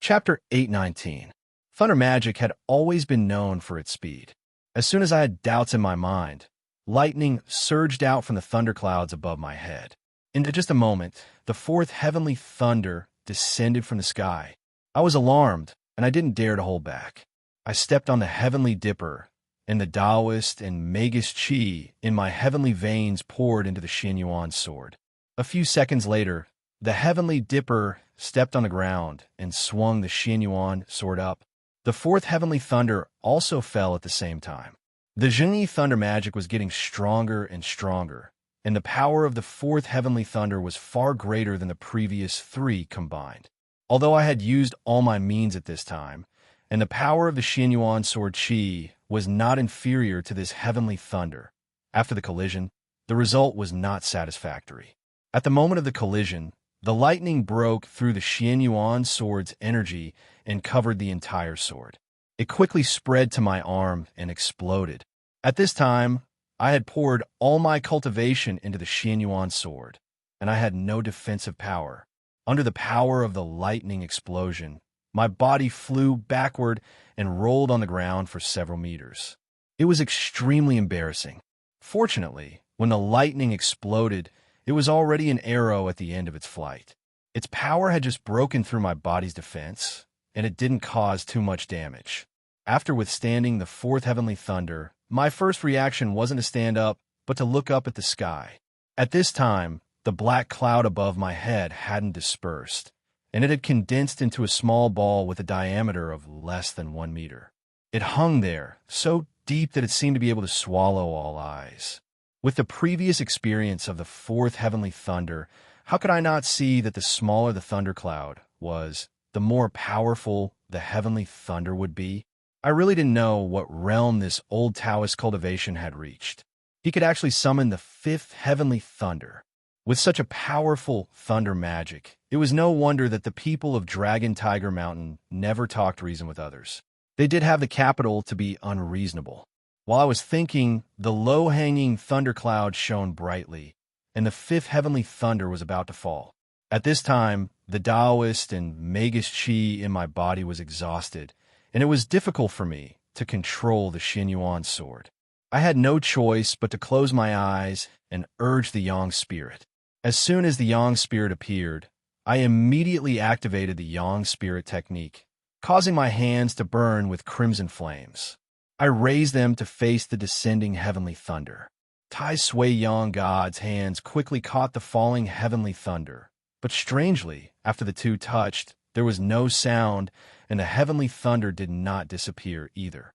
Chapter 819. Thunder magic had always been known for its speed. As soon as I had doubts in my mind, lightning surged out from the thunderclouds above my head. In just a moment, the fourth heavenly thunder descended from the sky. I was alarmed, and I didn't dare to hold back. I stepped on the heavenly dipper, and the Taoist and Magus Chi in my heavenly veins poured into the Xianyuan sword. A few seconds later, the heavenly dipper stepped on the ground and swung the Xianyuan sword up. The fourth heavenly thunder also fell at the same time. The Zhengyi thunder magic was getting stronger and stronger, and the power of the fourth heavenly thunder was far greater than the previous three combined. Although I had used all my means at this time, and the power of the Xianyuan sword Qi was not inferior to this heavenly thunder, after the collision, the result was not satisfactory. At the moment of the collision, the lightning broke through the Xianyuan sword's energy and covered the entire sword. It quickly spread to my arm and exploded. At this time, I had poured all my cultivation into the Xianyuan sword, and I had no defensive power. Under the power of the lightning explosion, my body flew backward and rolled on the ground for several meters. It was extremely embarrassing. Fortunately, when the lightning exploded, it was already an arrow at the end of its flight. Its power had just broken through my body's defense, and it didn't cause too much damage. After withstanding the fourth heavenly thunder, my first reaction wasn't to stand up, but to look up at the sky. At this time, the black cloud above my head hadn't dispersed, and it had condensed into a small ball with a diameter of less than 1 meter. It hung there, so deep that it seemed to be able to swallow all eyes. With the previous experience of the fourth heavenly thunder, how could I not see that the smaller the thundercloud was, the more powerful the heavenly thunder would be? I really didn't know what realm this old Taoist cultivation had reached. He could actually summon the fifth heavenly thunder. With such a powerful thunder magic, it was no wonder that the people of Dragon Tiger Mountain never talked reason with others. They did have the capital to be unreasonable. While I was thinking, the low-hanging thundercloud shone brightly, and the fifth heavenly thunder was about to fall. At this time, the Taoist and Magus Chi in my body was exhausted, and it was difficult for me to control the Xianyuan sword. I had no choice but to close my eyes and urge the Yang spirit. As soon as the Yang spirit appeared, I immediately activated the Yang spirit technique, causing my hands to burn with crimson flames. I raised them to face the descending heavenly thunder. Tai Sui Yang God's hands quickly caught the falling heavenly thunder, but strangely, after the two touched, there was no sound, and the heavenly thunder did not disappear either.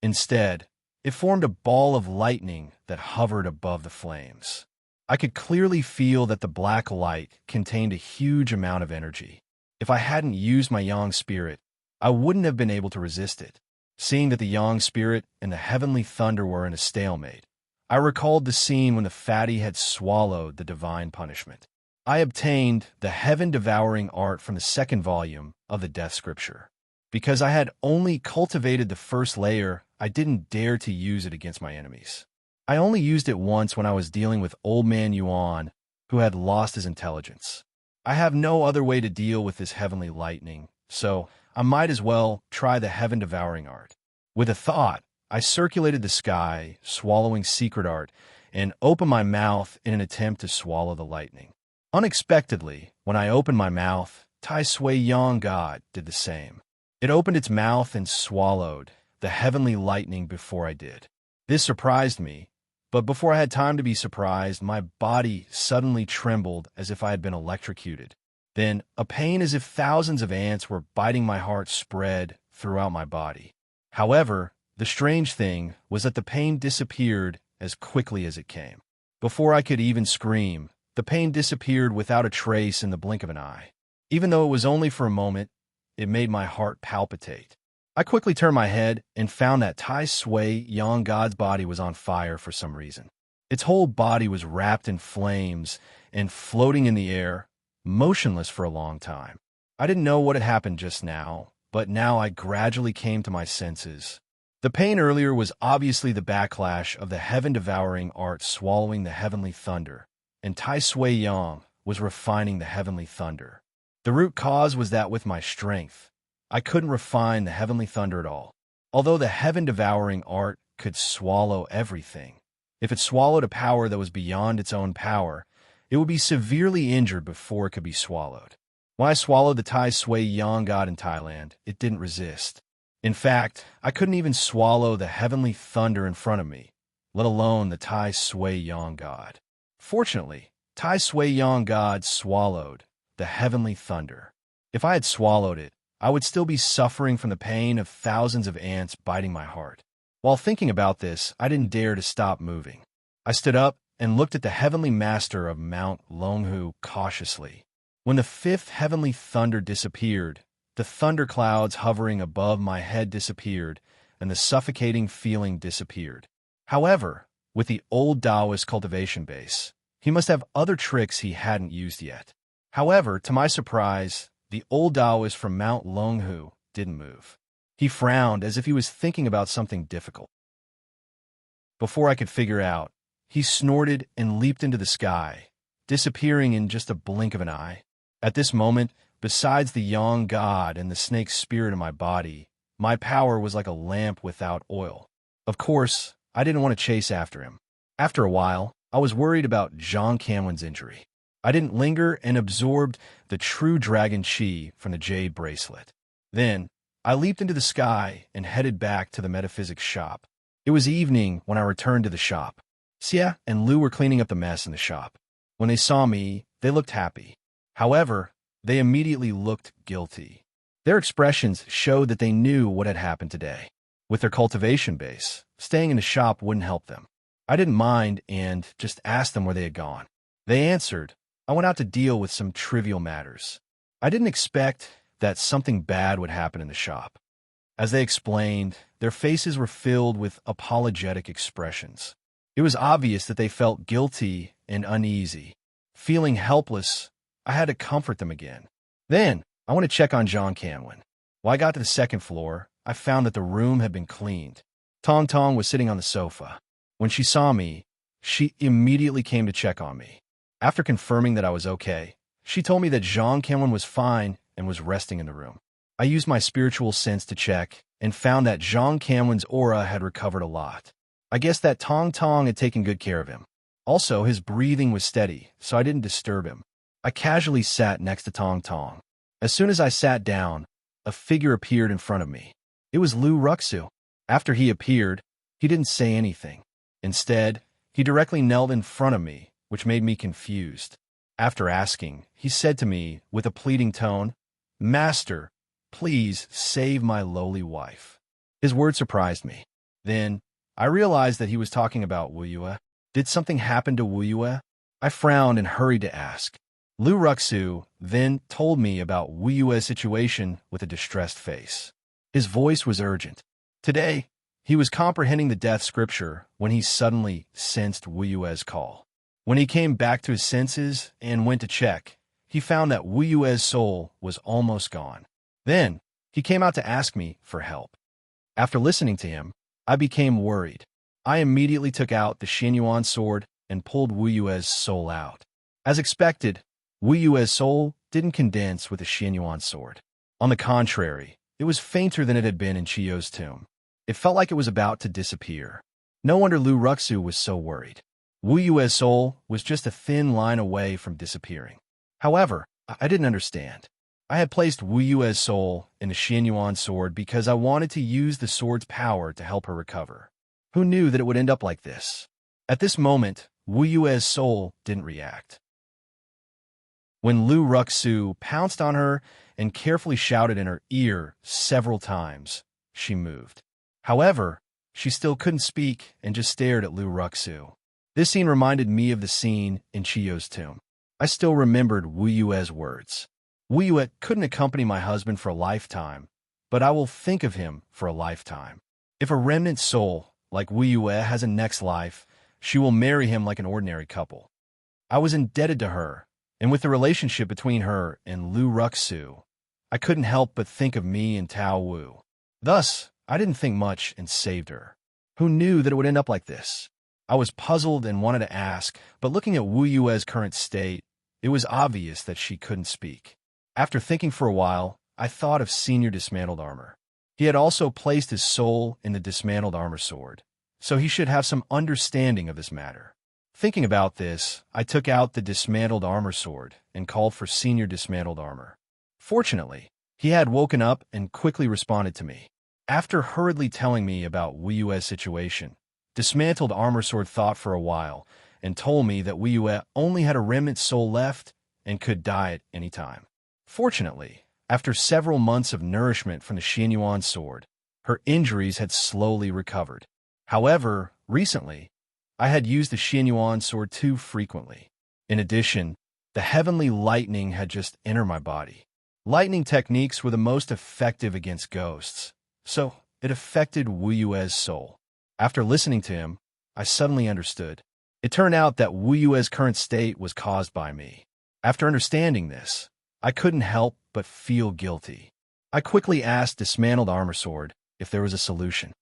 Instead, it formed a ball of lightning that hovered above the flames. I could clearly feel that the black light contained a huge amount of energy. If I hadn't used my Yang spirit, I wouldn't have been able to resist it. Seeing that the Yang spirit and the heavenly thunder were in a stalemate, I recalled the scene when the fatty had swallowed the divine punishment. I obtained the heaven-devouring art from the second volume of the Death Scripture. Because I had only cultivated the first layer, I didn't dare to use it against my enemies. I only used it once when I was dealing with Old Man Yuan, who had lost his intelligence. I have no other way to deal with this heavenly lightning, so I might as well try the heaven-devouring art. With a thought, I circulated the sky, swallowing secret art, and opened my mouth in an attempt to swallow the lightning. Unexpectedly, when I opened my mouth, Tai Sui Yang God did the same. It opened its mouth and swallowed the heavenly lightning before I did. This surprised me, but before I had time to be surprised, my body suddenly trembled as if I had been electrocuted. Then, a pain as if thousands of ants were biting my heart spread throughout my body. However, the strange thing was that the pain disappeared as quickly as it came. Before I could even scream, the pain disappeared without a trace in the blink of an eye. Even though it was only for a moment, it made my heart palpitate. I quickly turned my head and found that Tai Sui Yang God's body was on fire for some reason. Its whole body was wrapped in flames and floating in the air, motionless for a long time. I didn't know what had happened just now, but now I gradually came to my senses. The pain earlier was obviously the backlash of the heaven-devouring art swallowing the heavenly thunder, and Tai Sui Yang was refining the heavenly thunder. The root cause was that with my strength, I couldn't refine the heavenly thunder at all. Although the heaven-devouring art could swallow everything, if it swallowed a power that was beyond its own power, it would be severely injured before it could be swallowed. When I swallowed the Tai Sui Yang god in Thailand, it didn't resist. In fact, I couldn't even swallow the heavenly thunder in front of me, let alone the Tai Sui Yang god. Fortunately, Tai Sui Yang god swallowed the heavenly thunder. If I had swallowed it, I would still be suffering from the pain of thousands of ants biting my heart. While thinking about this, I didn't dare to stop moving. I stood up and looked at the heavenly master of Mount Longhu cautiously. When the fifth heavenly thunder disappeared, the thunder clouds hovering above my head disappeared, and the suffocating feeling disappeared. However, with the old Taoist cultivation base, he must have other tricks he hadn't used yet. However, to my surprise, the old Taoist from Mount Longhu didn't move. He frowned as if he was thinking about something difficult. Before I could figure out, he snorted and leaped into the sky, disappearing in just a blink of an eye. At this moment, besides the Yang god and the snake spirit in my body, my power was like a lamp without oil. Of course, I didn't want to chase after him. After a while, I was worried about John Camlin's injury. I didn't linger and absorbed the true dragon chi from the jade bracelet. Then, I leaped into the sky and headed back to the metaphysics shop. It was evening when I returned to the shop. Xia and Lu were cleaning up the mess in the shop. When they saw me, they looked happy. However, they immediately looked guilty. Their expressions showed that they knew what had happened today. With their cultivation base, staying in the shop wouldn't help them. I didn't mind and just asked them where they had gone. They answered, "I went out to deal with some trivial matters." I didn't expect that something bad would happen in the shop. As they explained, their faces were filled with apologetic expressions. It was obvious that they felt guilty and uneasy. Feeling helpless, I had to comfort them again. Then, I went to check on John Camlin. When I got to the second floor, I found that the room had been cleaned. Tong Tong was sitting on the sofa. When she saw me, she immediately came to check on me. After confirming that I was okay, she told me that John Camlin was fine and was resting in the room. I used my spiritual sense to check and found that John Camlin's aura had recovered a lot. I guess that Tong Tong had taken good care of him. Also, his breathing was steady, so I didn't disturb him. I casually sat next to Tong Tong. As soon as I sat down, a figure appeared in front of me. It was Lu Ruxu. After he appeared, he didn't say anything. Instead, he directly knelt in front of me, which made me confused. After asking, he said to me with a pleading tone, "Master, please save my lowly wife." His words surprised me. Then, I realized that he was talking about Wu Yue. Did something happen to Wu Yue? I frowned and hurried to ask. Lu Ruxu then told me about Wu Yue's situation with a distressed face. His voice was urgent. Today, he was comprehending the death scripture when he suddenly sensed Wu Yue's call. When he came back to his senses and went to check, he found that Wu Yue's soul was almost gone. Then, he came out to ask me for help. After listening to him, I became worried. I immediately took out the Xianyuan sword and pulled Wu Yue's soul out. As expected, Wu Yue's soul didn't condense with the Xianyuan sword. On the contrary, it was fainter than it had been in Chiyo's tomb. It felt like it was about to disappear. No wonder Lu Ruxu was so worried. Wu Yue's soul was just a thin line away from disappearing. However, I didn't understand. I had placed Wu Yue's soul in the Xianyuan sword because I wanted to use the sword's power to help her recover. Who knew that it would end up like this? At this moment, Wu Yue's soul didn't react. When Lu Ruxu pounced on her and carefully shouted in her ear several times, she moved. However, she still couldn't speak and just stared at Lu Ruxu. This scene reminded me of the scene in Chiyo's tomb. I still remembered Wu Yue's words. Wu Yue couldn't accompany my husband for a lifetime, but I will think of him for a lifetime. If a remnant soul, like Wu Yue, has a next life, she will marry him like an ordinary couple. I was indebted to her, and with the relationship between her and Lu Ruxu, I couldn't help but think of me and Tao Wu. Thus, I didn't think much and saved her. Who knew that it would end up like this? I was puzzled and wanted to ask, but looking at Wu Yue's current state, it was obvious that she couldn't speak. After thinking for a while, I thought of senior dismantled armor. He had also placed his soul in the dismantled armor sword, so he should have some understanding of this matter. Thinking about this, I took out the dismantled armor sword and called for senior dismantled armor. Fortunately, he had woken up and quickly responded to me. After hurriedly telling me about Wu Yue's situation, dismantled armor sword thought for a while and told me that Wu Yue only had a remnant soul left and could die at any time. Fortunately, after several months of nourishment from the Xianyuan sword, her injuries had slowly recovered. However, recently, I had used the Xianyuan sword too frequently. In addition, the heavenly lightning had just entered my body. Lightning techniques were the most effective against ghosts, so it affected Wu Yue's soul. After listening to him, I suddenly understood. It turned out that Wu Yue's current state was caused by me. After understanding this, I couldn't help but feel guilty. I quickly asked Dismantled Armor Sword if there was a solution.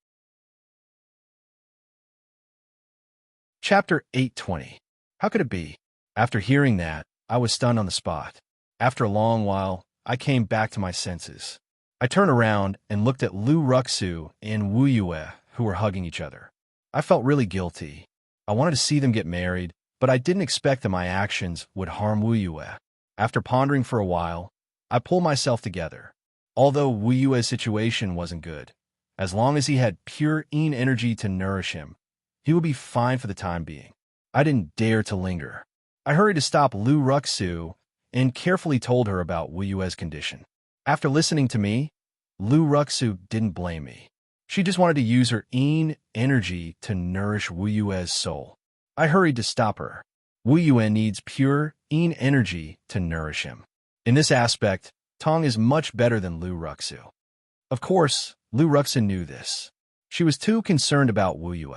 Chapter 820. How could it be? After hearing that, I was stunned on the spot. After a long while, I came back to my senses. I turned around and looked at Lu Ruxu and Wu Yue, who were hugging each other. I felt really guilty. I wanted to see them get married, but I didn't expect that my actions would harm Wu Yue. After pondering for a while, I pulled myself together. Although Wu Yue's situation wasn't good, as long as he had pure yin energy to nourish him, he would be fine for the time being. I didn't dare to linger. I hurried to stop Lu Ruxu and carefully told her about Wu Yue's condition. After listening to me, Lu Ruxu didn't blame me. She just wanted to use her yin energy to nourish Wu Yue's soul. I hurried to stop her. Wu Yue needs pure yin energy to nourish him. In this aspect, Tong is much better than Lu Ruxu. Of course, Lu Ruxu knew this. She was too concerned about Wu Yue.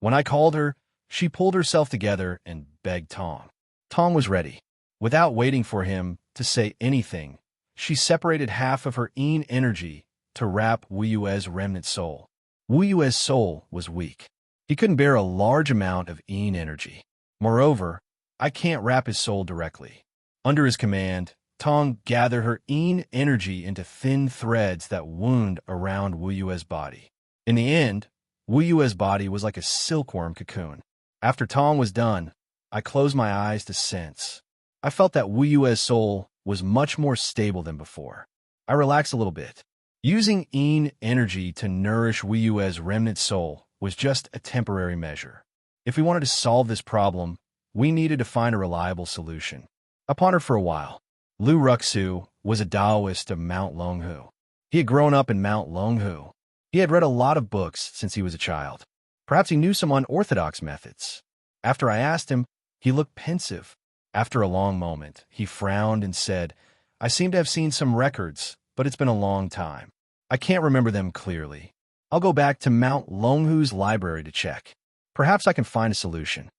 When I called her, she pulled herself together and begged Tong. Tong was ready. Without waiting for him to say anything, she separated half of her yin energy to wrap Wu Yue's remnant soul. Wu Yue's soul was weak. He couldn't bear a large amount of yin energy. Moreover, I can't wrap his soul directly. Under his command, Tong gathered her yin energy into thin threads that wound around Wu Yue's body. In the end, Wu Yue's body was like a silkworm cocoon. After Tong was done, I closed my eyes to sense. I felt that Wu Yue's soul was much more stable than before. I relaxed a little bit. Using yin energy to nourish Wu Yue's remnant soul was just a temporary measure. If we wanted to solve this problem, we needed to find a reliable solution. I pondered for a while. Lu Ruxu was a Taoist of Mount Longhu. He had grown up in Mount Longhu. He had read a lot of books since he was a child. Perhaps he knew some unorthodox methods. After I asked him, he looked pensive. After a long moment, he frowned and said, "I seem to have seen some records, but it's been a long time. I can't remember them clearly. I'll go back to Mount Longhu's library to check. Perhaps I can find a solution."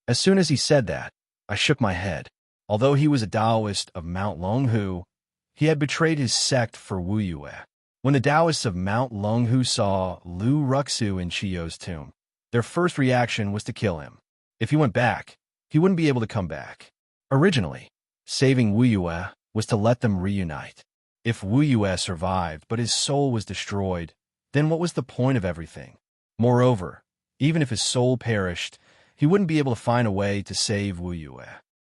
As soon as he said that, I shook my head. Although he was a Taoist of Mount Longhu, he had betrayed his sect for Wu Yue. When the Taoists of Mount Longhu saw Lu Ruxu in Chiyo's tomb, their first reaction was to kill him. If he went back, he wouldn't be able to come back. Originally, saving Wu Yue was to let them reunite. If Wu Yue survived but his soul was destroyed, then what was the point of everything? Moreover, even if his soul perished, he wouldn't be able to find a way to save Wu Yue.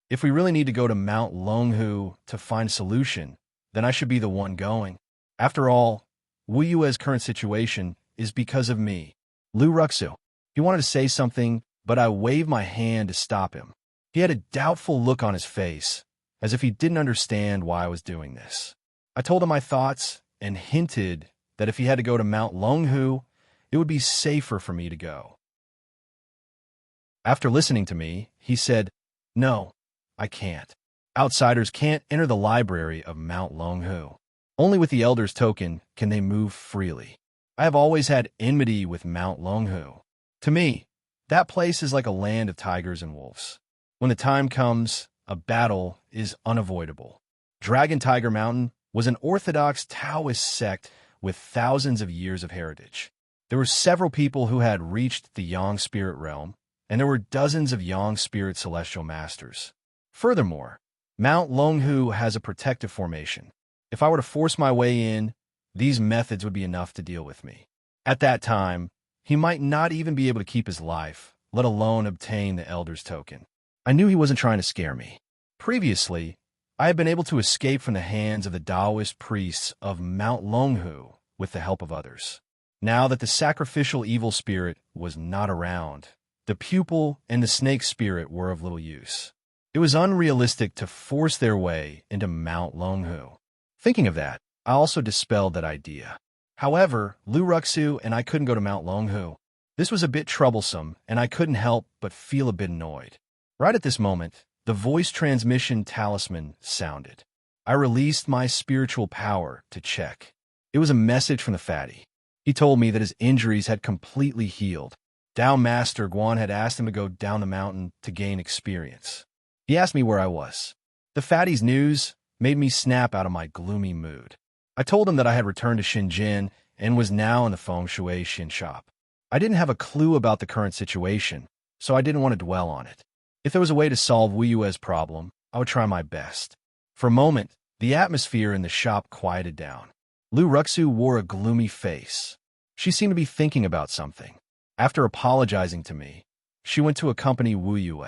If we really need to go to Mount Longhu to find a solution, then I should be the one going. After all, Wu Yue's current situation is because of me. Lu Ruxu. He wanted to say something, but I waved my hand to stop him. He had a doubtful look on his face, as if he didn't understand why I was doing this. I told him my thoughts and hinted that if he had to go to Mount Longhu, it would be safer for me to go. After listening to me, he said, "No, I can't. Outsiders can't enter the library of Mount Longhu. Only with the Elder's token can they move freely. I have always had enmity with Mount Longhu. To me, that place is like a land of tigers and wolves. When the time comes, a battle is unavoidable." Dragon Tiger Mountain was an orthodox Taoist sect with thousands of years of heritage. There were several people who had reached the Yang spirit realm, and there were dozens of Yang spirit celestial masters. Furthermore, Mount Longhu has a protective formation. If I were to force my way in, these methods would be enough to deal with me. At that time, he might not even be able to keep his life, let alone obtain the Elder's token. I knew he wasn't trying to scare me. Previously, I had been able to escape from the hands of the Taoist priests of Mount Longhu with the help of others. Now that the sacrificial evil spirit was not around, the pupil and the snake spirit were of little use. It was unrealistic to force their way into Mount Longhu. Thinking of that, I also dispelled that idea. However, Lu Ruxu and I couldn't go to Mount Longhu. This was a bit troublesome, and I couldn't help but feel a bit annoyed. Right at this moment, the voice transmission talisman sounded. I released my spiritual power to check. It was a message from the fatty. He told me that his injuries had completely healed. Tao Master Guan had asked him to go down the mountain to gain experience. He asked me where I was. The fatty's news made me snap out of my gloomy mood. I told him that I had returned to Shenzhen and was now in the Feng Shui Xin shop. I didn't have a clue about the current situation, so I didn't want to dwell on it. If there was a way to solve Wu Yue's problem, I would try my best. For a moment, the atmosphere in the shop quieted down. Lu Ruxu wore a gloomy face. She seemed to be thinking about something. After apologizing to me, she went to accompany Wu Yue.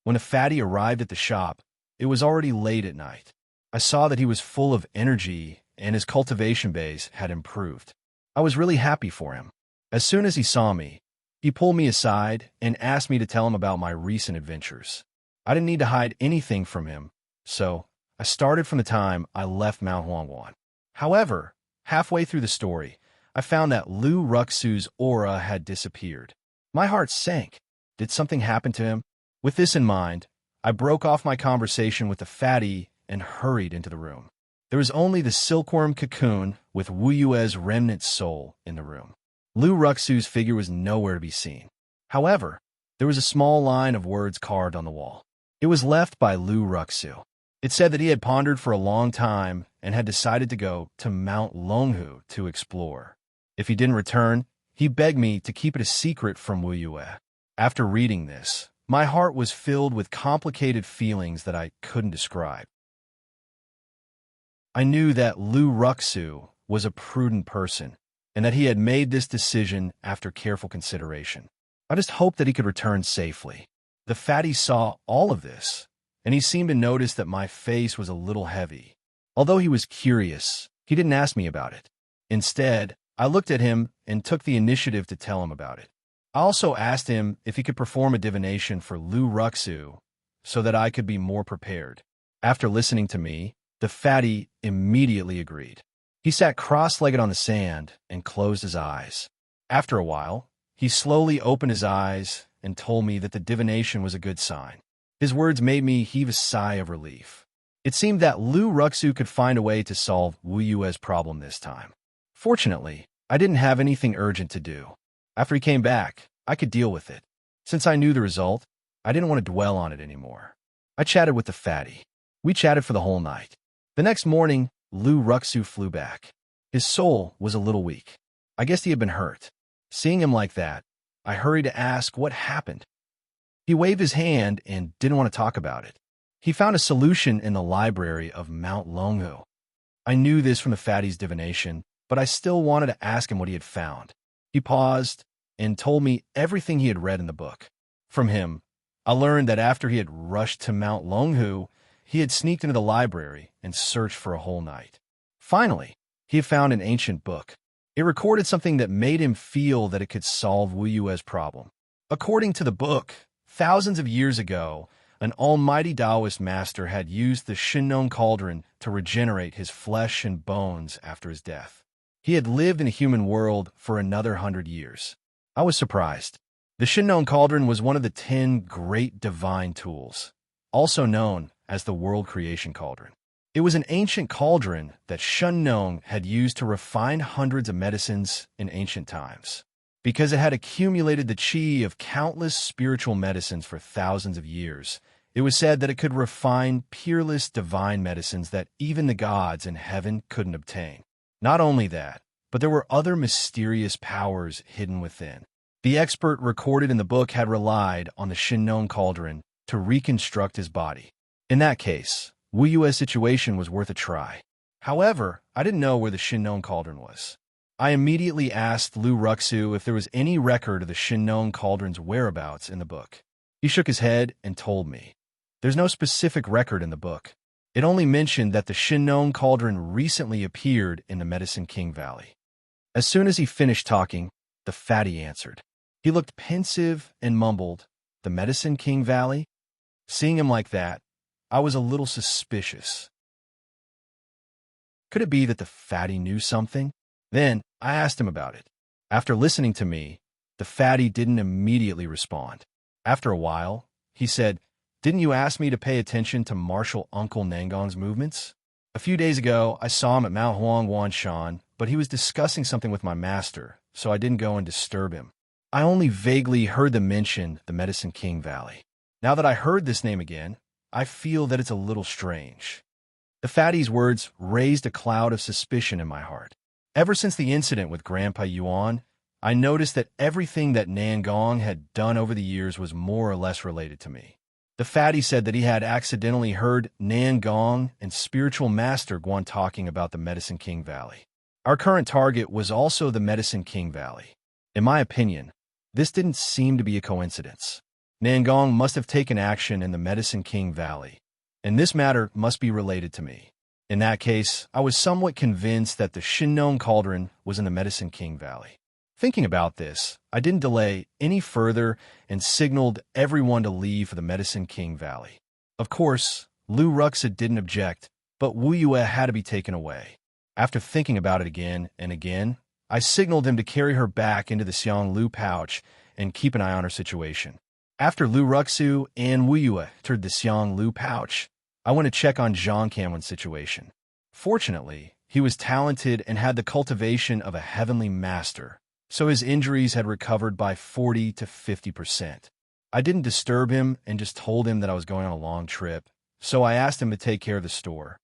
When the fatty arrived at the shop, it was already late at night. I saw that he was full of energy and his cultivation base had improved. I was really happy for him. As soon as he saw me, he pulled me aside and asked me to tell him about my recent adventures. I didn't need to hide anything from him, so I started from the time I left Mount Huangwan. However, halfway through the story, I found that Lu Ruxu's aura had disappeared. My heart sank. Did something happen to him? With this in mind, I broke off my conversation with the fatty and hurried into the room. There was only the silkworm cocoon with Wu Yue's remnant soul in the room. Lu Ruxu's figure was nowhere to be seen. However, there was a small line of words carved on the wall. It was left by Lu Ruxu. It said that he had pondered for a long time and had decided to go to Mount Longhu to explore. If he didn't return, he begged me to keep it a secret from Wu Yue. After reading this, my heart was filled with complicated feelings that I couldn't describe. I knew that Lu Ruxu was a prudent person, and that he had made this decision after careful consideration. I just hoped that he could return safely. The fatty saw all of this, and he seemed to notice that my face was a little heavy. Although he was curious, he didn't ask me about it. Instead, I looked at him and took the initiative to tell him about it. I also asked him if he could perform a divination for Lu Ruxu so that I could be more prepared. After listening to me, the fatty immediately agreed. He sat cross-legged on the sand and closed his eyes. After a while, he slowly opened his eyes and told me that the divination was a good sign. His words made me heave a sigh of relief. It seemed that Lu Ruxu could find a way to solve Wu Yue's problem this time. Fortunately, I didn't have anything urgent to do. After he came back, I could deal with it. Since I knew the result, I didn't want to dwell on it anymore. I chatted with the fatty. We chatted for the whole night. The next morning, Lu Ruxu flew back. His soul was a little weak. I guess he had been hurt. Seeing him like that, I hurried to ask what happened. He waved his hand and didn't want to talk about it. He found a solution in the library of Mount Longhu. I knew this from the fatty's divination, but I still wanted to ask him what he had found. He paused and told me everything he had read in the book. From him, I learned that after he had rushed to Mount Longhu, he had sneaked into the library and searched for a whole night. Finally, he had found an ancient book. It recorded something that made him feel that it could solve Wu Yue's problem. According to the book, thousands of years ago, an almighty Taoist master had used the Shinnong cauldron to regenerate his flesh and bones after his death. He had lived in a human world for another 100 years. I was surprised. The Shinnong cauldron was one of the 10 great divine tools, also known as the World Creation Cauldron. It was an ancient cauldron that Shinnong had used to refine hundreds of medicines in ancient times. Because it had accumulated the qi of countless spiritual medicines for thousands of years, it was said that it could refine peerless divine medicines that even the gods in heaven couldn't obtain. Not only that, but there were other mysterious powers hidden within. The expert recorded in the book had relied on the Shinnong cauldron to reconstruct his body. In that case, Wu Yue's situation was worth a try. However, I didn't know where the Shinnon Cauldron was. I immediately asked Lu Ruxu if there was any record of the Shinnon Cauldron's whereabouts in the book. He shook his head and told me, "There's no specific record in the book. It only mentioned that the Shinnon Cauldron recently appeared in the Medicine King Valley." As soon as he finished talking, the fatty answered. He looked pensive and mumbled, "The Medicine King Valley?" Seeing him like that, I was a little suspicious. Could it be that the fatty knew something? Then I asked him about it. After listening to me, the fatty didn't immediately respond. After a while, he said, "Didn't you ask me to pay attention to Marshal Uncle Nangong's movements? A few days ago, I saw him at Mount Huang Wanshan, but he was discussing something with my master, so I didn't go and disturb him. I only vaguely heard them mention the Medicine King Valley. Now that I heard this name again, I feel that it's a little strange." The fatty's words raised a cloud of suspicion in my heart. Ever since the incident with Grandpa Yuan, I noticed that everything that Nangong had done over the years was more or less related to me. The fatty said that he had accidentally heard Nangong and spiritual master Guan talking about the Medicine King Valley. Our current target was also the Medicine King Valley. In my opinion, this didn't seem to be a coincidence. Nangong must have taken action in the Medicine King Valley, and this matter must be related to me. In that case, I was somewhat convinced that the Shinnon Cauldron was in the Medicine King Valley. Thinking about this, I didn't delay any further and signaled everyone to leave for the Medicine King Valley. Of course, Lu Ruxu didn't object, but Wu Yue had to be taken away. After thinking about it again and again, I signaled him to carry her back into the Xianglu pouch and keep an eye on her situation. After Lu Ruxu and Wu Yue entered the Xianglu pouch, I went to check on Zhang Kanwen's situation. Fortunately, he was talented and had the cultivation of a heavenly master, so his injuries had recovered by 40 to 50%. I didn't disturb him and just told him that I was going on a long trip, so I asked him to take care of the store.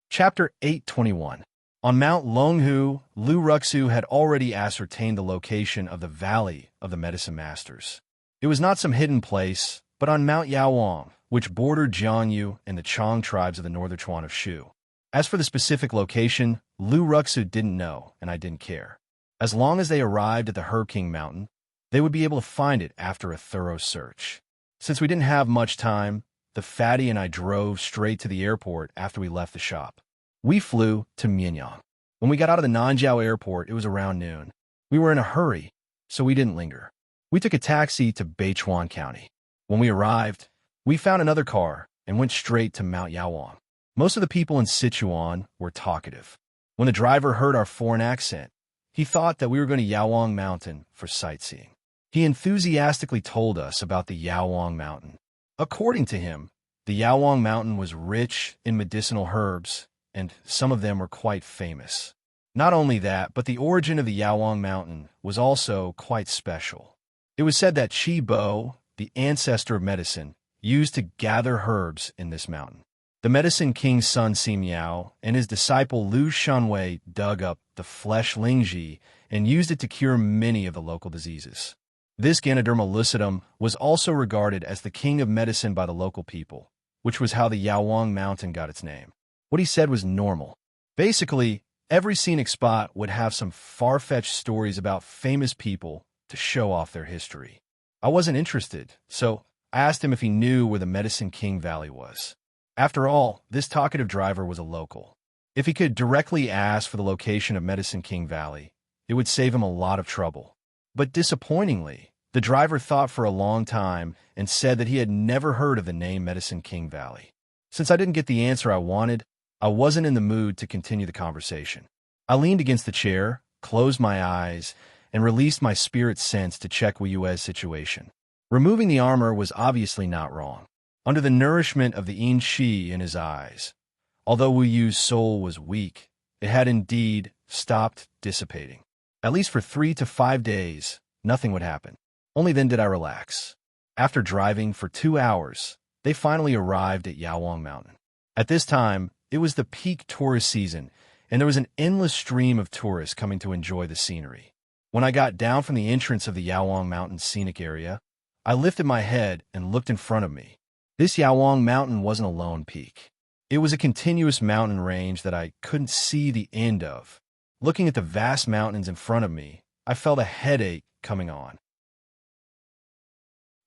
Chapter 821. On Mount Longhu, Lu Ruxu had already ascertained the location of the Valley of the Medicine Masters. It was not some hidden place, but on Mount Yaowang, which bordered Jiangyu and the Chong tribes of the northern Chuan of Shu. As for the specific location, Lu Ruxu didn't know, and I didn't care. As long as they arrived at the Herb King Mountain, they would be able to find it after a thorough search. Since we didn't have much time, the fatty and I drove straight to the airport after we left the shop. We flew to Mianyang. When we got out of the Nanjiao airport, it was around noon. We were in a hurry, so we didn't linger. We took a taxi to Beichuan County. When we arrived, we found another car and went straight to Mount Yaowang. Most of the people in Sichuan were talkative. When the driver heard our foreign accent, he thought that we were going to Yaowang Mountain for sightseeing. He enthusiastically told us about the Yaowang Mountain. According to him, the Yaowang Mountain was rich in medicinal herbs, and some of them were quite famous. Not only that, but the origin of the Yaowang Mountain was also quite special. It was said that Qi Bo, the ancestor of medicine, used to gather herbs in this mountain. The Medicine King's son Xi Miao and his disciple Lu Shanwei dug up the flesh Lingji and used it to cure many of the local diseases. This Ganoderma lucidum was also regarded as the king of medicine by the local people, which was how the Yaowang Mountain got its name. What he said was normal. Basically, every scenic spot would have some far-fetched stories about famous people to show off their history. I wasn't interested, so I asked him if he knew where the Medicine King Valley was. After all, this talkative driver was a local. If he could directly ask for the location of Medicine King Valley, it would save him a lot of trouble. But disappointingly, the driver thought for a long time and said that he had never heard of the name Medicine King Valley. Since I didn't get the answer I wanted, I wasn't in the mood to continue the conversation. I leaned against the chair, closed my eyes, and released my spirit sense to check Wu Yue's situation. Removing the armor was obviously not wrong. Under the nourishment of the yin qi in his eyes, although Wu Yu's soul was weak, it had indeed stopped dissipating. At least for 3 to 5 days, nothing would happen. Only then did I relax. After driving for 2 hours, they finally arrived at Yaowang Mountain. At this time, it was the peak tourist season, and there was an endless stream of tourists coming to enjoy the scenery. When I got down from the entrance of the Yaowang Mountain scenic area, I lifted my head and looked in front of me. This Yawang Mountain wasn't a lone peak. It was a continuous mountain range that I couldn't see the end of. Looking at the vast mountains in front of me, I felt a headache coming on.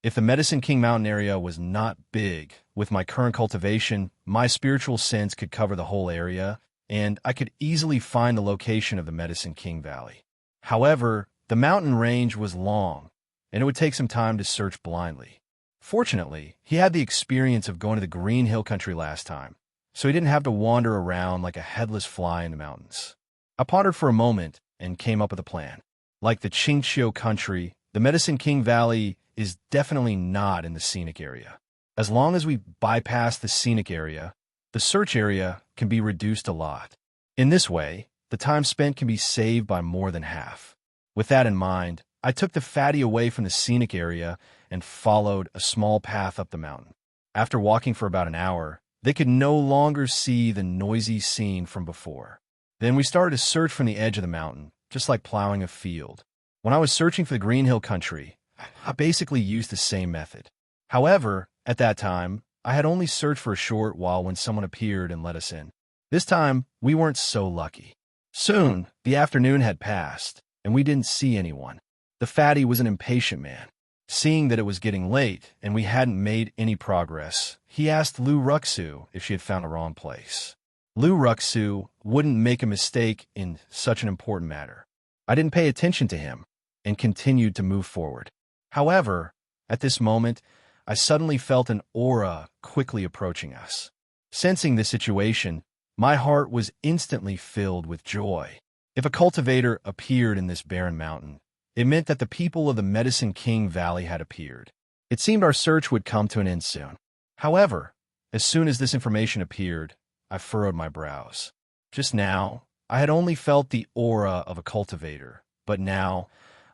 If the Medicine King Mountain area was not big, with my current cultivation, my spiritual sense could cover the whole area, and I could easily find the location of the Medicine King Valley. However, the mountain range was long, and it would take some time to search blindly. Fortunately, he had the experience of going to the Green Hill Country last time, so he didn't have to wander around like a headless fly in the mountains. I pondered for a moment and came up with a plan. Like the Qingqiu Country, the Medicine King Valley is definitely not in the scenic area. As long as we bypass the scenic area, the search area can be reduced a lot. In this way, the time spent can be saved by more than half. With that in mind, I took the fatty away from the scenic area and followed a small path up the mountain. After walking for about an hour, they could no longer see the noisy scene from before. Then we started to search from the edge of the mountain, just like plowing a field. When I was searching for the Green Hill Country, I basically used the same method. However, at that time, I had only searched for a short while when someone appeared and let us in. This time, we weren't so lucky. Soon, the afternoon had passed, and we didn't see anyone. The fatty was an impatient man. Seeing that it was getting late and we hadn't made any progress, he asked Lu Ruxu if she had found the wrong place. Lu Ruxu wouldn't make a mistake in such an important matter. I didn't pay attention to him and continued to move forward. However, at this moment, I suddenly felt an aura quickly approaching us. Sensing this situation, my heart was instantly filled with joy. If a cultivator appeared in this barren mountain, it meant that the people of the Medicine King Valley had appeared. It seemed our search would come to an end soon. However, as soon as this information appeared, I furrowed my brows. Just now, I had only felt the aura of a cultivator, but now,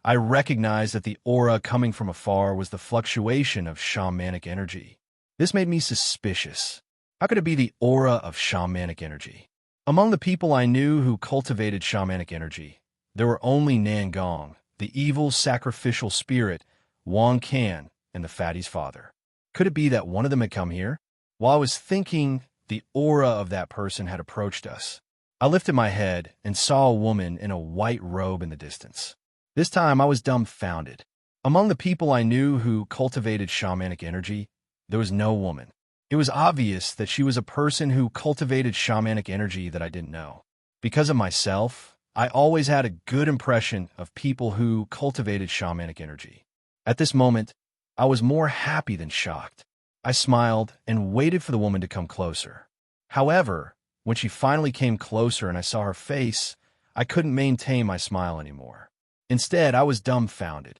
I recognized that the aura coming from afar was the fluctuation of shamanic energy. This made me suspicious. How could it be the aura of shamanic energy? Among the people I knew who cultivated shamanic energy, there were only Nangong, the evil sacrificial spirit, Wang Can, and the fatty's father. Could it be that one of them had come here? While I was thinking, the aura of that person had approached us. I lifted my head and saw a woman in a white robe in the distance. This time I was dumbfounded. Among the people I knew who cultivated shamanic energy, there was no woman. It was obvious that she was a person who cultivated shamanic energy that I didn't know. Because of myself, I always had a good impression of people who cultivated shamanic energy. At this moment, I was more happy than shocked. I smiled and waited for the woman to come closer. However, when she finally came closer and I saw her face, I couldn't maintain my smile anymore. Instead, I was dumbfounded.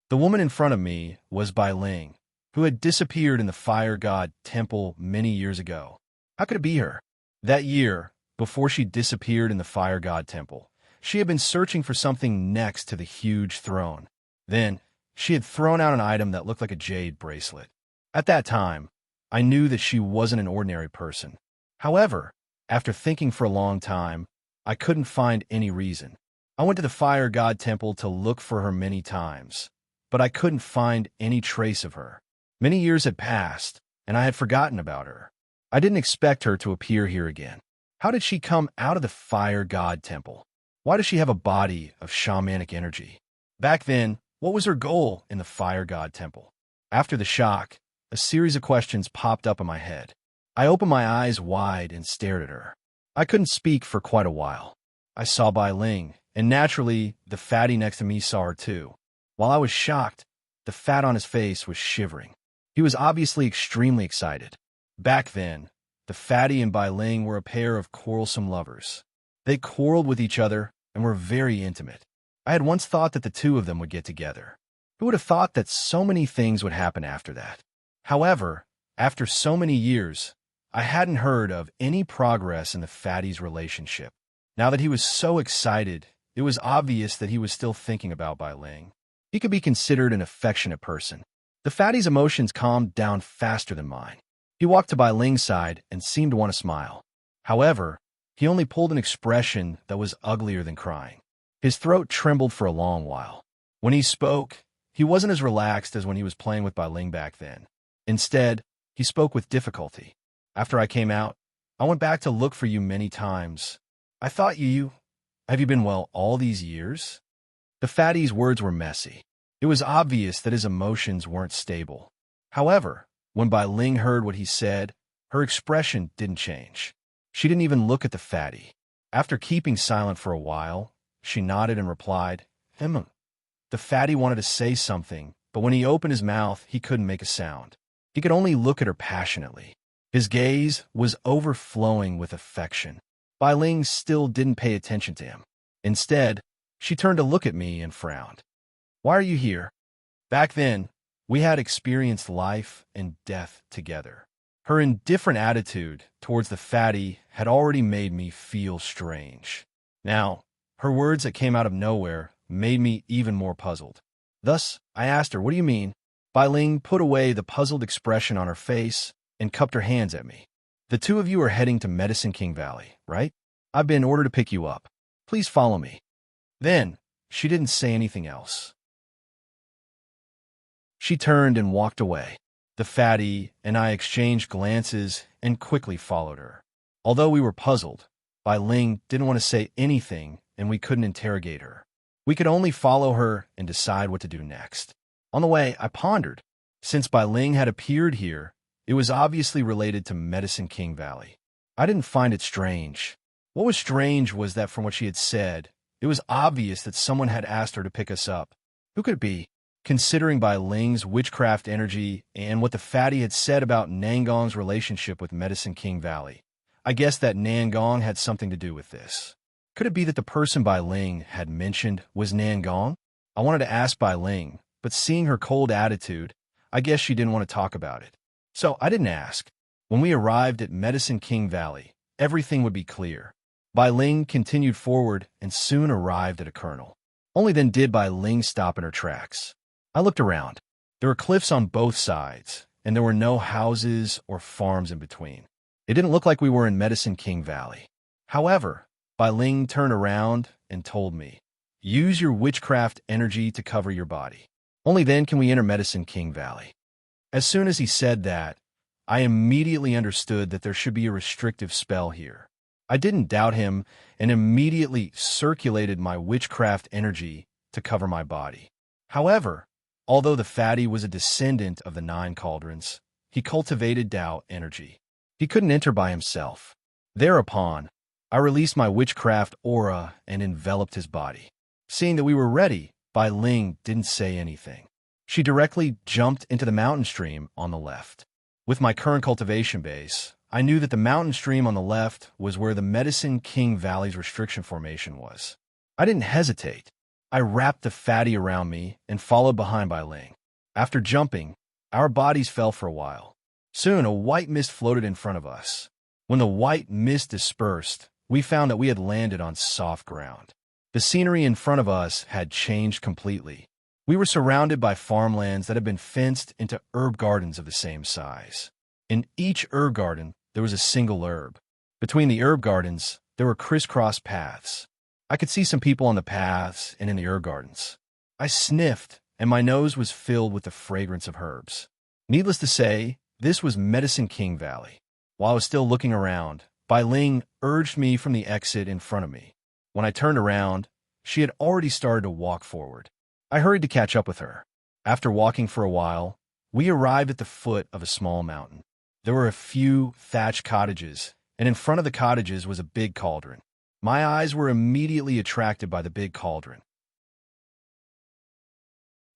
The woman in front of me was Bai Ling, who had disappeared in the fire god temple many years ago. How could it be her? That year, before she disappeared in the fire god temple, she had been searching for something next to the huge throne. Then, she had thrown out an item that looked like a jade bracelet. At that time, I knew that she wasn't an ordinary person. However, after thinking for a long time, I couldn't find any reason. I went to the fire god temple to look for her many times, but I couldn't find any trace of her. Many years had passed, and I had forgotten about her. I didn't expect her to appear here again. How did she come out of the fire god temple? Why does she have a body of shamanic energy? Back then, what was her goal in the fire god temple? After the shock, a series of questions popped up in my head. I opened my eyes wide and stared at her. I couldn't speak for quite a while. I saw Bai Ling, and naturally, the fatty next to me saw her too. While I was shocked, the fat on his face was shivering. He was obviously extremely excited. Back then, the fatty and Bai Ling were a pair of quarrelsome lovers. They quarreled with each other and were very intimate. I had once thought that the two of them would get together. Who would have thought that so many things would happen after that? However, after so many years, I hadn't heard of any progress in the fatty's relationship. Now that he was so excited, it was obvious that he was still thinking about Bai Ling. He could be considered an affectionate person. The fatty's emotions calmed down faster than mine. He walked to Bai Ling's side and seemed to want to smile. However, he only pulled an expression that was uglier than crying. His throat trembled for a long while. When he spoke, He wasn't as relaxed as when he was playing with Bai Ling back then. Instead, he spoke with difficulty. After I came out, I went back to look for you many times. I thought you... Have you been well all these years? The fatty's words were messy. It was obvious that his emotions weren't stable. However, when Bai Ling heard what he said, her expression didn't change. She didn't even look at the fatty. After keeping silent for a while, she nodded and replied, The fatty wanted to say something, but when he opened his mouth, he couldn't make a sound. He could only look at her passionately. His gaze was overflowing with affection. Bai Ling still didn't pay attention to him. Instead, she turned to look at me and frowned. Why are you here? Back then, we had experienced life and death together. Her indifferent attitude towards the fatty had already made me feel strange. Now, her words that came out of nowhere made me even more puzzled. Thus, I asked her, what do you mean? Bai Ling put away the puzzled expression on her face and cupped her hands at me. The two of you are heading to Medicine King Valley, right? I've been ordered to pick you up. Please follow me. Then, she didn't say anything else. She turned and walked away. The fatty and I exchanged glances and quickly followed her. Although we were puzzled, Bai Ling didn't want to say anything and we couldn't interrogate her. We could only follow her and decide what to do next. On the way, I pondered. Since Bai Ling had appeared here, it was obviously related to Medicine King Valley. I didn't find it strange. What was strange was that from what she had said, it was obvious that someone had asked her to pick us up. Who could it be? Considering Bai Ling's witchcraft energy and what the fatty had said about Nangong's relationship with Medicine King Valley, I guessed that Nangong had something to do with this. Could it be that the person Bai Ling had mentioned was Nangong? I wanted to ask Bai Ling, but seeing her cold attitude, I guess she didn't want to talk about it. So I didn't ask. When we arrived at Medicine King Valley, everything would be clear. Bai Ling continued forward and soon arrived at a kernel. Only then did Bai Ling stop in her tracks. I looked around. There were cliffs on both sides, and there were no houses or farms in between. It didn't look like we were in Medicine King Valley. However, Bai Ling turned around and told me, use your witchcraft energy to cover your body. Only then can we enter Medicine King Valley. As soon as he said that, I immediately understood that there should be a restrictive spell here. I didn't doubt him and immediately circulated my witchcraft energy to cover my body. However, although the fatty was a descendant of the 9 cauldrons, he cultivated Tao energy. He couldn't enter by himself. Thereupon, I released my witchcraft aura and enveloped his body. Seeing that we were ready, Bai Ling didn't say anything. She directly jumped into the mountain stream on the left. With my current cultivation base, I knew that the mountain stream on the left was where the Medicine King Valley's restriction formation was. I didn't hesitate. I wrapped the fatty around me and followed behind Bai Ling. After jumping, our bodies fell for a while. Soon, a white mist floated in front of us. When the white mist dispersed, we found that we had landed on soft ground. The scenery in front of us had changed completely. We were surrounded by farmlands that had been fenced into herb gardens of the same size. In each herb garden, there was a single herb. Between the herb gardens, there were crisscross paths. I could see some people on the paths and in the herb gardens. I sniffed, and my nose was filled with the fragrance of herbs. Needless to say, this was Medicine King Valley. While I was still looking around, Bai Ling urged me from the exit in front of me. When I turned around, she had already started to walk forward. I hurried to catch up with her. After walking for a while, we arrived at the foot of a small mountain. There were a few thatched cottages, and in front of the cottages was a big cauldron. My eyes were immediately attracted by the big cauldron.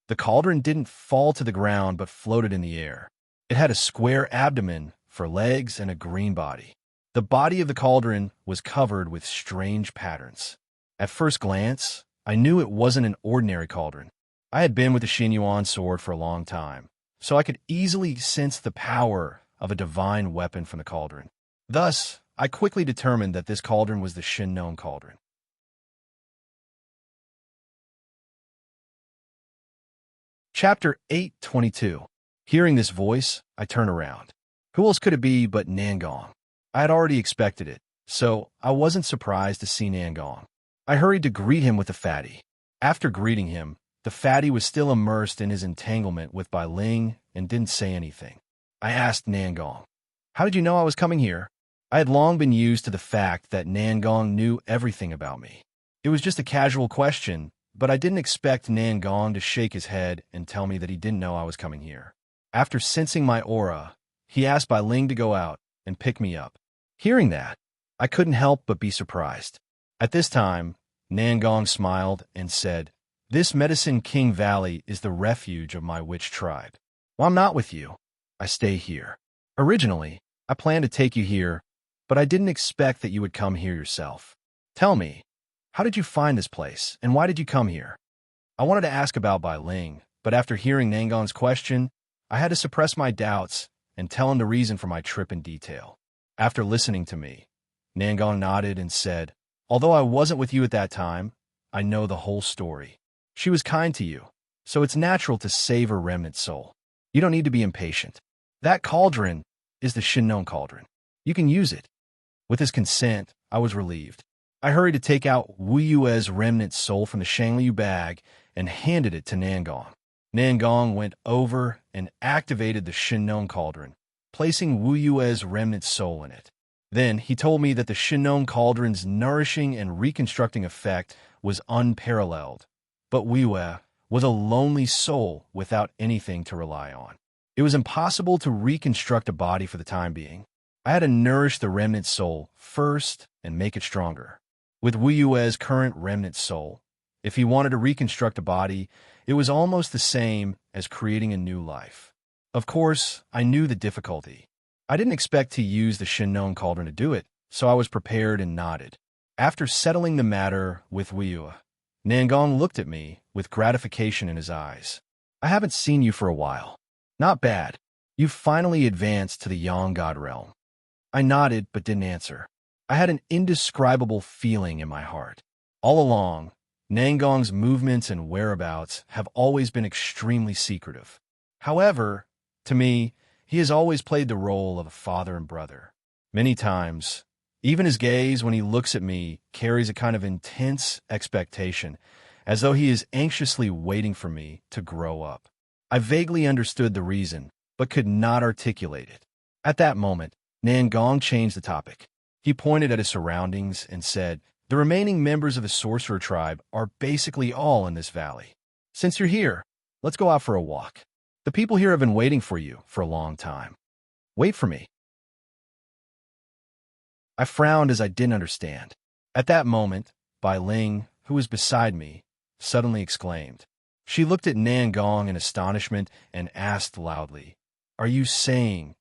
The cauldron didn't fall to the ground but floated in the air. It had a square abdomen for legs and a green body. The body of the cauldron was covered with strange patterns. At first glance, I knew it wasn't an ordinary cauldron. I had been with the Xinyuan sword for a long time, so I could easily sense the power of a divine weapon from the cauldron. Thus, I quickly determined that this cauldron was the Shinnon cauldron. Chapter 8:22. Hearing this voice, I turned around. Who else could it be but Nangong? I had already expected it, so I wasn't surprised to see Nangong. I hurried to greet him with the fatty. After greeting him, The fatty was still immersed in his entanglement with Bai Ling and didn't say anything. I asked Nangong, "How did you know I was coming here?" I had long been used to the fact that Nangong knew everything about me. It was just a casual question, but I didn't expect Nangong to shake his head and tell me that he didn't know I was coming here. After sensing my aura, he asked Bai Ling to go out and pick me up. Hearing that, I couldn't help but be surprised. At this time, Nangong smiled and said, "This Medicine King Valley is the refuge of my witch tribe. While I'm not with you, I stay here. Originally, I planned to take you here, but I didn't expect that you would come here yourself. Tell me, how did you find this place, and why did you come here?" I wanted to ask about Bai Ling, but after hearing Nangong's question, I had to suppress my doubts and tell him the reason for my trip in detail. After listening to me, Nangong nodded and said, "Although I wasn't with you at that time, I know the whole story. She was kind to you, so it's natural to save her remnant soul. You don't need to be impatient. That cauldron is the Shinnon cauldron. You can use it." With his consent, I was relieved. I hurried to take out Wu Yue's remnant soul from the Shangliu bag and handed it to Nangong. Nangong went over and activated the Shinnon cauldron, placing Wu Yue's remnant soul in it. Then he told me that the Shinnon cauldron's nourishing and reconstructing effect was unparalleled, but Wu Yue was a lonely soul without anything to rely on. It was impossible to reconstruct a body for the time being. I had to nourish the remnant soul first and make it stronger. With Wu Yue's current remnant soul, if he wanted to reconstruct a body, it was almost the same as creating a new life. Of course, I knew the difficulty. I didn't expect to use the Shinnon cauldron to do it, so I was prepared and nodded. After settling the matter with Wu Yue, Nangong looked at me with gratification in his eyes. "I haven't seen you for a while. Not bad. You've finally advanced to the Yang God realm." I nodded but didn't answer. I had an indescribable feeling in my heart. All along, Nangong's movements and whereabouts have always been extremely secretive. However, to me, he has always played the role of a father and brother. Many times, even his gaze when he looks at me carries a kind of intense expectation, as though he is anxiously waiting for me to grow up. I vaguely understood the reason, but could not articulate it. At that moment, Nangong changed the topic. He pointed at his surroundings and said, "The remaining members of the sorcerer tribe are basically all in this valley. Since you're here, let's go out for a walk. The people here have been waiting for you for a long time. Wait for me." I frowned as I didn't understand. At that moment, Bai Ling, who was beside me, suddenly exclaimed. She looked at Nangong in astonishment and asked loudly, "Are you saying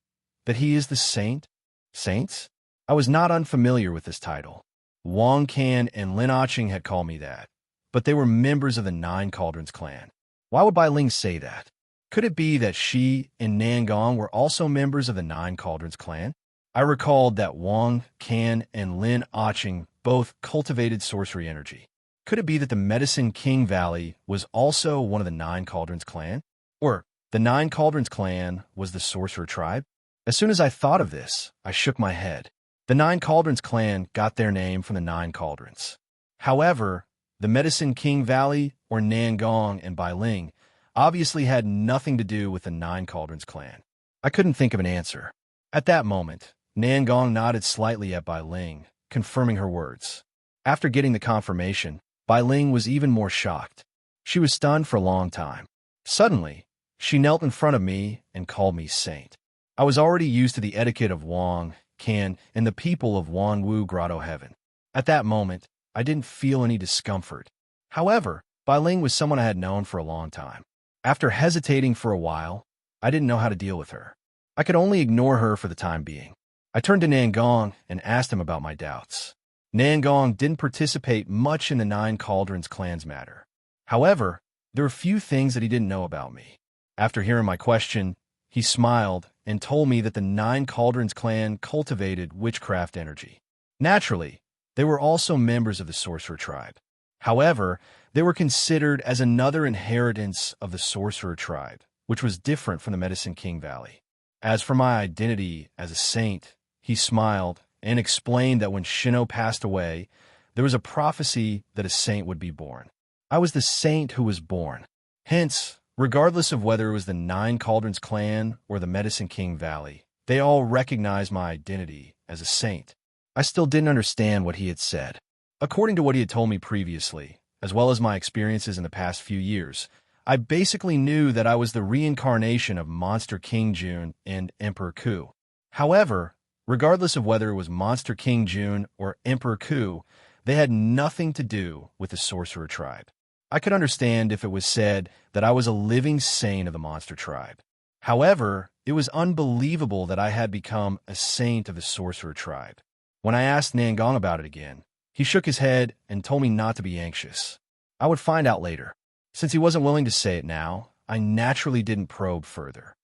that he is the saint?" Saints? I was not unfamiliar with this title. Wang Can and Lin Aching had called me that, but they were members of the Nine Cauldrons clan. Why would Bai Ling say that? Could it be that she and Nangong were also members of the Nine Cauldrons clan? I recalled that Wang Can and Lin Aching both cultivated sorcery energy. Could it be that the Medicine King Valley was also one of the Nine Cauldrons clan? Or the Nine Cauldrons clan was the sorcerer tribe? As soon as I thought of this, I shook my head. The Nine Cauldrons clan got their name from the Nine Cauldrons. However, the Medicine King Valley, or Nangong and Bai Ling, obviously had nothing to do with the Nine Cauldrons clan. I couldn't think of an answer. At that moment, Nangong nodded slightly at Bai Ling, confirming her words. After getting the confirmation, Bai Ling was even more shocked. She was stunned for a long time. Suddenly, she knelt in front of me and called me saint. I was already used to the etiquette of Wang Can and the people of Wanwu Grotto Heaven. At that moment, I didn't feel any discomfort. However, Bai Ling was someone I had known for a long time. After hesitating for a while, I didn't know how to deal with her. I could only ignore her for the time being. I turned to Nangong and asked him about my doubts. Nangong didn't participate much in the Nine Cauldrons clan's matter. However, there were few things that he didn't know about me. After hearing my question, he smiled and told me that the Nine Cauldrons clan cultivated witchcraft energy. Naturally, they were also members of the sorcerer tribe. However, they were considered as another inheritance of the sorcerer tribe, which was different from the Medicine King Valley. As for my identity as a saint, he smiled and explained that when Shino passed away, there was a prophecy that a saint would be born. I was the saint who was born. Hence, regardless of whether it was the Nine Cauldrons clan or the Medicine King Valley, they all recognized my identity as a saint. I still didn't understand what he had said. According to what he had told me previously, as well as my experiences in the past few years, I basically knew that I was the reincarnation of Monster King June and Emperor Ku. However, regardless of whether it was Monster King June or Emperor Ku, they had nothing to do with the sorcerer tribe. I could understand if it was said that I was a living saint of the monster tribe. However, it was unbelievable that I had become a saint of the sorcerer tribe. When I asked Nangong about it again, he shook his head and told me not to be anxious. I would find out later. Since he wasn't willing to say it now, I naturally didn't probe further.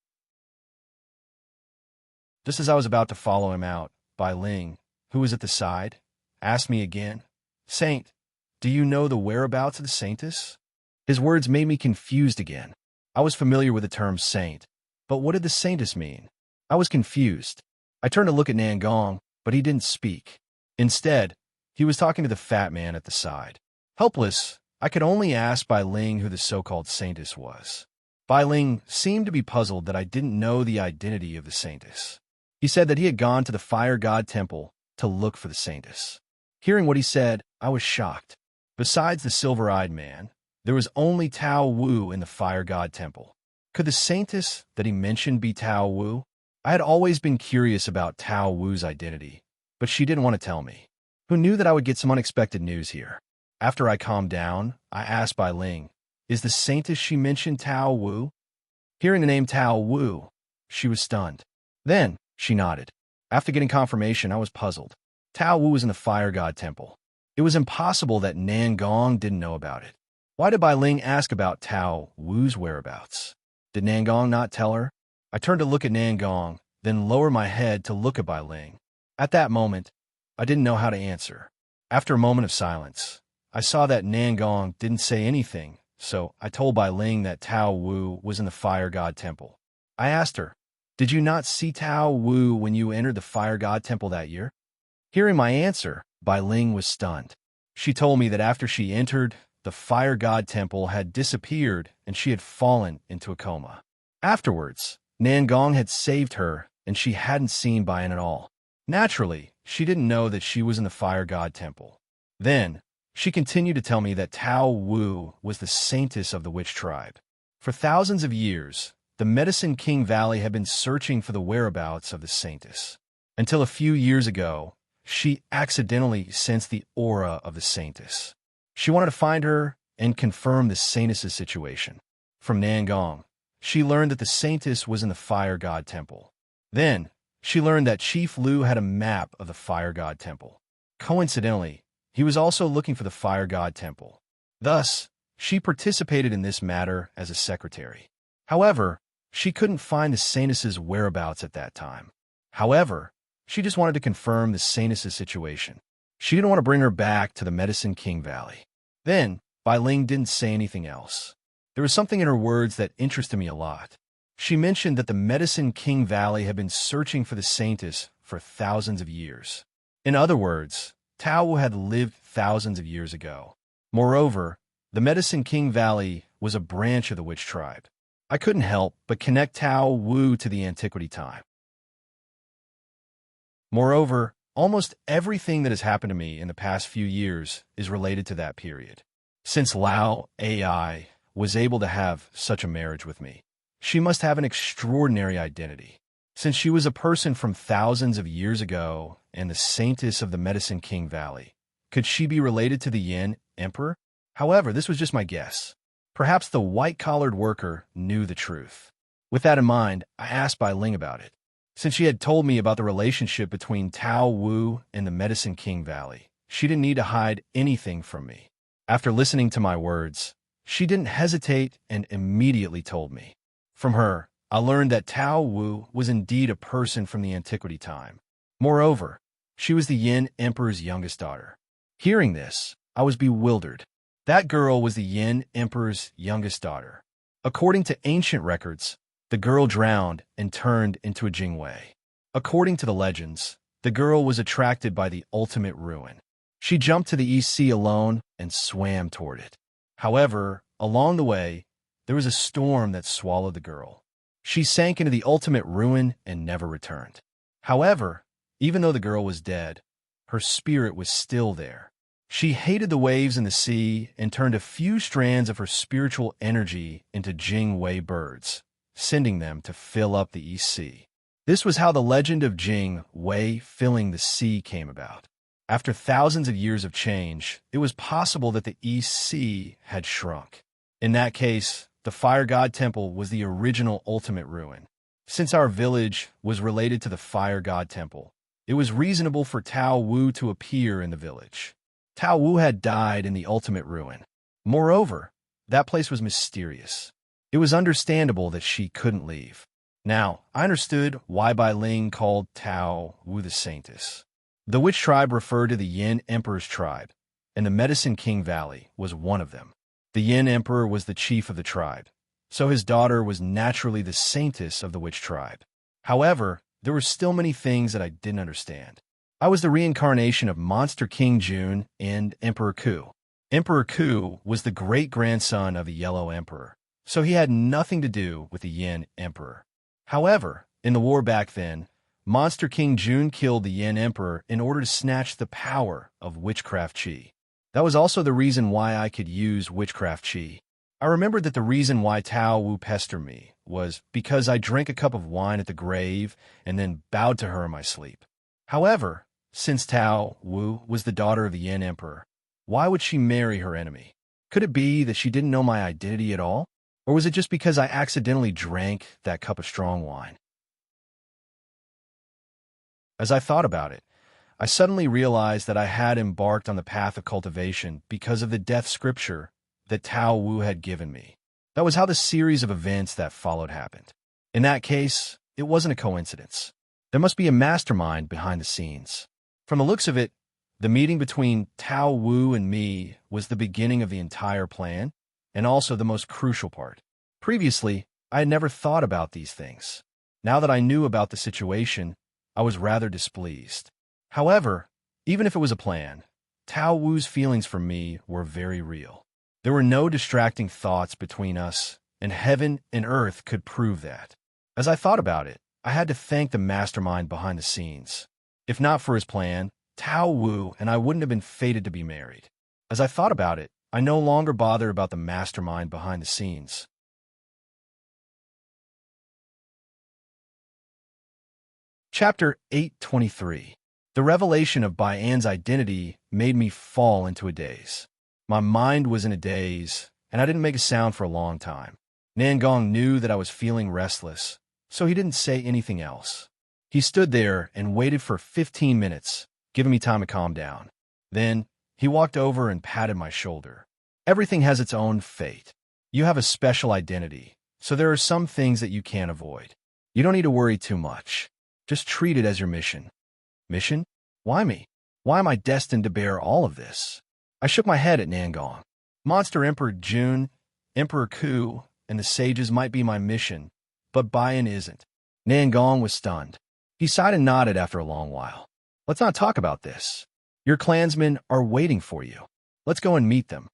Just as I was about to follow him out, Bai Ling, who was at the side, asked me again, "Saint, do you know the whereabouts of the saintess?" His words made me confused again. I was familiar with the term saint, but what did the saintess mean? I was confused. I turned to look at Nangong, but he didn't speak. Instead, he was talking to the fat man at the side. Helpless, I could only ask Bai Ling who the so-called saintess was. Bai Ling seemed to be puzzled that I didn't know the identity of the saintess. He said that he had gone to the fire god temple to look for the saintess. Hearing what he said, I was shocked. Besides the silver-eyed man, there was only Tao Wu in the fire god temple. Could the saintess that he mentioned be Tao Wu? I had always been curious about Tao Wu's identity, but she didn't want to tell me. Who knew that I would get some unexpected news here? After I calmed down, I asked Bai Ling, "Is the saintess she mentioned Tao Wu?" Hearing the name Tao Wu, she was stunned. Then, she nodded. After getting confirmation, I was puzzled. Tao Wu was in the fire god temple. It was impossible that Nangong didn't know about it. Why did Bai Ling ask about Tao Wu's whereabouts? Did Nangong not tell her? I turned to look at Nangong, then lower my head to look at Bai Ling. At that moment, I didn't know how to answer. After a moment of silence, I saw that Nangong didn't say anything, so I told Bai Ling that Tao Wu was in the fire god temple. I asked her, "Did you not see Tao Wu when you entered the fire god temple that year?" Hearing my answer, Bai Ling was stunned. She told me that after she entered, the fire god temple had disappeared and she had fallen into a coma. Afterwards, Nangong had saved her and she hadn't seen Bai Yin at all. Naturally, she didn't know that she was in the fire god temple. Then, she continued to tell me that Tao Wu was the saintess of the witch tribe. For thousands of years, the Medicine King Valley had been searching for the whereabouts of the saintess. Until a few years ago, she accidentally sensed the aura of the saintess. She wanted to find her and confirm the saintess's situation. From Nangong, she learned that the saintess was in the fire god temple. Then, she learned that Chief Lu had a map of the fire god temple. Coincidentally, he was also looking for the fire god temple. Thus, she participated in this matter as a secretary. However, she couldn't find the saintess's whereabouts at that time. However, she just wanted to confirm the saintess's situation. She didn't want to bring her back to the Medicine King Valley. Then, Bai Ling didn't say anything else. There was something in her words that interested me a lot. She mentioned that the Medicine King Valley had been searching for the saintess for thousands of years. In other words, Tao had lived thousands of years ago. Moreover, the Medicine King Valley was a branch of the witch tribe. I couldn't help but connect Tao Wu to the antiquity time. Moreover, almost everything that has happened to me in the past few years is related to that period. Since Lao AI was able to have such a marriage with me, she must have an extraordinary identity. Since she was a person from thousands of years ago and the saintess of the Medicine King Valley, could she be related to the Yin Emperor? However, this was just my guess. Perhaps the white-collared worker knew the truth. With that in mind, I asked Bai Ling about it. Since she had told me about the relationship between Tao Wu and the Medicine King Valley, she didn't need to hide anything from me. After listening to my words, she didn't hesitate and immediately told me. From her, I learned that Tao Wu was indeed a person from the antiquity time. Moreover, she was the Yin Emperor's youngest daughter. Hearing this, I was bewildered. That girl was the Yin Emperor's youngest daughter. According to ancient records, the girl drowned and turned into a Jingwei. According to the legends, the girl was attracted by the ultimate ruin. She jumped to the East Sea alone and swam toward it. However, along the way, there was a storm that swallowed the girl. She sank into the ultimate ruin and never returned. However, even though the girl was dead, her spirit was still there. She hated the waves and the sea and turned a few strands of her spiritual energy into Jing Wei birds, sending them to fill up the East Sea. This was how the legend of Jing Wei filling the sea came about. After thousands of years of change, it was possible that the East Sea had shrunk. In that case, the Fire God Temple was the original ultimate ruin. Since our village was related to the Fire God Temple, it was reasonable for Tao Wu to appear in the village. Tao Wu had died in the ultimate ruin. Moreover, that place was mysterious. It was understandable that she couldn't leave. Now, I understood why Bai Ling called Tao Wu the Saintess. The witch tribe referred to the Yin Emperor's tribe, and the Medicine King Valley was one of them. The Yin Emperor was the chief of the tribe, so his daughter was naturally the saintess of the witch tribe. However, there were still many things that I didn't understand. I was the reincarnation of Monster King Jun and Emperor Ku. Emperor Ku was the great-grandson of the Yellow Emperor, so he had nothing to do with the Yin Emperor. However, in the war back then, Monster King Jun killed the Yin Emperor in order to snatch the power of witchcraft chi. That was also the reason why I could use witchcraft chi. I remembered that the reason why Tao Wu pestered me was because I drank a cup of wine at the grave and then bowed to her in my sleep. However, since Tao Wu was the daughter of the Yin Emperor, why would she marry her enemy? Could it be that she didn't know my identity at all? Or was it just because I accidentally drank that cup of strong wine? As I thought about it, I suddenly realized that I had embarked on the path of cultivation because of the death scripture that Tao Wu had given me. That was how the series of events that followed happened. In that case, it wasn't a coincidence. There must be a mastermind behind the scenes. From the looks of it, the meeting between Tao Wu and me was the beginning of the entire plan, and also the most crucial part. Previously, I had never thought about these things. Now that I knew about the situation, I was rather displeased. However, even if it was a plan, Tao Wu's feelings for me were very real. There were no distracting thoughts between us, and heaven and earth could prove that. As I thought about it, I had to thank the mastermind behind the scenes. If not for his plan, Tao Wu and I wouldn't have been fated to be married. As I thought about it, I no longer bothered about the mastermind behind the scenes. Chapter 823. The revelation of Bai An's identity made me fall into a daze. My mind was in a daze, and I didn't make a sound for a long time. Nangong knew that I was feeling restless, so he didn't say anything else. He stood there and waited for 15 minutes, giving me time to calm down. Then, he walked over and patted my shoulder. Everything has its own fate. You have a special identity, so there are some things that you can't avoid. You don't need to worry too much. Just treat it as your mission. Mission? Why me? Why am I destined to bear all of this? I shook my head at Nangong. Monster Emperor Jun, Emperor Ku, and the sages might be my mission, but Baiyan isn't. Nangong was stunned. He sighed and nodded after a long while. Let's not talk about this. Your clansmen are waiting for you. Let's go and meet them.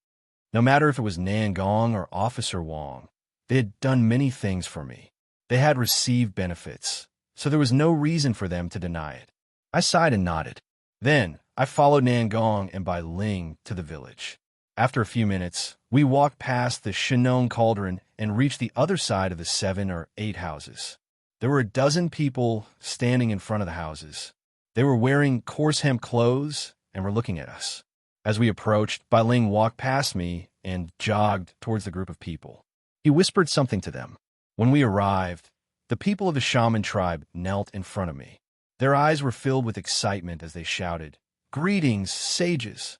No matter if it was Nangong or Officer Wong, they had done many things for me. They had received benefits, so there was no reason for them to deny it. I sighed and nodded. Then, I followed Nangong and Bai Ling to the village. After a few minutes, we walked past the Shinong Cauldron and reached the other side of the 7 or 8 houses. There were a dozen people standing in front of the houses. They were wearing coarse hemp clothes and were looking at us. As we approached, Bai Ling walked past me and jogged towards the group of people. He whispered something to them. When we arrived, the people of the shaman tribe knelt in front of me. Their eyes were filled with excitement as they shouted, "Greetings, sages!"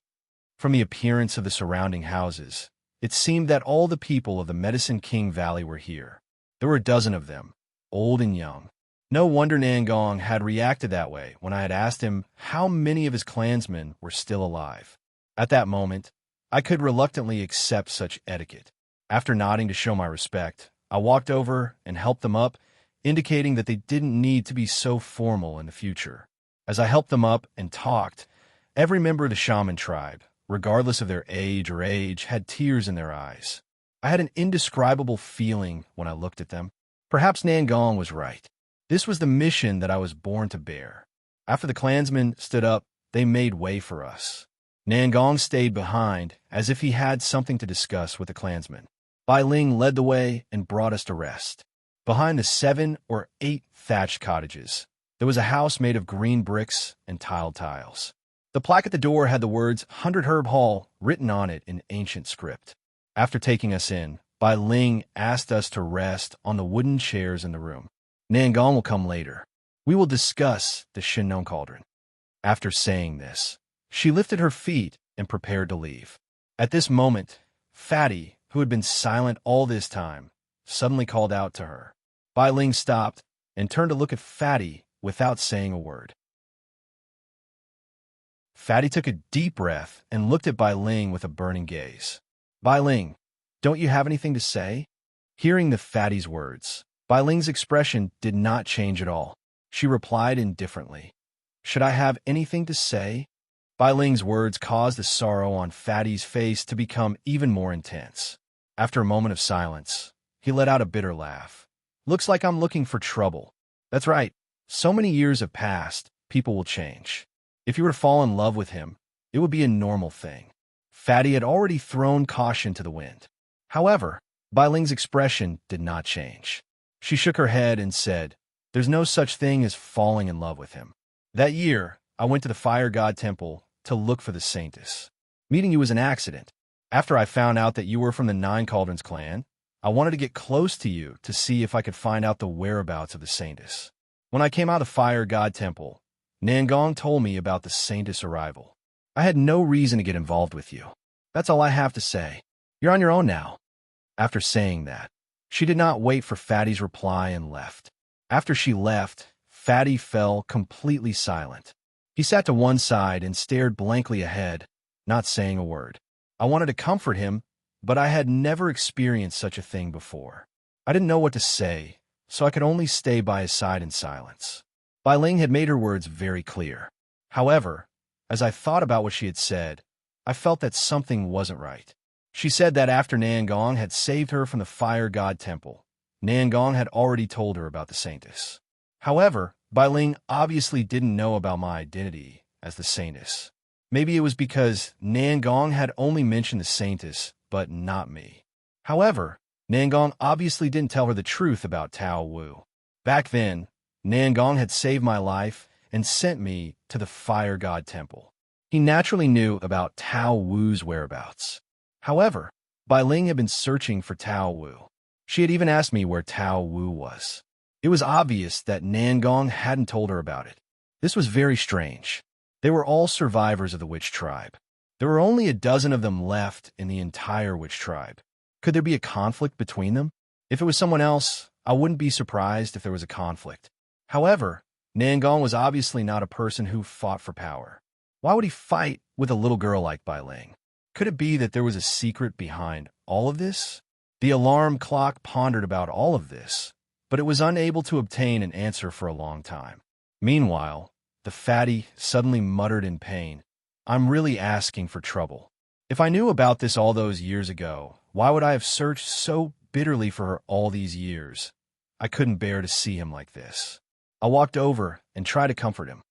From the appearance of the surrounding houses, it seemed that all the people of the Medicine King Valley were here. There were a dozen of them, old and young. No wonder Nangong had reacted that way when I had asked him how many of his clansmen were still alive. At that moment, I could reluctantly accept such etiquette. After nodding to show my respect, I walked over and helped them up, indicating that they didn't need to be so formal in the future. As I helped them up and talked, every member of the shaman tribe, regardless of their age, had tears in their eyes. I had an indescribable feeling when I looked at them. Perhaps Nangong was right. This was the mission that I was born to bear. After the clansmen stood up, they made way for us. Nangong stayed behind, as if he had something to discuss with the clansmen. Bai Ling led the way and brought us to rest. Behind the 7 or 8 thatched cottages, there was a house made of green bricks and tiled tiles. The plaque at the door had the words 100 Herb Hall written on it in ancient script. After taking us in, Bai Ling asked us to rest on the wooden chairs in the room. Nangong will come later. We will discuss the Shinnon cauldron. After saying this, she lifted her feet and prepared to leave. At this moment, Fatty, who had been silent all this time, suddenly called out to her. Bai Ling stopped and turned to look at Fatty without saying a word. Fatty took a deep breath and looked at Bai Ling with a burning gaze. Bai Ling, don't you have anything to say? Hearing the Fatty's words, Bai Ling's expression did not change at all. She replied indifferently. Should I have anything to say? Bai Ling's words caused the sorrow on Fatty's face to become even more intense. After a moment of silence, he let out a bitter laugh. Looks like I'm looking for trouble. That's right. So many years have passed, people will change. If you were to fall in love with him, it would be a normal thing. Fatty had already thrown caution to the wind. However, Bai Ling's expression did not change. She shook her head and said, There's no such thing as falling in love with him. That year, I went to the Fire God Temple to look for the Saintess. Meeting you was an accident. After I found out that you were from the Nine Cauldrons clan, I wanted to get close to you to see if I could find out the whereabouts of the Saintess. When I came out of the Fire God Temple, Nangong told me about the Saintess' arrival. I had no reason to get involved with you. That's all I have to say. You're on your own now. After saying that, she did not wait for Fatty's reply and left. After she left, Fatty fell completely silent. He sat to one side and stared blankly ahead, not saying a word. I wanted to comfort him, but I had never experienced such a thing before. I didn't know what to say, so I could only stay by his side in silence. Bai Ling had made her words very clear. However, as I thought about what she had said, I felt that something wasn't right. She said that after Nangong had saved her from the Fire God Temple, Nangong had already told her about the Saintess. However, Bai Ling obviously didn't know about my identity as the Saintess. Maybe it was because Nangong had only mentioned the Saintess, but not me. However, Nangong obviously didn't tell her the truth about Tao Wu. Back then, Nangong had saved my life and sent me to the Fire God Temple. He naturally knew about Tao Wu's whereabouts. However, Bai Ling had been searching for Tao Wu. She had even asked me where Tao Wu was. It was obvious that Nangong hadn't told her about it. This was very strange. They were all survivors of the witch tribe. There were only a dozen of them left in the entire witch tribe. Could there be a conflict between them? If it was someone else, I wouldn't be surprised if there was a conflict. However, Nangong was obviously not a person who fought for power. Why would he fight with a little girl like Bai Ling? Could it be that there was a secret behind all of this? The alarm clock pondered about all of this, but it was unable to obtain an answer for a long time. Meanwhile, the fatty suddenly muttered in pain, I'm really asking for trouble. If I knew about this all those years ago, why would I have searched so bitterly for her all these years? I couldn't bear to see him like this. I walked over and tried to comfort him.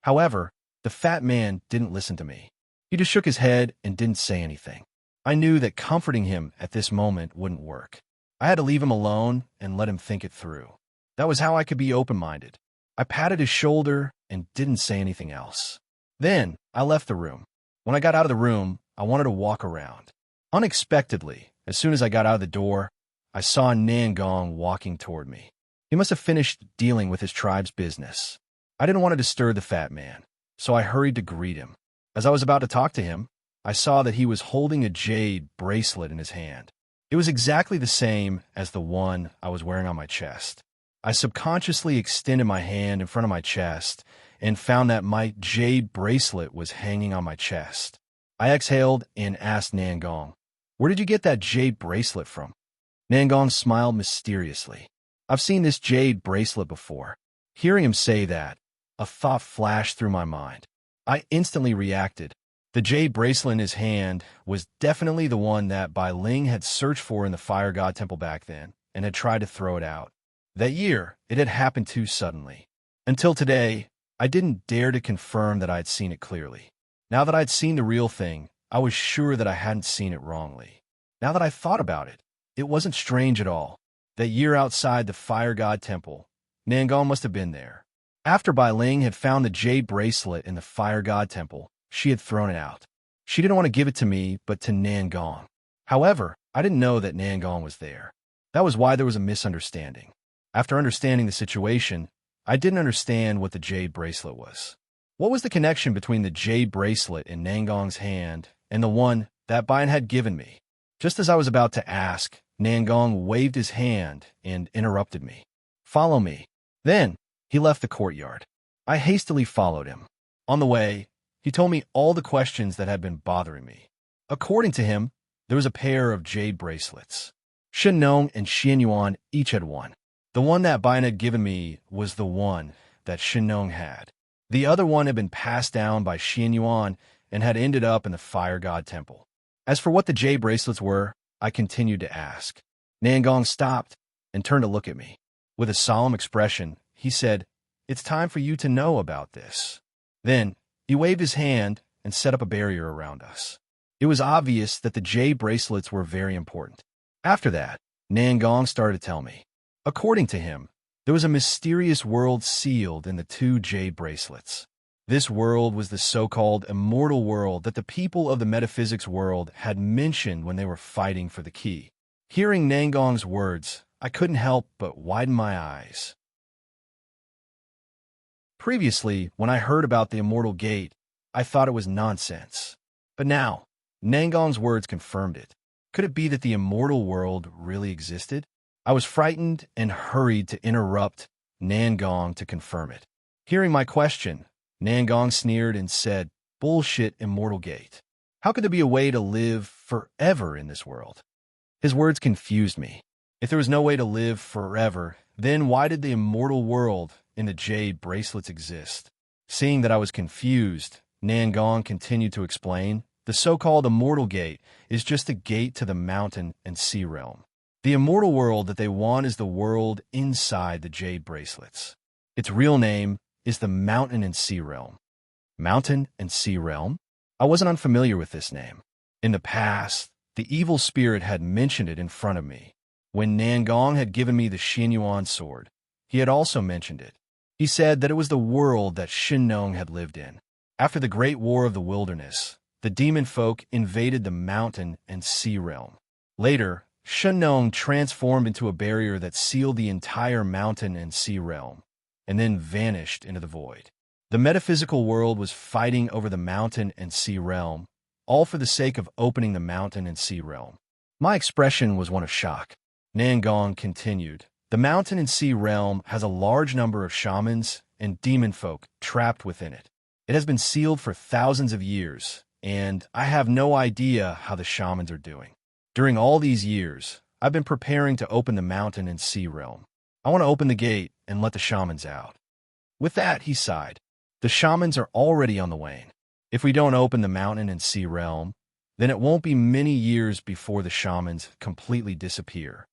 However, the fat man didn't listen to me. He just shook his head and didn't say anything. I knew that comforting him at this moment wouldn't work. I had to leave him alone and let him think it through. That was how I could be open-minded. I patted his shoulder and didn't say anything else. Then, I left the room. When I got out of the room, I wanted to walk around. Unexpectedly, as soon as I got out of the door, I saw Nangong walking toward me. He must have finished dealing with his tribe's business. I didn't want to disturb the fat man, so I hurried to greet him. As I was about to talk to him, I saw that he was holding a jade bracelet in his hand. It was exactly the same as the one I was wearing on my chest. I subconsciously extended my hand in front of my chest and found that my jade bracelet was hanging on my chest. I exhaled and asked Nangong, Where did you get that jade bracelet from? Nangong smiled mysteriously. I've seen this jade bracelet before. Hearing him say that, a thought flashed through my mind. I instantly reacted. The jade bracelet in his hand was definitely the one that Bai Ling had searched for in the Fire God Temple back then and had tried to throw it out. That year, it had happened too suddenly. Until today, I didn't dare to confirm that I had seen it clearly. Now that I'd seen the real thing, I was sure that I hadn't seen it wrongly. Now that I thought about it, it wasn't strange at all. That year outside the Fire God Temple, Nangong must have been there. After Bai Ling had found the jade bracelet in the Fire God Temple, she had thrown it out. She didn't want to give it to me, but to Nangong. However, I didn't know that Nangong was there. That was why there was a misunderstanding. After understanding the situation, I didn't understand what the jade bracelet was. What was the connection between the jade bracelet in Nangong's hand and the one that Bai had given me? Just as I was about to ask, Nangong waved his hand and interrupted me. "Follow me." Then, he left the courtyard. I hastily followed him. On the way, he told me all the questions that had been bothering me. According to him, there was a pair of jade bracelets. Shen Nong and Xian Yuan each had one. The one that Bai had given me was the one that Shen Nong had. The other one had been passed down by Xian Yuan and had ended up in the Fire God Temple. As for what the jade bracelets were, I continued to ask. Nangong stopped and turned to look at me. With a solemn expression, he said, "It's time for you to know about this." Then, he waved his hand and set up a barrier around us. It was obvious that the jade bracelets were very important. After that, Nangong started to tell me. According to him, there was a mysterious world sealed in the two jade bracelets. This world was the so-called immortal world that the people of the metaphysics world had mentioned when they were fighting for the key. Hearing Nangong's words, I couldn't help but widen my eyes. Previously, when I heard about the immortal gate, I thought it was nonsense. But now, Nangong's words confirmed it. Could it be that the immortal world really existed? I was frightened and hurried to interrupt Nangong to confirm it. Hearing my question, Nangong sneered and said, "Bullshit, immortal gate. How could there be a way to live forever in this world?" His words confused me. If there was no way to live forever, then why did the immortal world in the jade bracelets exist? Seeing that I was confused, Nangong continued to explain, "The so-called immortal gate is just a gate to the mountain and sea realm. The immortal world that they want is the world inside the jade bracelets. Its real name is the mountain and sea realm." Mountain and sea realm? I wasn't unfamiliar with this name. In the past, the evil spirit had mentioned it in front of me. When Nangong had given me the Xian Yuan sword, he had also mentioned it. He said that it was the world that Shen Nong had lived in. After the Great War of the Wilderness, the demon folk invaded the mountain and sea realm. Later, Shen Nong transformed into a barrier that sealed the entire mountain and sea realm, and then vanished into the void. The metaphysical world was fighting over the mountain and sea realm, all for the sake of opening the mountain and sea realm. My expression was one of shock. Nangong continued, "The mountain and sea realm has a large number of shamans and demon folk trapped within it. It has been sealed for thousands of years, and I have no idea how the shamans are doing. During all these years, I've been preparing to open the mountain and sea realm. I want to open the gate and let the shamans out." With that, he sighed. "The shamans are already on the wane. If we don't open the mountain and sea realm, then it won't be many years before the shamans completely disappear."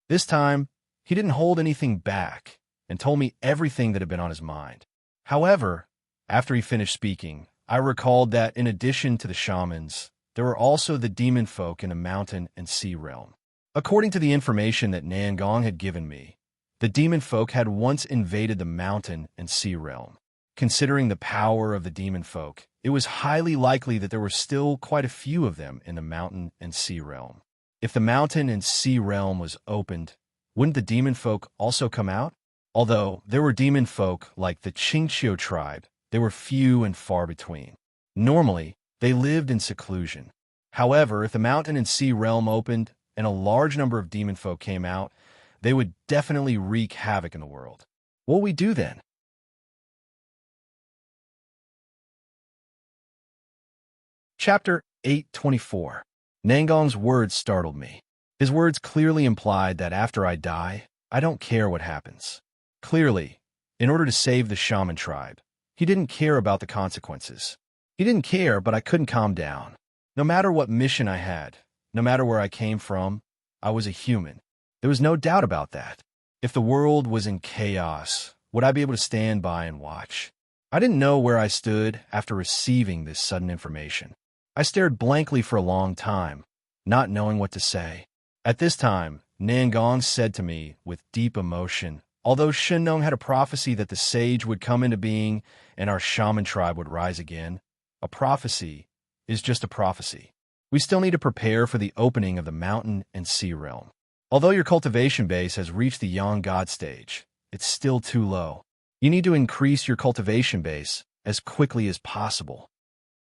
This time, he didn't hold anything back and told me everything that had been on his mind. However, after he finished speaking, I recalled that in addition to the shamans, there were also the demon folk in the mountain and sea realm. According to the information that Nangong had given me, the demon folk had once invaded the mountain and sea realm. Considering the power of the demon folk, it was highly likely that there were still quite a few of them in the mountain and sea realm. If the mountain and sea realm was opened, wouldn't the demon folk also come out? Although there were demon folk like the Qingqiu tribe, they were few and far between. Normally, they lived in seclusion. However, if the mountain and sea realm opened and a large number of demon folk came out, they would definitely wreak havoc in the world. What will we do then? Chapter 824. Nangong's words startled me. His words clearly implied that after I die, I don't care what happens. Clearly, in order to save the shaman tribe, He didn't care about the consequences. He didn't care, but I couldn't calm down. No matter what mission I had, no matter where I came from, I was a human. There was no doubt about that. If the world was in chaos, would I be able to stand by and watch? I didn't know where I stood after receiving this sudden information. I stared blankly for a long time, not knowing what to say. At this time, Nangong said to me with deep emotion, although Shinnong had a prophecy that the sage would come into being and our shaman tribe would rise again, a prophecy is just a prophecy. We still need to prepare for the opening of the mountain and sea realm. Although your cultivation base has reached the young god stage, it's still too low. You need to increase your cultivation base as quickly as possible.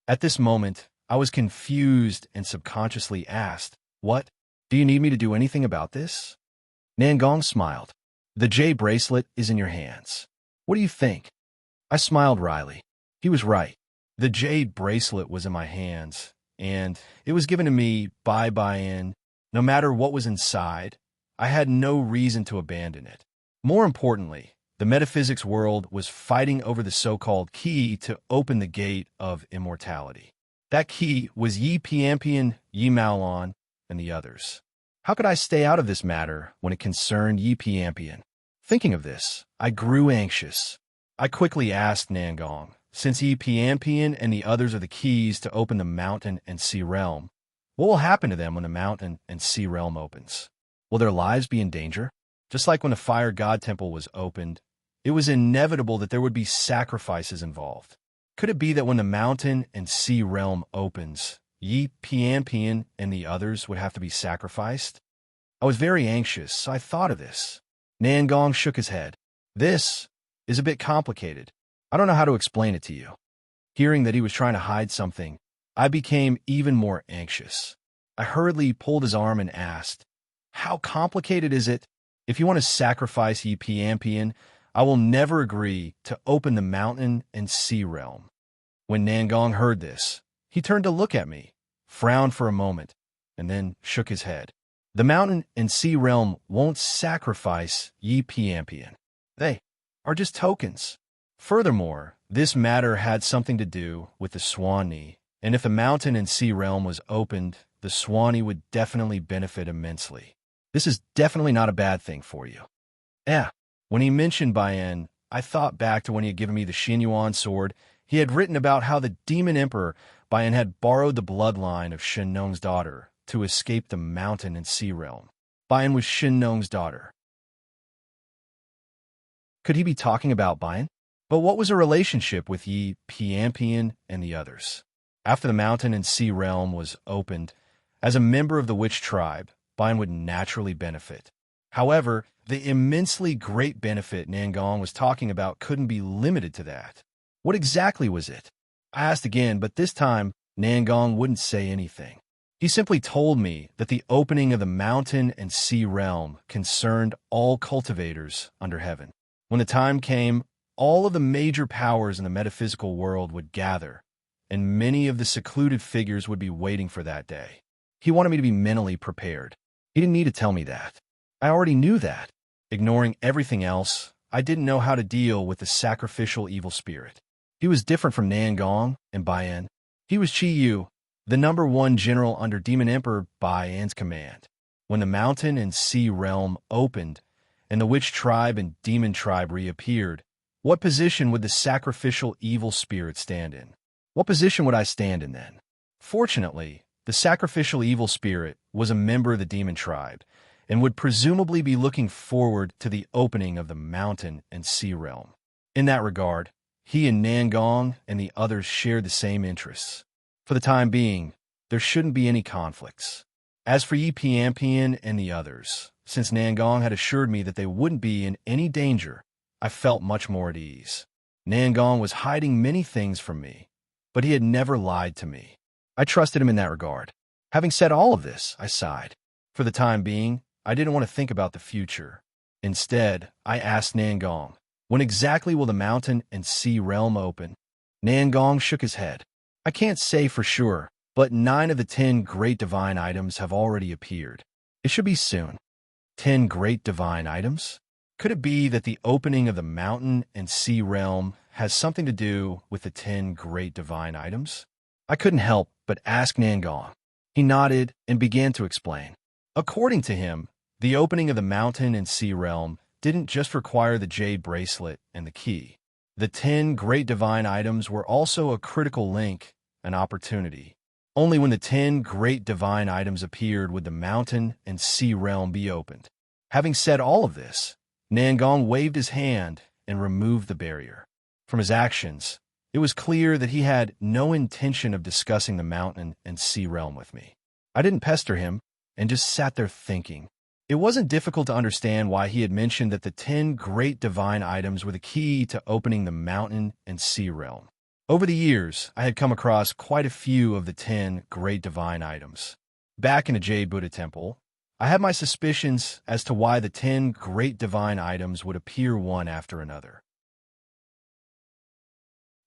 At this moment, I was confused and subconsciously asked, "What? Do you need me to do anything about this?" Nangong smiled. "The jade bracelet is in your hands. What do you think?" I smiled wryly. He was right. The jade bracelet was in my hands, and it was given to me by Bayan. No matter what was inside, I had no reason to abandon it. More importantly, the metaphysics world was fighting over the so-called key to open the gate of immortality. That key was Yi Piampian, Yi Maolon, and the others. How could I stay out of this matter when it concerned Yi Piampian? Thinking of this, I grew anxious. I quickly asked Nangong, since Yi Piampian and the others are the keys to open the mountain and sea realm, what will happen to them when the mountain and sea realm opens? Will their lives be in danger? Just like when the fire god temple was opened, it was inevitable that there would be sacrifices involved. Could it be that when the mountain and sea realm opens, Yi Piampian and the others would have to be sacrificed? I was very anxious, so I thought of this. Nangong shook his head. "This is a bit complicated. I don't know how to explain it to you." Hearing that he was trying to hide something, I became even more anxious. I hurriedly pulled his arm and asked, "How complicated is it? If you want to sacrifice Yi Piampian, I will never agree to open the mountain and sea realm." When Nangong heard this, he turned to look at me, frowned for a moment, and then shook his head. "The mountain and sea realm won't sacrifice Yi Piampian. They are just tokens. Furthermore, this matter had something to do with the Swanee, and if the mountain and sea realm was opened, the Swanee would definitely benefit immensely. This is definitely not a bad thing for you." When he mentioned Bayan, I thought back to when he had given me the Xinyuan sword. He had written about how the demon emperor Bayan had borrowed the bloodline of Shinnong's daughter to escape the mountain and sea realm. Bayan was Shinnong's daughter. Could he be talking about Bayan? But what was her relationship with Yi Piampian and the others? After the mountain and sea realm was opened, as a member of the witch tribe, Bayan would naturally benefit. However, the immensely great benefit Nangong was talking about couldn't be limited to that. What exactly was it? I asked again, but this time Nangong wouldn't say anything. He simply told me that the opening of the mountain and sea realm concerned all cultivators under heaven. When the time came, all of the major powers in the metaphysical world would gather, and many of the secluded figures would be waiting for that day. He wanted me to be mentally prepared. He didn't need to tell me that. I already knew that. Ignoring everything else, I didn't know how to deal with the sacrificial evil spirit. He was different from Nangong and Bayan. He was Chi Yu, the #1 general under Demon Emperor Bayan's command. When the mountain and sea realm opened, and the witch tribe and demon tribe reappeared, what position would the sacrificial evil spirit stand in? What position would I stand in then? Fortunately, the sacrificial evil spirit was a member of the demon tribe, and would presumably be looking forward to the opening of the mountain and sea realm. In that regard, he and Nangong and the others shared the same interests. For the time being, there shouldn't be any conflicts. As for Yi Piampian and the others, since Nangong had assured me that they wouldn't be in any danger, I felt much more at ease. Nangong was hiding many things from me, but he had never lied to me. I trusted him in that regard. Having said all of this, I sighed. For the time being, I didn't want to think about the future. Instead, I asked Nangong, when exactly will the mountain and sea realm open? Nangong shook his head. I can't say for sure, but 9 of the 10 great divine items have already appeared. It should be soon. 10 great divine items? Could it be that the opening of the mountain and sea realm has something to do with the 10 great divine items? I couldn't help but ask Nangong. He nodded and began to explain. According to him, the opening of the mountain and sea realm didn't just require the jade bracelet and the key. The 10 great divine items were also a critical link, an opportunity. Only when the 10 great divine items appeared would the mountain and sea realm be opened. Having said all of this, Nangong waved his hand and removed the barrier. From his actions, it was clear that he had no intention of discussing the mountain and sea realm with me. I didn't pester him and just sat there thinking. It wasn't difficult to understand why he had mentioned that the 10 great divine items were the key to opening the mountain and sea realm. Over the years, I had come across quite a few of the 10 great divine items. Back in a Jade Buddha temple, I had my suspicions as to why the 10 great divine items would appear one after another.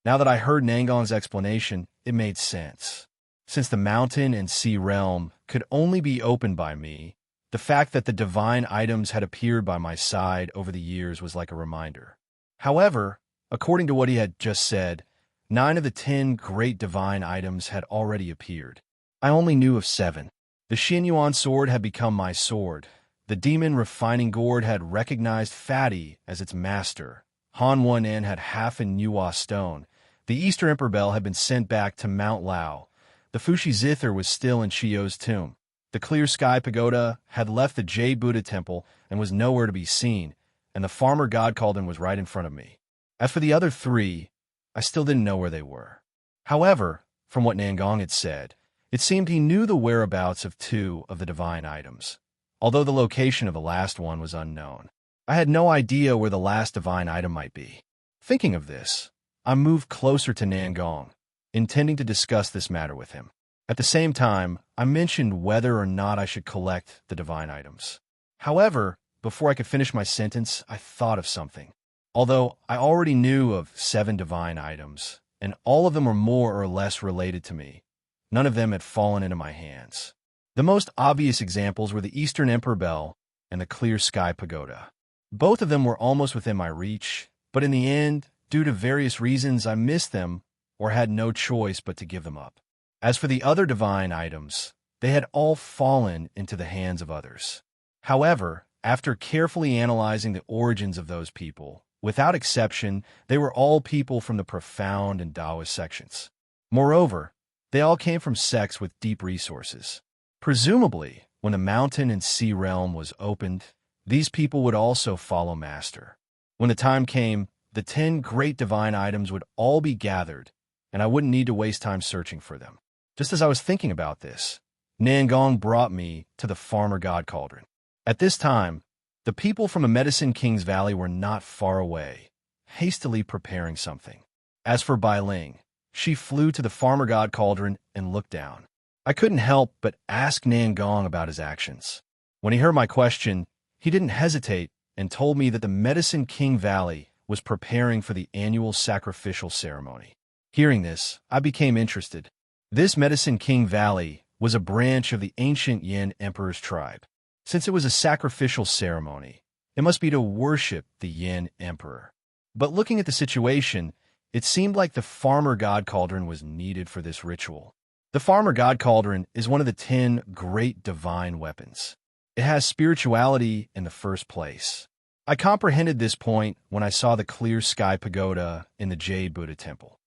Now that I heard Nangong's explanation, it made sense. Since the mountain and sea realm could only be opened by me, the fact that the divine items had appeared by my side over the years was like a reminder. However, according to what he had just said, 9 of the 10 great divine items had already appeared. I only knew of 7. The Xinyuan sword had become my sword. The demon refining gourd had recognized Fatty as its master. Han Wan En had half in Nuwa stone. The Easter Emperor Bell had been sent back to Mount Lao. The Fushi Zither was still in Chiyo's tomb. The Clear Sky Pagoda had left the Jade Buddha temple and was nowhere to be seen, and the Farmer God Cauldron was right in front of me. As for the other 3, I still didn't know where they were. However, from what Nangong had said, it seemed he knew the whereabouts of 2 of the divine items, although the location of the last one was unknown. I had no idea where the last divine item might be. Thinking of this, I moved closer to Nangong, intending to discuss this matter with him. At the same time, I mentioned whether or not I should collect the divine items. However, before I could finish my sentence, I thought of something. Although I already knew of 7 divine items, and all of them were more or less related to me, none of them had fallen into my hands. The most obvious examples were the Eastern Emperor Bell and the Clear Sky Pagoda. Both of them were almost within my reach, but in the end, due to various reasons, I missed them or had no choice but to give them up. As for the other divine items, they had all fallen into the hands of others. However, after carefully analyzing the origins of those people, without exception, they were all people from the profound and Taoist sections. Moreover, they all came from sects with deep resources. Presumably, when the mountain and sea realm was opened, these people would also follow Master. When the time came, the 10 great divine items would all be gathered, and I wouldn't need to waste time searching for them. Just as I was thinking about this, Nangong brought me to the Farmer God Cauldron. At this time, the people from the Medicine King's Valley were not far away, hastily preparing something. As for Bai Ling, she flew to the Farmer God Cauldron and looked down. I couldn't help but ask Nangong about his actions. When he heard my question, he didn't hesitate and told me that the Medicine King Valley was preparing for the annual sacrificial ceremony. Hearing this, I became interested. This Medicine King Valley was a branch of the ancient Yin Emperor's tribe. Since it was a sacrificial ceremony, it must be to worship the Yin Emperor. But looking at the situation, it seemed like the Farmer God Cauldron was needed for this ritual. The Farmer God Cauldron is one of the 10 great divine weapons. It has spirituality in the first place. I comprehended this point when I saw the Clear Sky Pagoda in the Jade Buddha Temple.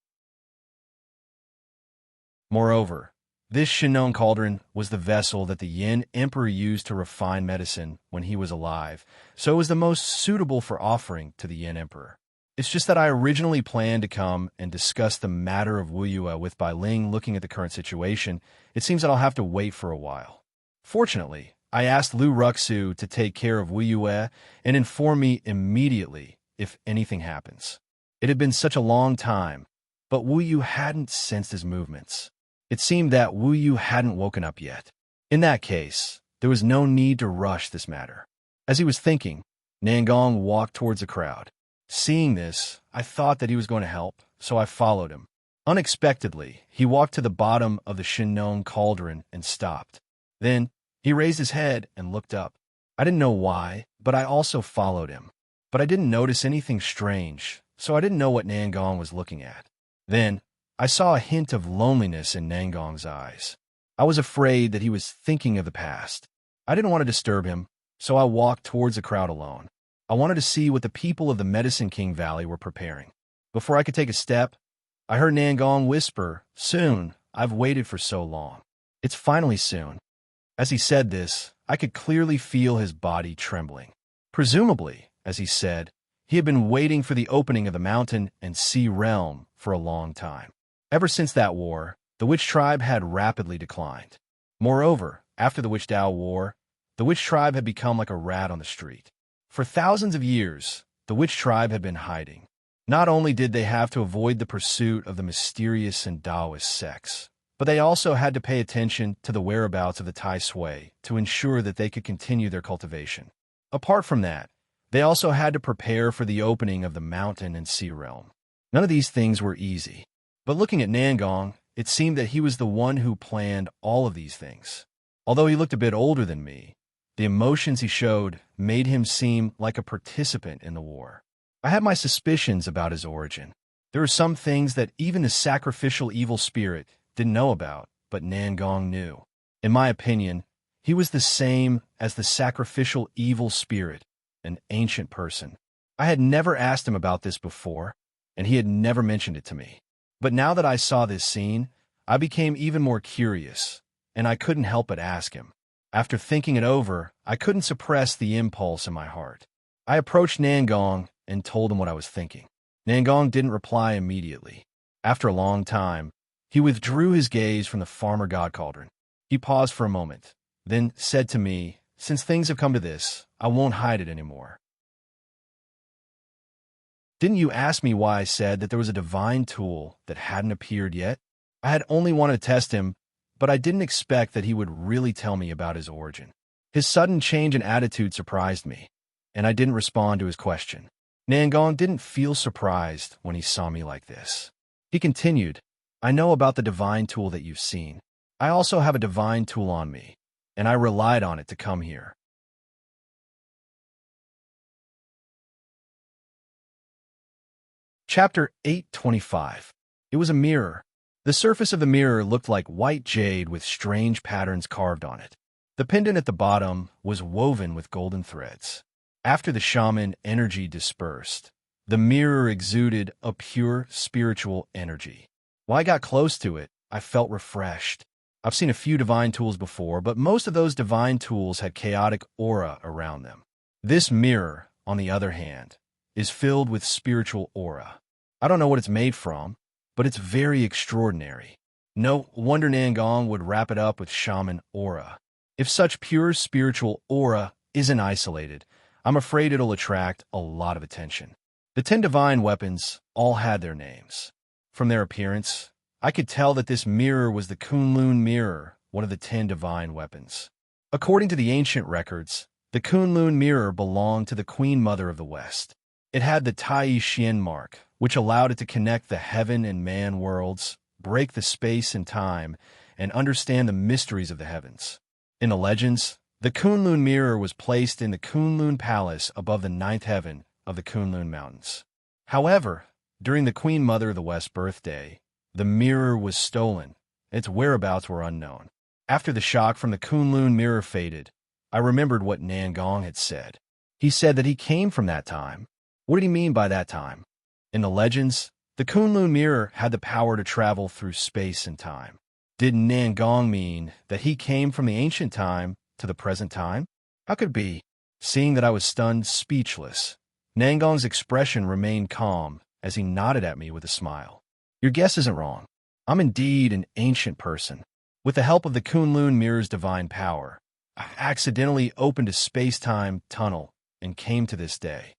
Moreover, this Shinon cauldron was the vessel that the Yin Emperor used to refine medicine when he was alive, so it was the most suitable for offering to the Yin Emperor. It's just that I originally planned to come and discuss the matter of Wu Yue with Bai Ling. Looking at the current situation, it seems that I'll have to wait for a while. Fortunately, I asked Lu Ruxu to take care of Wu Yue and inform me immediately if anything happens. It had been such a long time, but Wu Yu hadn't sensed his movements. It seemed that Wu Yu hadn't woken up yet. In that case, there was no need to rush this matter. As he was thinking, Nangong walked towards the crowd. Seeing this, I thought that he was going to help, so I followed him. Unexpectedly, he walked to the bottom of the Shinon cauldron and stopped. Then, he raised his head and looked up. I didn't know why, but I also followed him. But I didn't notice anything strange. so I didn't know what Nangong was looking at. Then, I saw a hint of loneliness in Nangong's eyes. I was afraid that he was thinking of the past. I didn't want to disturb him, so I walked towards the crowd alone. I wanted to see what the people of the Medicine King Valley were preparing. Before I could take a step, I heard Nangong whisper, "Soon, I've waited for so long. It's finally soon." As he said this, I could clearly feel his body trembling. Presumably, as he said, he had been waiting for the opening of the mountain and sea realm for a long time. Ever since that war, the Witch Tribe had rapidly declined. Moreover, after the Witch Dao War, the Witch Tribe had become like a rat on the street. For thousands of years, the Witch Tribe had been hiding. Not only did they have to avoid the pursuit of the mysterious and Taoist sects, but they also had to pay attention to the whereabouts of the Tai Sui to ensure that they could continue their cultivation. Apart from that, they also had to prepare for the opening of the mountain and sea realm. None of these things were easy. But looking at Nangong, it seemed that he was the one who planned all of these things. Although he looked a bit older than me, the emotions he showed made him seem like a participant in the war. I had my suspicions about his origin. There were some things that even the sacrificial evil spirit didn't know about, but Nangong knew. In my opinion, he was the same as the sacrificial evil spirit, an ancient person. I had never asked him about this before, and he had never mentioned it to me. But now that I saw this scene, I became even more curious, and I couldn't help but ask him. After thinking it over, I couldn't suppress the impulse in my heart. I approached Nangong and told him what I was thinking. Nangong didn't reply immediately. After a long time, he withdrew his gaze from the farmer god cauldron. He paused for a moment, then said to me, "Since things have come to this, I won't hide it anymore. Didn't you ask me why I said that there was a divine tool that hadn't appeared yet?" I had only wanted to test him, but I didn't expect that he would really tell me about his origin. His sudden change in attitude surprised me, and I didn't respond to his question. Nangong didn't feel surprised when he saw me like this. He continued, "I know about the divine tool that you've seen. I also have a divine tool on me, and I relied on it to come here." Chapter 825. It was a mirror. The surface of the mirror looked like white jade with strange patterns carved on it. The pendant at the bottom was woven with golden threads. After the shaman energy dispersed, the mirror exuded a pure spiritual energy. When I got close to it, I felt refreshed. I've seen a few divine tools before, but most of those divine tools had chaotic aura around them. This mirror, on the other hand, is filled with spiritual aura. I don't know what it's made from, but it's very extraordinary. No wonder Nangong would wrap it up with shaman aura. If such pure spiritual aura isn't isolated, I'm afraid it'll attract a lot of attention. The 10 divine weapons all had their names. From their appearance, I could tell that this mirror was the Kunlun mirror, one of the 10 divine weapons. According to the ancient records, the Kunlun mirror belonged to the Queen Mother of the West. It had the Tai Xian mark, which allowed it to connect the heaven and man worlds, break the space and time, and understand the mysteries of the heavens. In the legends, the Kunlun mirror was placed in the Kunlun Palace above the 9th heaven of the Kunlun Mountains. However, during the Queen Mother of the West's birthday, the mirror was stolen, and its whereabouts were unknown. After the shock from the Kunlun mirror faded, I remembered what Nangong had said. He said that he came from that time. What did he mean by that time? In the legends, the Kunlun mirror had the power to travel through space and time. Did Nangong mean that he came from the ancient time to the present time? How could it be? Seeing that I was stunned speechless, Nangong's expression remained calm as he nodded at me with a smile. "Your guess isn't wrong. I'm indeed an ancient person. With the help of the Kunlun mirror's divine power, I accidentally opened a space-time tunnel and came to this day."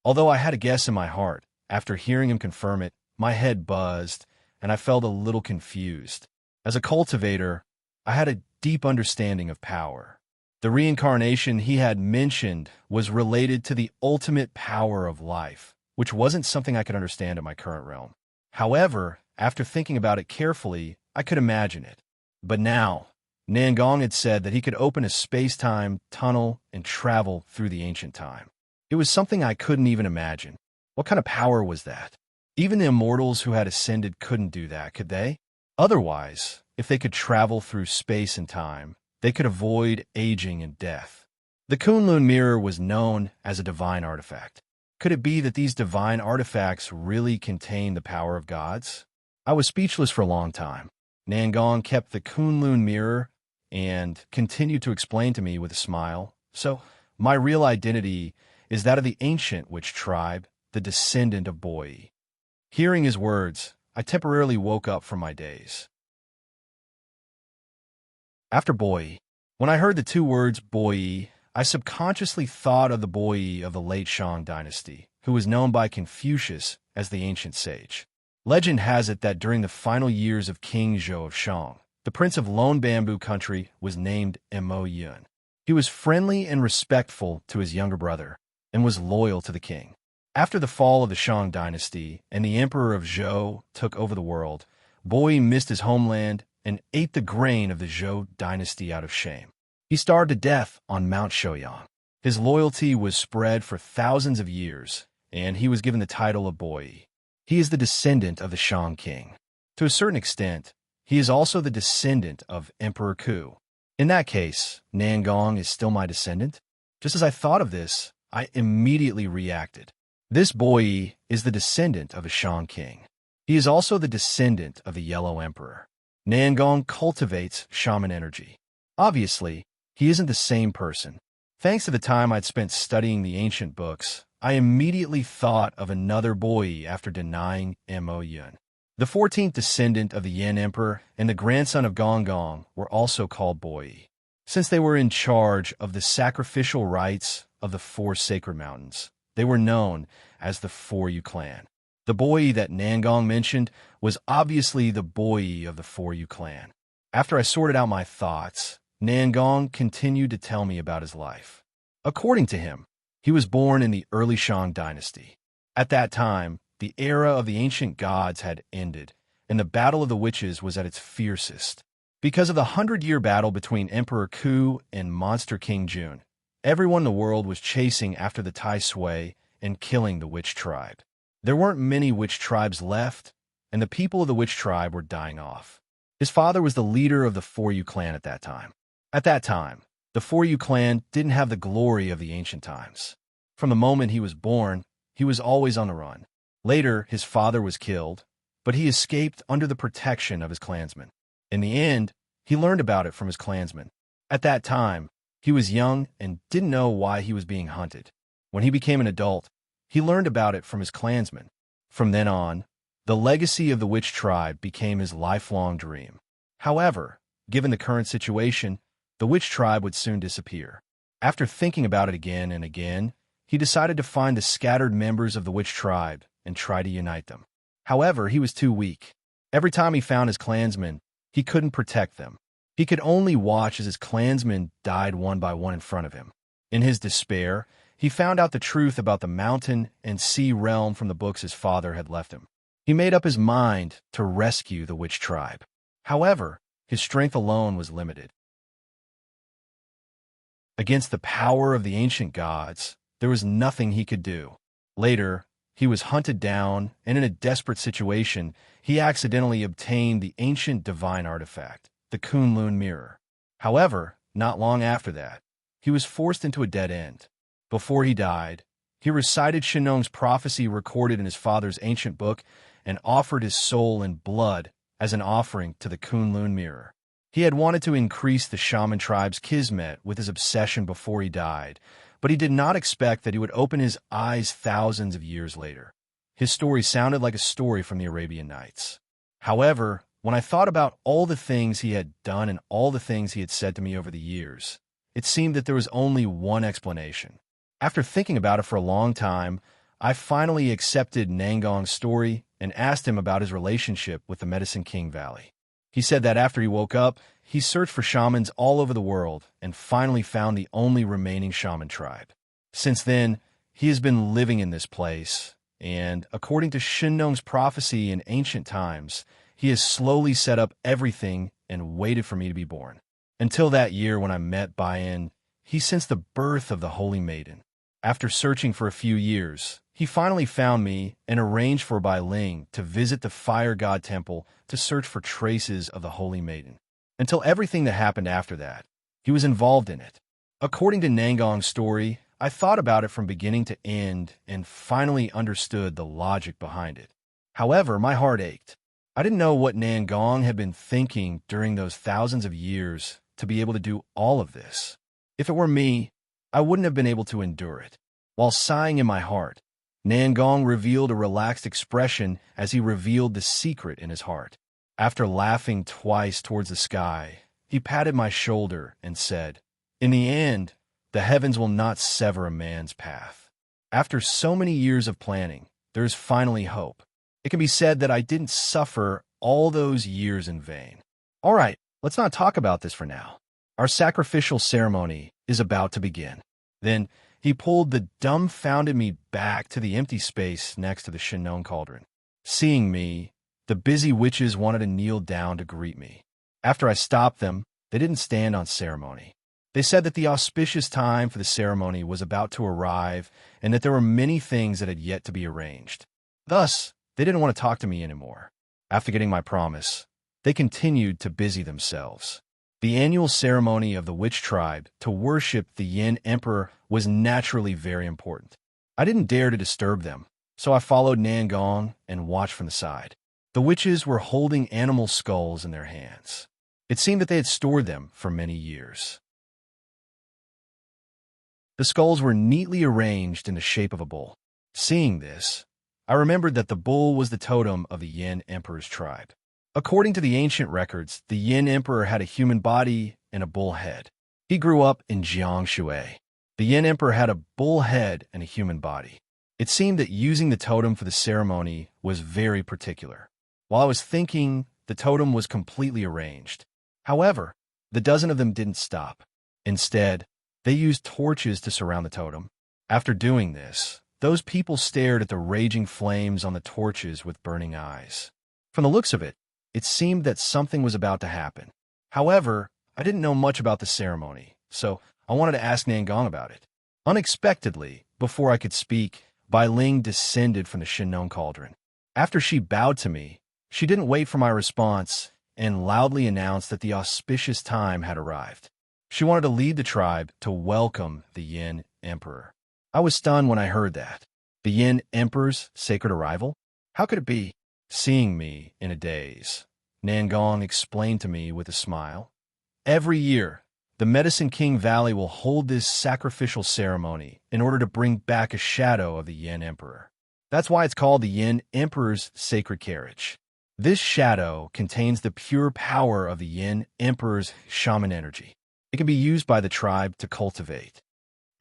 Although I had a guess in my heart, after hearing him confirm it, my head buzzed, and I felt a little confused. As a cultivator, I had a deep understanding of power. The reincarnation he had mentioned was related to the ultimate power of life, which wasn't something I could understand in my current realm. However, after thinking about it carefully, I could imagine it. But now, Nangong had said that he could open a space-time tunnel and travel through the ancient time. It was something I couldn't even imagine. What kind of power was that? Even the immortals who had ascended couldn't do that, could they? Otherwise, if they could travel through space and time, they could avoid aging and death. The Kunlun mirror was known as a divine artifact. Could it be that these divine artifacts really contain the power of gods? I was speechless for a long time. Nangong kept the Kunlun mirror and continued to explain to me with a smile. So, my real identity is that of the ancient witch tribe, the descendant of Boi. Hearing his words, I temporarily woke up from my daze. After Boi, when I heard the two words Boi, I subconsciously thought of the Boi of the late Shang dynasty, who was known by Confucius as the ancient sage. Legend has it that during the final years of King Zhou of Shang, the prince of Lone Bamboo Country was named Mo Yun. He was friendly and respectful to his younger brother, and was loyal to the king. After the fall of the Shang dynasty and the emperor of Zhou took over the world, Boi missed his homeland and ate the grain of the Zhou dynasty out of shame. He starved to death on Mount Shouyang. His loyalty was spread for thousands of years, and he was given the title of Boi. He is the descendant of the Shang king. To a certain extent, he is also the descendant of Emperor Ku. In that case, Nangong is still my descendant? Just as I thought of this, I immediately reacted. This Boi is the descendant of a Shang king. He is also the descendant of the Yellow Emperor. Nangong cultivates shaman energy. Obviously, he isn't the same person. Thanks to the time I'd spent studying the ancient books, I immediately thought of another Boi after denying Mo Yun. The 14th descendant of the Yan Emperor and the grandson of Gong were also called Boi, since they were in charge of the sacrificial rites of the four sacred mountains. They were known as the Foryu clan. The Boi that Nangong mentioned was obviously the Boi of the Foryu clan. After I sorted out my thoughts, Nangong continued to tell me about his life. According to him, he was born in the early Shang dynasty. At that time, the era of the ancient gods had ended, and the battle of the witches was at its fiercest. Because of the 100-year battle between Emperor Ku and Monster King Jun, everyone in the world was chasing after the Tai Sui and killing the witch tribe. There weren't many witch tribes left, and the people of the witch tribe were dying off. His father was the leader of the Foryu clan at that time. At that time, the Foryu clan didn't have the glory of the ancient times. From the moment he was born, he was always on the run. Later, his father was killed, but he escaped under the protection of his clansmen. In the end, he learned about it from his clansmen. At that time, he was young and didn't know why he was being hunted. When he became an adult, he learned about it from his clansmen. From then on, the legacy of the witch tribe became his lifelong dream. However, given the current situation, the witch tribe would soon disappear. After thinking about it again and again, he decided to find the scattered members of the witch tribe and try to unite them. However, he was too weak. Every time he found his clansmen, he couldn't protect them. He could only watch as his clansmen died one by one in front of him. In his despair, he found out the truth about the mountain and sea realm from the books his father had left him. He made up his mind to rescue the witch tribe. However, his strength alone was limited. Against the power of the ancient gods, there was nothing he could do. Later, he was hunted down, and in a desperate situation, he accidentally obtained the ancient divine artifact, the Kunlun mirror. However, not long after that, he was forced into a dead end. Before he died, he recited Shinong's prophecy recorded in his father's ancient book and offered his soul and blood as an offering to the Kunlun mirror. He had wanted to increase the shaman tribe's kismet with his obsession before he died, but he did not expect that he would open his eyes thousands of years later. His story sounded like a story from the Arabian Nights. However, when I thought about all the things he had done and all the things he had said to me over the years, it seemed that there was only one explanation. After thinking about it for a long time, I finally accepted Nangong's story and asked him about his relationship with the Medicine King Valley. He said that after he woke up, he searched for shamans all over the world and finally found the only remaining shaman tribe. Since then, he has been living in this place, and according to Shinong's prophecy in ancient times, he has slowly set up everything and waited for me to be born. Until that year when I met Bayan, he sensed the birth of the Holy Maiden. After searching for a few years, he finally found me and arranged for Bai Ling to visit the fire god temple to search for traces of the Holy Maiden. Until everything that happened after that, he was involved in it. According to Nangong's story, I thought about it from beginning to end and finally understood the logic behind it. However, my heart ached. I didn't know what Nangong had been thinking during those thousands of years to be able to do all of this. If it were me, I wouldn't have been able to endure it. While sighing in my heart, Nangong revealed a relaxed expression as he revealed the secret in his heart. After laughing twice towards the sky, he patted my shoulder and said, "In the end, the heavens will not sever a man's path. After so many years of planning, there is finally hope. It can be said that I didn't suffer all those years in vain. All right, let's not talk about this for now. Our sacrificial ceremony is about to begin." Then he pulled the dumbfounded me back to the empty space next to the Shinnon cauldron. Seeing me, the busy witches wanted to kneel down to greet me. After I stopped them, they didn't stand on ceremony. They said that the auspicious time for the ceremony was about to arrive and that there were many things that had yet to be arranged. Thus, they didn't want to talk to me anymore. After getting my promise, they continued to busy themselves. The annual ceremony of the witch tribe to worship the Yin Emperor was naturally very important. I didn't dare to disturb them, so I followed Nangong and watched from the side. The witches were holding animal skulls in their hands. It seemed that they had stored them for many years. The skulls were neatly arranged in the shape of a bull. Seeing this, I remembered that the bull was the totem of the Yin Emperor's tribe. According to the ancient records, the Yin Emperor had a human body and a bull head. He grew up in Jiangshui. The Yin Emperor had a bull head and a human body. It seemed that using the totem for the ceremony was very particular. While I was thinking, the totem was completely arranged. However, the dozen of them didn't stop. Instead, they used torches to surround the totem. After doing this, those people stared at the raging flames on the torches with burning eyes. From the looks of it, it seemed that something was about to happen. However, I didn't know much about the ceremony, so I wanted to ask Nangong about it. Unexpectedly, before I could speak, Bai Ling descended from the Shinnon cauldron. After she bowed to me, she didn't wait for my response and loudly announced that the auspicious time had arrived. She wanted to lead the tribe to welcome the Yin Emperor. I was stunned when I heard that. The Yin Emperor's sacred arrival? How could it be? Seeing me in a daze, Nangong explained to me with a smile. Every year, the Medicine King Valley will hold this sacrificial ceremony in order to bring back a shadow of the Yin Emperor. That's why it's called the Yin Emperor's Sacred Carriage. This shadow contains the pure power of the Yin Emperor's shaman energy. It can be used by the tribe to cultivate.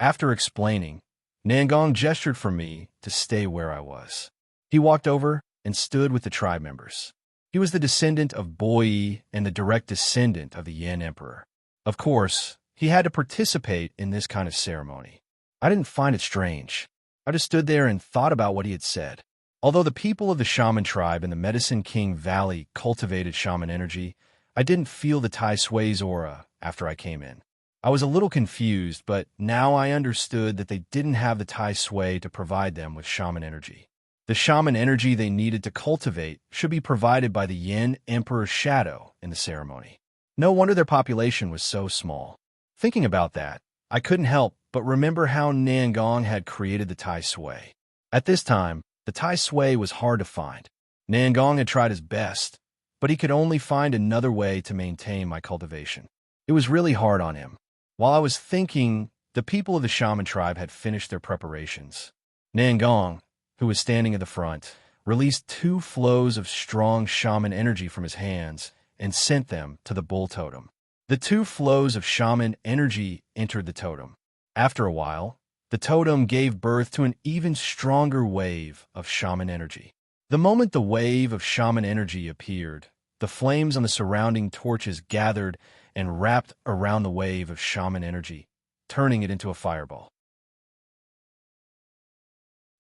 After explaining, Nangong gestured for me to stay where I was. He walked over and stood with the tribe members. He was the descendant of Boyi and the direct descendant of the Yin Emperor. Of course, he had to participate in this kind of ceremony. I didn't find it strange. I just stood there and thought about what he had said. Although the people of the shaman tribe in the Medicine King Valley cultivated shaman energy, I didn't feel the Tai Sui's aura after I came in. I was a little confused, but now I understood that they didn't have the Tai Sui to provide them with shaman energy. The shaman energy they needed to cultivate should be provided by the Yin Emperor's shadow in the ceremony. No wonder their population was so small. Thinking about that, I couldn't help but remember how Nangong had created the Tai Sui. At this time, the Tai Sui was hard to find. Nangong had tried his best, but he could only find another way to maintain my cultivation. It was really hard on him. While I was thinking, the people of the shaman tribe had finished their preparations. Nangong, who was standing at the front, released 2 flows of strong shaman energy from his hands and sent them to the bull totem. The 2 flows of shaman energy entered the totem. After a while, the totem gave birth to an even stronger wave of shaman energy. The moment the wave of shaman energy appeared, the flames on the surrounding torches gathered and wrapped around the wave of shaman energy, turning it into a fireball.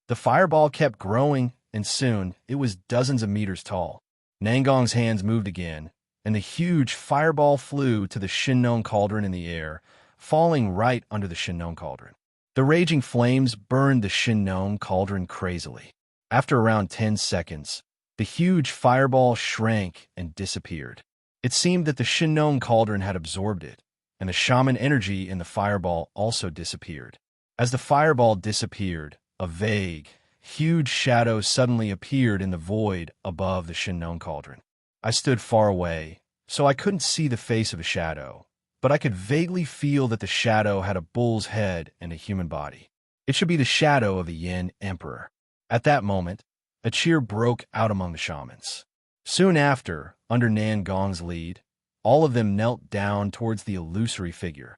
The fireball kept growing, and soon it was dozens of meters tall. Nangong's hands moved again, and the huge fireball flew to the Shinnon cauldron in the air, falling right under the Shinnon cauldron. The raging flames burned the Shin cauldron crazily. After around 10 seconds, the huge fireball shrank and disappeared. It seemed that the Shin cauldron had absorbed it, and the shaman energy in the fireball also disappeared. As the fireball disappeared, a vague, huge shadow suddenly appeared in the void above the Shin cauldron. I stood far away, so I couldn't see the face of a shadow, but I could vaguely feel that the shadow had a bull's head and a human body. It should be the shadow of the Yin Emperor. At that moment, a cheer broke out among the shamans. Soon after, under Nan Gong's lead, all of them knelt down towards the illusory figure.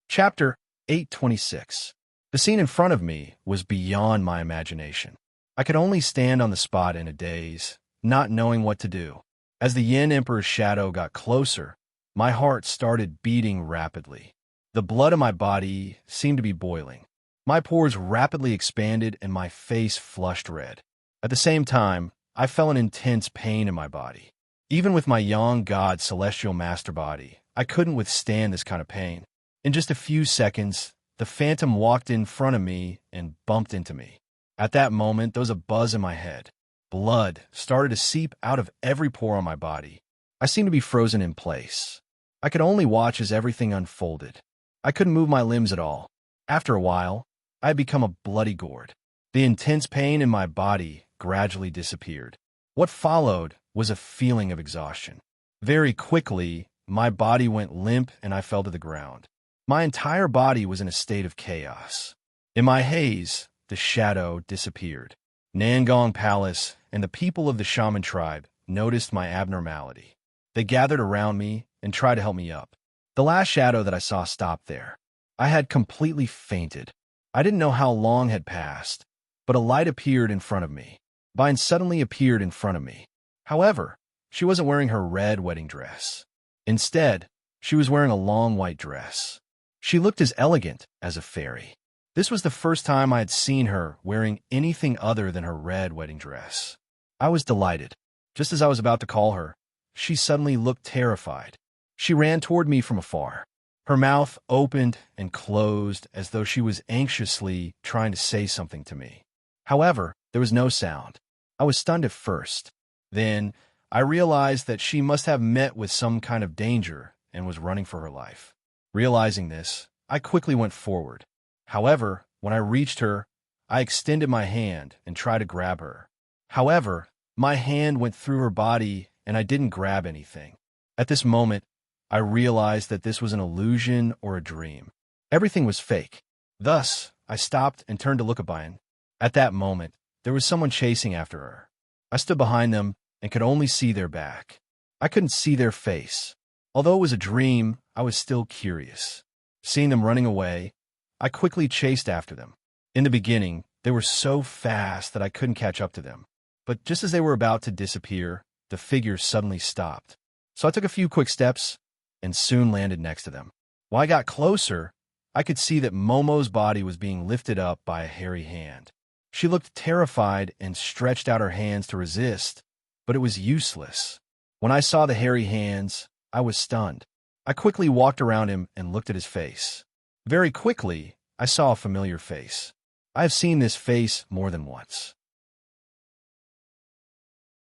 Chapter 826. The scene in front of me was beyond my imagination. I could only stand on the spot in a daze, not knowing what to do. As the Yin Emperor's shadow got closer, my heart started beating rapidly. The blood in my body seemed to be boiling. My pores rapidly expanded and my face flushed red. At the same time, I felt an intense pain in my body. Even with my Yang God celestial master body, I couldn't withstand this kind of pain. In just a few seconds, the phantom walked in front of me and bumped into me. At that moment, there was a buzz in my head. Blood started to seep out of every pore on my body. I seemed to be frozen in place. I could only watch as everything unfolded. I couldn't move my limbs at all. After a while, I had become a bloody gourd. The intense pain in my body gradually disappeared. What followed was a feeling of exhaustion. Very quickly, my body went limp and I fell to the ground. My entire body was in a state of chaos. In my haze, the shadow disappeared. Nangong Palace and the people of the shaman tribe noticed my abnormality. They gathered around me and tried to help me up. The last shadow that I saw stopped there. I had completely fainted. I didn't know how long had passed, but a light appeared in front of me. Vine suddenly appeared in front of me. However, she wasn't wearing her red wedding dress. Instead, she was wearing a long white dress. She looked as elegant as a fairy. This was the first time I had seen her wearing anything other than her red wedding dress. I was delighted. Just as I was about to call her, she suddenly looked terrified. She ran toward me from afar. Her mouth opened and closed as though she was anxiously trying to say something to me. However, there was no sound. I was stunned at first. Then, I realized that she must have met with some kind of danger and was running for her life. Realizing this, I quickly went forward. However, when I reached her, I extended my hand and tried to grab her. However, my hand went through her body and I didn't grab anything. At this moment, I realized that this was an illusion or a dream. Everything was fake. Thus, I stopped and turned to look at Bayan. At that moment, there was someone chasing after her. I stood behind them and could only see their back. I couldn't see their face. Although it was a dream, I was still curious. Seeing them running away, I quickly chased after them. In the beginning, they were so fast that I couldn't catch up to them. But just as they were about to disappear, the figure suddenly stopped. So I took a few quick steps and soon landed next to them. While I got closer, I could see that Momo's body was being lifted up by a hairy hand. She looked terrified and stretched out her hands to resist, but it was useless. When I saw the hairy hands, I was stunned. I quickly walked around him and looked at his face. Very quickly, I saw a familiar face. I have seen this face more than once.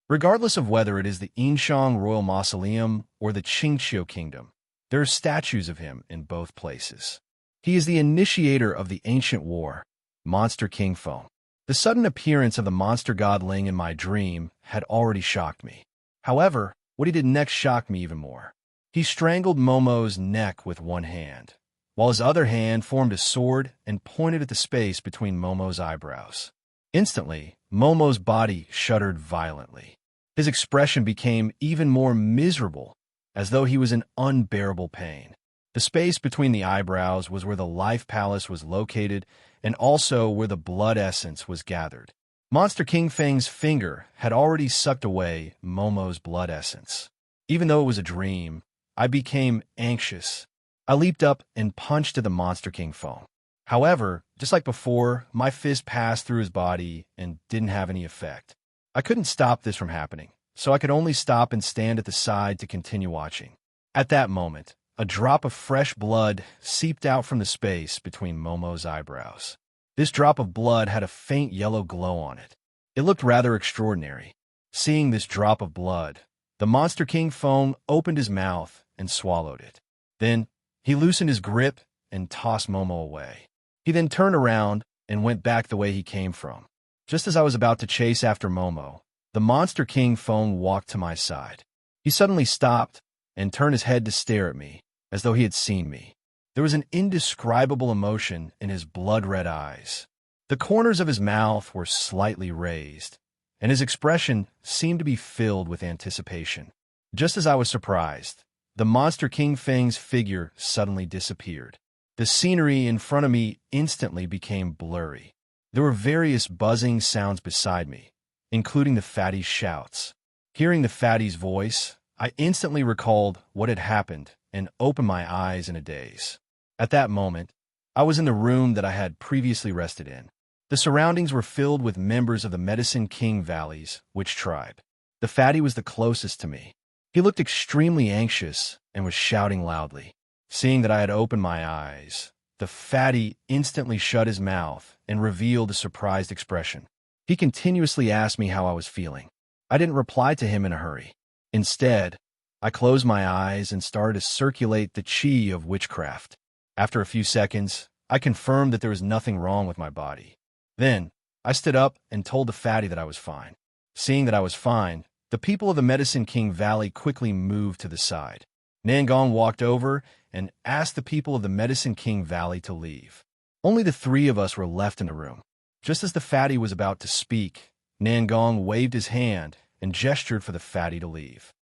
Regardless of whether it is the Yinshang Royal Mausoleum or the Qingqiu Kingdom, there are statues of him in both places. He is the initiator of the ancient war, Monster King Feng. The sudden appearance of the monster god Ling in my dream had already shocked me. However, what he did next shocked me even more. He strangled Momo's neck with one hand, while his other hand formed a sword and pointed at the space between Momo's eyebrows. Instantly, Momo's body shuddered violently. His expression became even more miserable, as though he was in unbearable pain. The space between the eyebrows was where the Life Palace was located and also where the blood essence was gathered. Monster King Feng's finger had already sucked away Momo's blood essence. Even though it was a dream, I became anxious. I leaped up and punched at the Monster King Feng. However, just like before, my fist passed through his body and didn't have any effect. I couldn't stop this from happening, so I could only stop and stand at the side to continue watching. At that moment, a drop of fresh blood seeped out from the space between Momo's eyebrows. This drop of blood had a faint yellow glow on it. It looked rather extraordinary. Seeing this drop of blood, the Monster King phone opened his mouth and swallowed it. Then, he loosened his grip and tossed Momo away. He then turned around and went back the way he came from. Just as I was about to chase after Momo, the Monster King phone walked to my side. He suddenly stopped and turned his head to stare at me, as though he had seen me. There was an indescribable emotion in his blood-red eyes. The corners of his mouth were slightly raised, and his expression seemed to be filled with anticipation. Just as I was surprised, the Monster King Fang's figure suddenly disappeared. The scenery in front of me instantly became blurry. There were various buzzing sounds beside me, including the fatty's shouts. Hearing the fatty's voice, I instantly recalled what had happened and opened my eyes in a daze. At that moment, I was in the room that I had previously rested in. The surroundings were filled with members of the Medicine King Valley's witch tribe. The fatty was the closest to me. He looked extremely anxious and was shouting loudly. Seeing that I had opened my eyes, the fatty instantly shut his mouth and revealed a surprised expression. He continuously asked me how I was feeling. I didn't reply to him in a hurry. Instead, I closed my eyes and started to circulate the chi of witchcraft. After a few seconds, I confirmed that there was nothing wrong with my body. Then, I stood up and told the fatty that I was fine. Seeing that I was fine, the people of the Medicine King Valley quickly moved to the side. Nangong walked over and asked the people of the Medicine King Valley to leave. Only the three of us were left in the room. Just as the fatty was about to speak, Nangong waved his hand and gestured for the fatty to leave.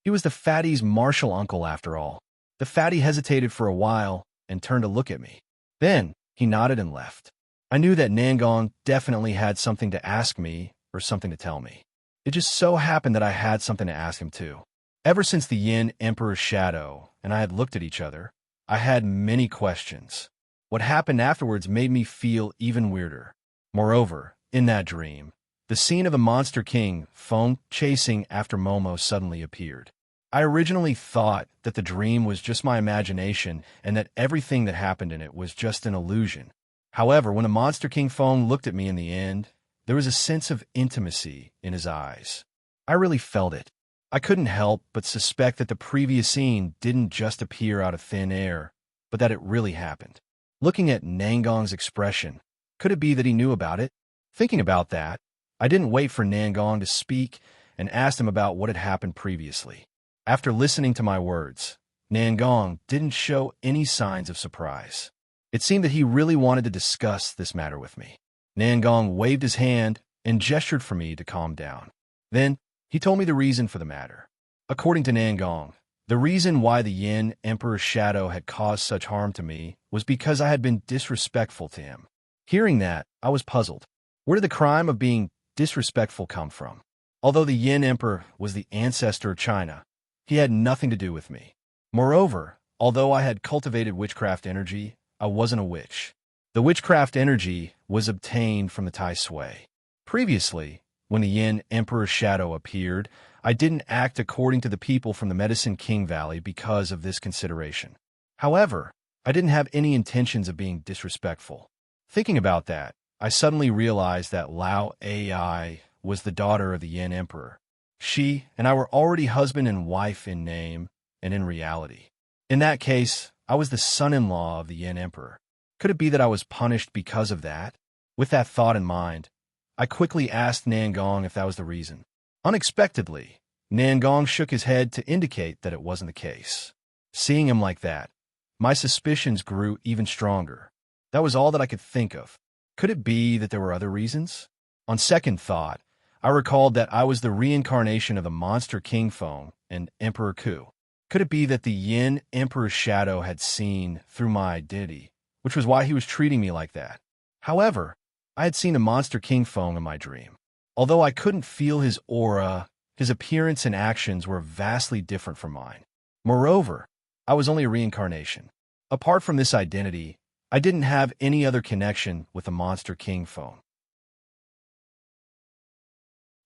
He was the fatty's martial uncle after all. The fatty hesitated for a while and turned to look at me. Then, he nodded and left. I knew that Nangong definitely had something to ask me or something to tell me. It just so happened that I had something to ask him too. Ever since the Yin Emperor's shadow and I had looked at each other, I had many questions. What happened afterwards made me feel even weirder. Moreover, in that dream, the scene of the Monster King phone chasing after Momo suddenly appeared. I originally thought that the dream was just my imagination and that everything that happened in it was just an illusion. However, when the Monster King phone looked at me in the end, there was a sense of intimacy in his eyes. I really felt it. I couldn't help but suspect that the previous scene didn't just appear out of thin air, but that it really happened. Looking at Nangong's expression, could it be that he knew about it? Thinking about that, I didn't wait for Nangong to speak and asked him about what had happened previously. After listening to my words, Nangong didn't show any signs of surprise. It seemed that he really wanted to discuss this matter with me. Nangong waved his hand and gestured for me to calm down. Then, he told me the reason for the matter. According to Nangong, the reason why the Yin Emperor's shadow had caused such harm to me was because I had been disrespectful to him. Hearing that, I was puzzled. Where did the crime of being disrespectful come from? Although the Yin Emperor was the ancestor of China, he had nothing to do with me. Moreover, although I had cultivated witchcraft energy, I wasn't a witch. The witchcraft energy was obtained from the Tai Sui. Previously, when the Yin Emperor's shadow appeared, I didn't act according to the people from the Medicine King Valley because of this consideration. However, I didn't have any intentions of being disrespectful. Thinking about that, I suddenly realized that Lao Ai was the daughter of the Yin Emperor. She and I were already husband and wife in name and in reality. In that case, I was the son-in-law of the Yin Emperor. Could it be that I was punished because of that? With that thought in mind, I quickly asked Nangong if that was the reason. Unexpectedly, Nangong shook his head to indicate that it wasn't the case. Seeing him like that, my suspicions grew even stronger. That was all that I could think of. Could it be that there were other reasons? On second thought, I recalled that I was the reincarnation of the Monster King phone and Emperor Ku. Could it be that the Yin Emperor's shadow had seen through my identity, which was why he was treating me like that? However, I had seen the Monster King phone in my dream. Although I couldn't feel his aura, his appearance and actions were vastly different from mine. Moreover, I was only a reincarnation. Apart from this identity, I didn't have any other connection with the Monster King phone.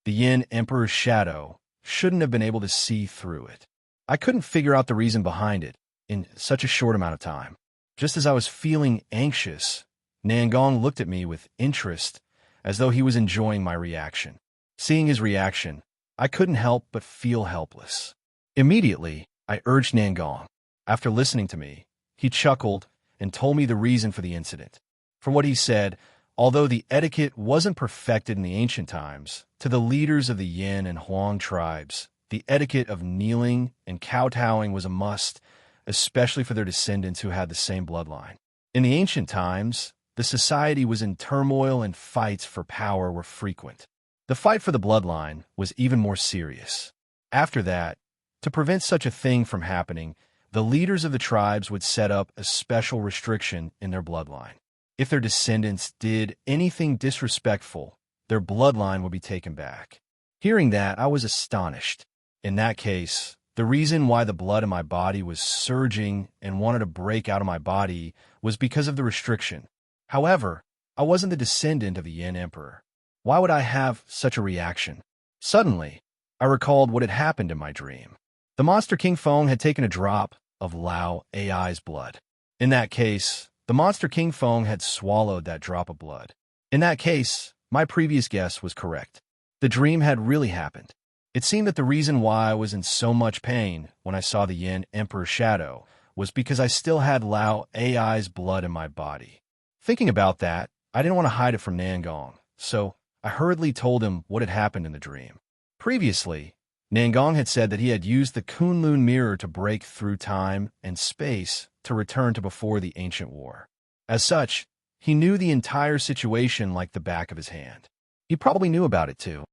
The Yin Emperor's shadow shouldn't have been able to see through it. I couldn't figure out the reason behind it in such a short amount of time. Just as I was feeling anxious, Nangong looked at me with interest, as though he was enjoying my reaction. Seeing his reaction, I couldn't help but feel helpless. Immediately, I urged Nangong. After listening to me, he chuckled and told me the reason for the incident. From what he said, although the etiquette wasn't perfected in the ancient times, to the leaders of the Yin and Huang tribes, the etiquette of kneeling and kowtowing was a must, especially for their descendants who had the same bloodline. In the ancient times, the society was in turmoil and fights for power were frequent. The fight for the bloodline was even more serious. After that, to prevent such a thing from happening, the leaders of the tribes would set up a special restriction in their bloodline. If their descendants did anything disrespectful, their bloodline would be taken back. Hearing that, I was astonished. In that case, the reason why the blood in my body was surging and wanted to break out of my body was because of the restriction. However, I wasn't the descendant of the Yin Emperor. Why would I have such a reaction? Suddenly, I recalled what had happened in my dream. The monster King Feng had taken a drop of Lao Ai's blood. In that case, the monster King Feng had swallowed that drop of blood. In that case, my previous guess was correct. The dream had really happened. It seemed that the reason why I was in so much pain when I saw the Yin Emperor's shadow was because I still had Lao Ai's blood in my body. Thinking about that, I didn't want to hide it from Nangong, so I hurriedly told him what had happened in the dream. Previously, Nangong had said that he had used the Kunlun mirror to break through time and space to return to before the ancient war. As such, he knew the entire situation like the back of his hand. He probably knew about it too.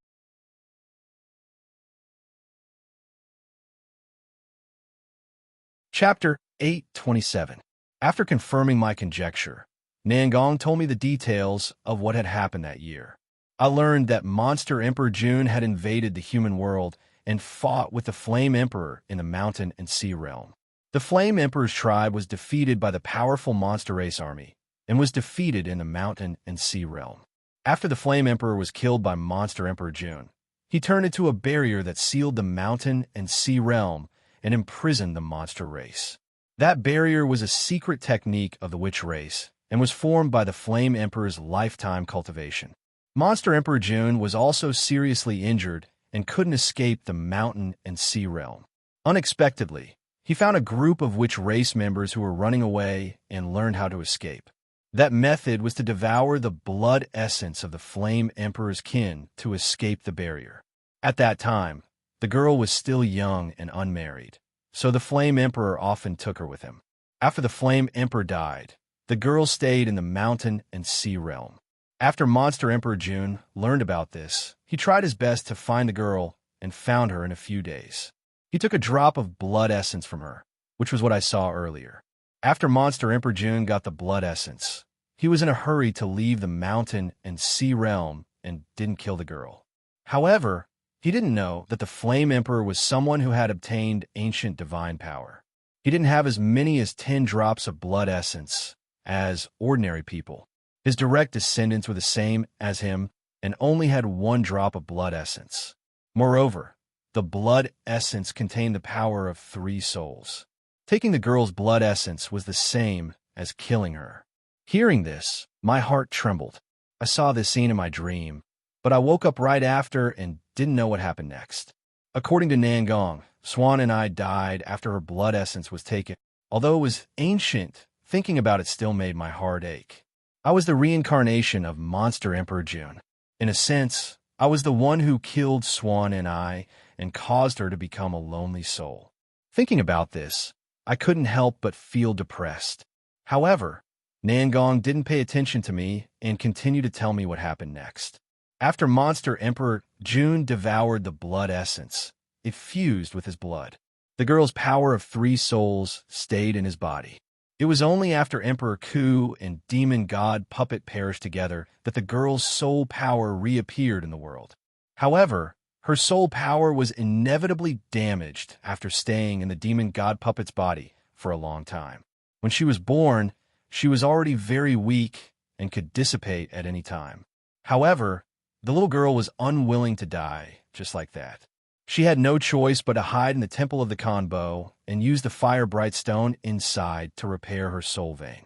Chapter 827. After confirming my conjecture, Nangong told me the details of what had happened that year. I learned that Monster Emperor Jun had invaded the human world and fought with the Flame Emperor in the mountain and sea realm. The Flame Emperor's tribe was defeated by the powerful monster race army and was defeated in the mountain and sea realm. After the Flame Emperor was killed by Monster Emperor Jun, he turned into a barrier that sealed the mountain and sea realm and imprisoned the monster race. That barrier was a secret technique of the witch race and was formed by the Flame Emperor's lifetime cultivation. Monster Emperor Jun was also seriously injured and couldn't escape the mountain and sea realm. Unexpectedly, he found a group of witch race members who were running away and learned how to escape. That method was to devour the blood essence of the Flame Emperor's kin to escape the barrier. At that time, the girl was still young and unmarried, so the Flame Emperor often took her with him. After the Flame Emperor died, the girl stayed in the mountain and sea realm. After Monster Emperor Jun learned about this, he tried his best to find the girl and found her in a few days. He took a drop of blood essence from her, which was what I saw earlier. After Monster Emperor Jun got the blood essence, he was in a hurry to leave the mountain and sea realm and didn't kill the girl. However, he didn't know that the Flame Emperor was someone who had obtained ancient divine power. He didn't have as many as 10 drops of blood essence as ordinary people. His direct descendants were the same as him and only had 1 drop of blood essence. Moreover, the blood essence contained the power of 3 souls. Taking the girl's blood essence was the same as killing her. Hearing this, my heart trembled. I saw this scene in my dream, but I woke up right after and didn't know what happened next. According to Nangong, Swan and I died after her blood essence was taken. Although it was ancient, thinking about it still made my heart ache. I was the reincarnation of Monster Emperor Jun. In a sense, I was the one who killed Swan and I and caused her to become a lonely soul. Thinking about this, I couldn't help but feel depressed. However, Nangong didn't pay attention to me and continued to tell me what happened next. After Monster Emperor Jun devoured the blood essence, it fused with his blood. The girl's power of 3 souls stayed in his body. It was only after Emperor Ku and demon god Puppet perished together that the girl's soul power reappeared in the world. However, her soul power was inevitably damaged after staying in the demon god Puppet's body for a long time. When she was born, she was already very weak and could dissipate at any time. However, the little girl was unwilling to die just like that. She had no choice but to hide in the temple of the Kanbo and use the fire-bright stone inside to repair her soul vein.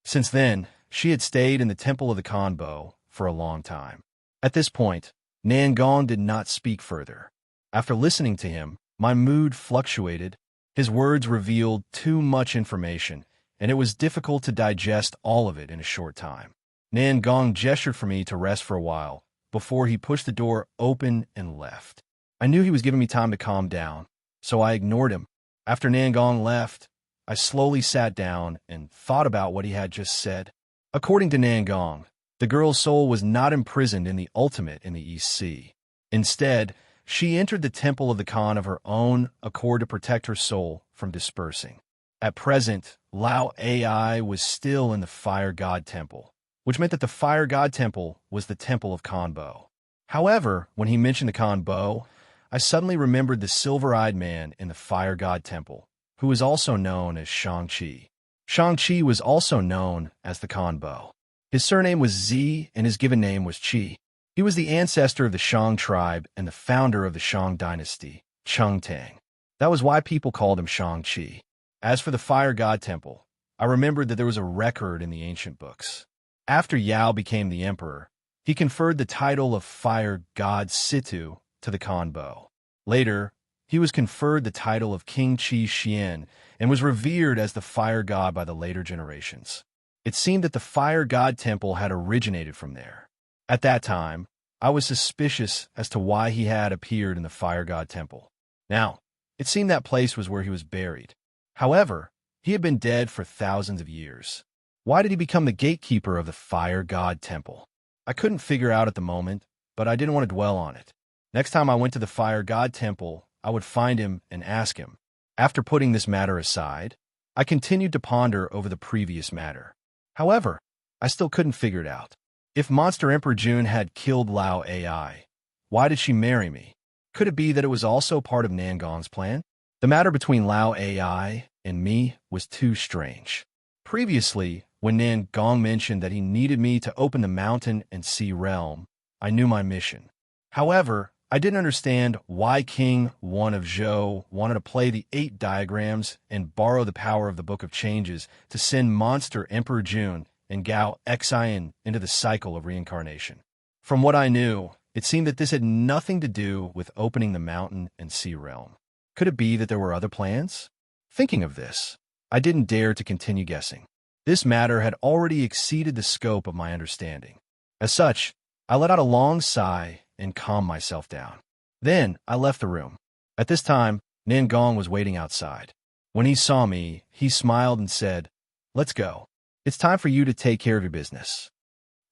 Since then, she had stayed in the temple of the Kanbo for a long time. At this point, Nangong did not speak further. After listening to him, my mood fluctuated. His words revealed too much information, and it was difficult to digest all of it in a short time. Nangong gestured for me to rest for a while before he pushed the door open and left. I knew he was giving me time to calm down, so I ignored him. After Nangong left, I slowly sat down and thought about what he had just said. According to Nangong, the girl's soul was not imprisoned in the ultimate in the East Sea. Instead, she entered the temple of the Khan of her own accord to protect her soul from dispersing. At present, Lao Ai was still in the Fire God Temple, which meant that the Fire God Temple was the temple of Kanbo. However, when he mentioned the Kanbo, I suddenly remembered the silver-eyed man in the Fire God Temple, who was also known as Shang-Chi. Shang-Chi was also known as the Kanbo. His surname was Zi, and his given name was Qi. He was the ancestor of the Shang tribe and the founder of the Shang dynasty, Chengtang. That was why people called him Shang-Chi. As for the Fire God Temple, I remembered that there was a record in the ancient books. After Yao became the emperor, he conferred the title of Fire God Situ to the Kanbo. Later, he was conferred the title of King Qi Xian and was revered as the fire god by the later generations. It seemed that the Fire God Temple had originated from there. At that time, I was suspicious as to why he had appeared in the Fire God Temple. Now, it seemed that place was where he was buried. However, he had been dead for thousands of years. Why did he become the gatekeeper of the Fire God Temple? I couldn't figure out at the moment, but I didn't want to dwell on it. Next time I went to the Fire God Temple, I would find him and ask him. After putting this matter aside, I continued to ponder over the previous matter. However, I still couldn't figure it out. If Monster Emperor June had killed Lao Ai, why did she marry me? Could it be that it was also part of Nangong's plan? The matter between Lao Ai and me was too strange. Previously, when Nangong mentioned that he needed me to open the mountain and sea realm, I knew my mission. However, I didn't understand why King One of Zhou wanted to play the 8 diagrams and borrow the power of the Book of Changes to send Monster Emperor June and Gao Xian into the cycle of reincarnation. From what I knew, it seemed that this had nothing to do with opening the mountain and sea realm. Could it be that there were other plans? Thinking of this, I didn't dare to continue guessing. This matter had already exceeded the scope of my understanding. As such, I let out a long sigh and calmed myself down. Then I left the room. At this time, Nangong was waiting outside. When he saw me, he smiled and said, "Let's go. It's time for you to take care of your business."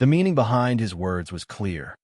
The meaning behind his words was clear.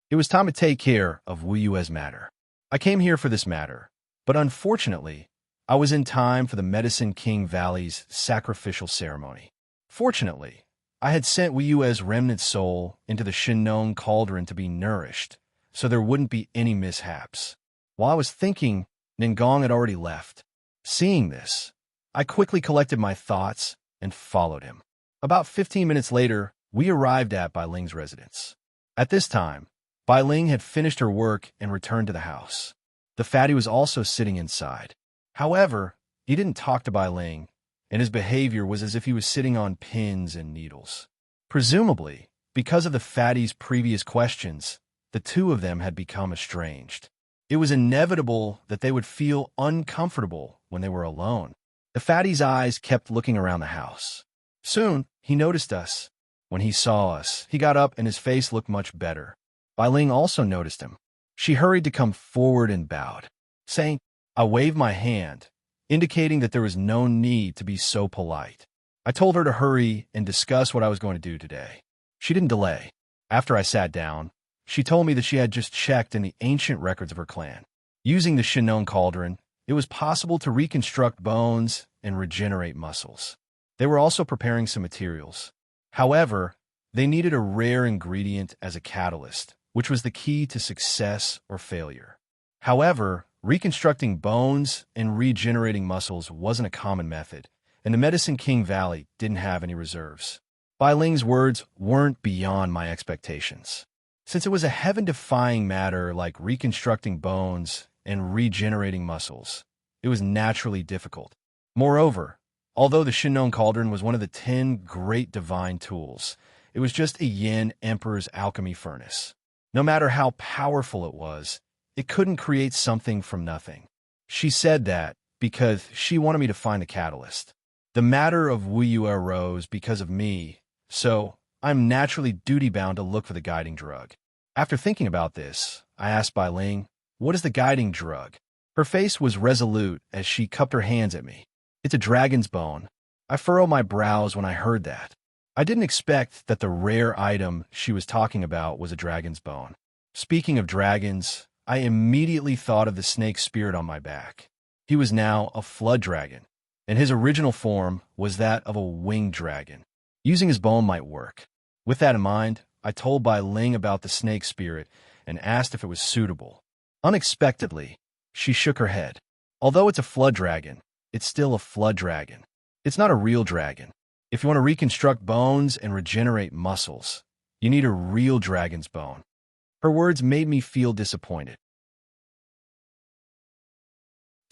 It was time to take care of Wu Yue's matter. I came here for this matter, but unfortunately, I was in time for the Medicine King Valley's sacrificial ceremony. Fortunately, I had sent Wu Yue's remnant soul into the Shinnong cauldron to be nourished, so there wouldn't be any mishaps. While I was thinking, Nangong had already left. Seeing this, I quickly collected my thoughts and followed him. About 15 minutes later, we arrived at Bai Ling's residence. At this time, Bai Ling had finished her work and returned to the house. The fatty was also sitting inside. However, he didn't talk to Bai Ling, and his behavior was as if he was sitting on pins and needles. Presumably, because of the fatty's previous questions, the two of them had become estranged. It was inevitable that they would feel uncomfortable when they were alone. The fatty's eyes kept looking around the house. Soon, he noticed us. When he saw us, he got up and his face looked much better. Bai Ling also noticed him. She hurried to come forward and bowed, saying, I waved my hand, indicating that there was no need to be so polite. I told her to hurry and discuss what I was going to do today. She didn't delay. After I sat down, she told me that she had just checked in the ancient records of her clan. Using the Shinnong cauldron, it was possible to reconstruct bones and regenerate muscles. They were also preparing some materials. However, they needed a rare ingredient as a catalyst, which was the key to success or failure. However, reconstructing bones and regenerating muscles wasn't a common method, and the Medicine King Valley didn't have any reserves. Bai Ling's words weren't beyond my expectations. Since it was a heaven-defying matter like reconstructing bones and regenerating muscles, it was naturally difficult. Moreover, although the Shinnon Cauldron was one of the 10 great divine tools, it was just a Yin Emperor's alchemy furnace. No matter how powerful it was, it couldn't create something from nothing. She said that because she wanted me to find the catalyst. The matter of Wu arose because of me, so I'm naturally duty-bound to look for the guiding drug. After thinking about this, I asked Bai Ling, "What is the guiding drug?" Her face was resolute as she cupped her hands at me. "It's a dragon's bone." I furrowed my brows when I heard that. I didn't expect that the rare item she was talking about was a dragon's bone. Speaking of dragons, I immediately thought of the snake spirit on my back. He was now a flood dragon, and his original form was that of a winged dragon. Using his bone might work. With that in mind, I told Bai Ling about the snake spirit and asked if it was suitable. Unexpectedly, she shook her head. Although it's a flood dragon, it's still a flood dragon. It's not a real dragon. If you want to reconstruct bones and regenerate muscles, you need a real dragon's bone. Her words made me feel disappointed.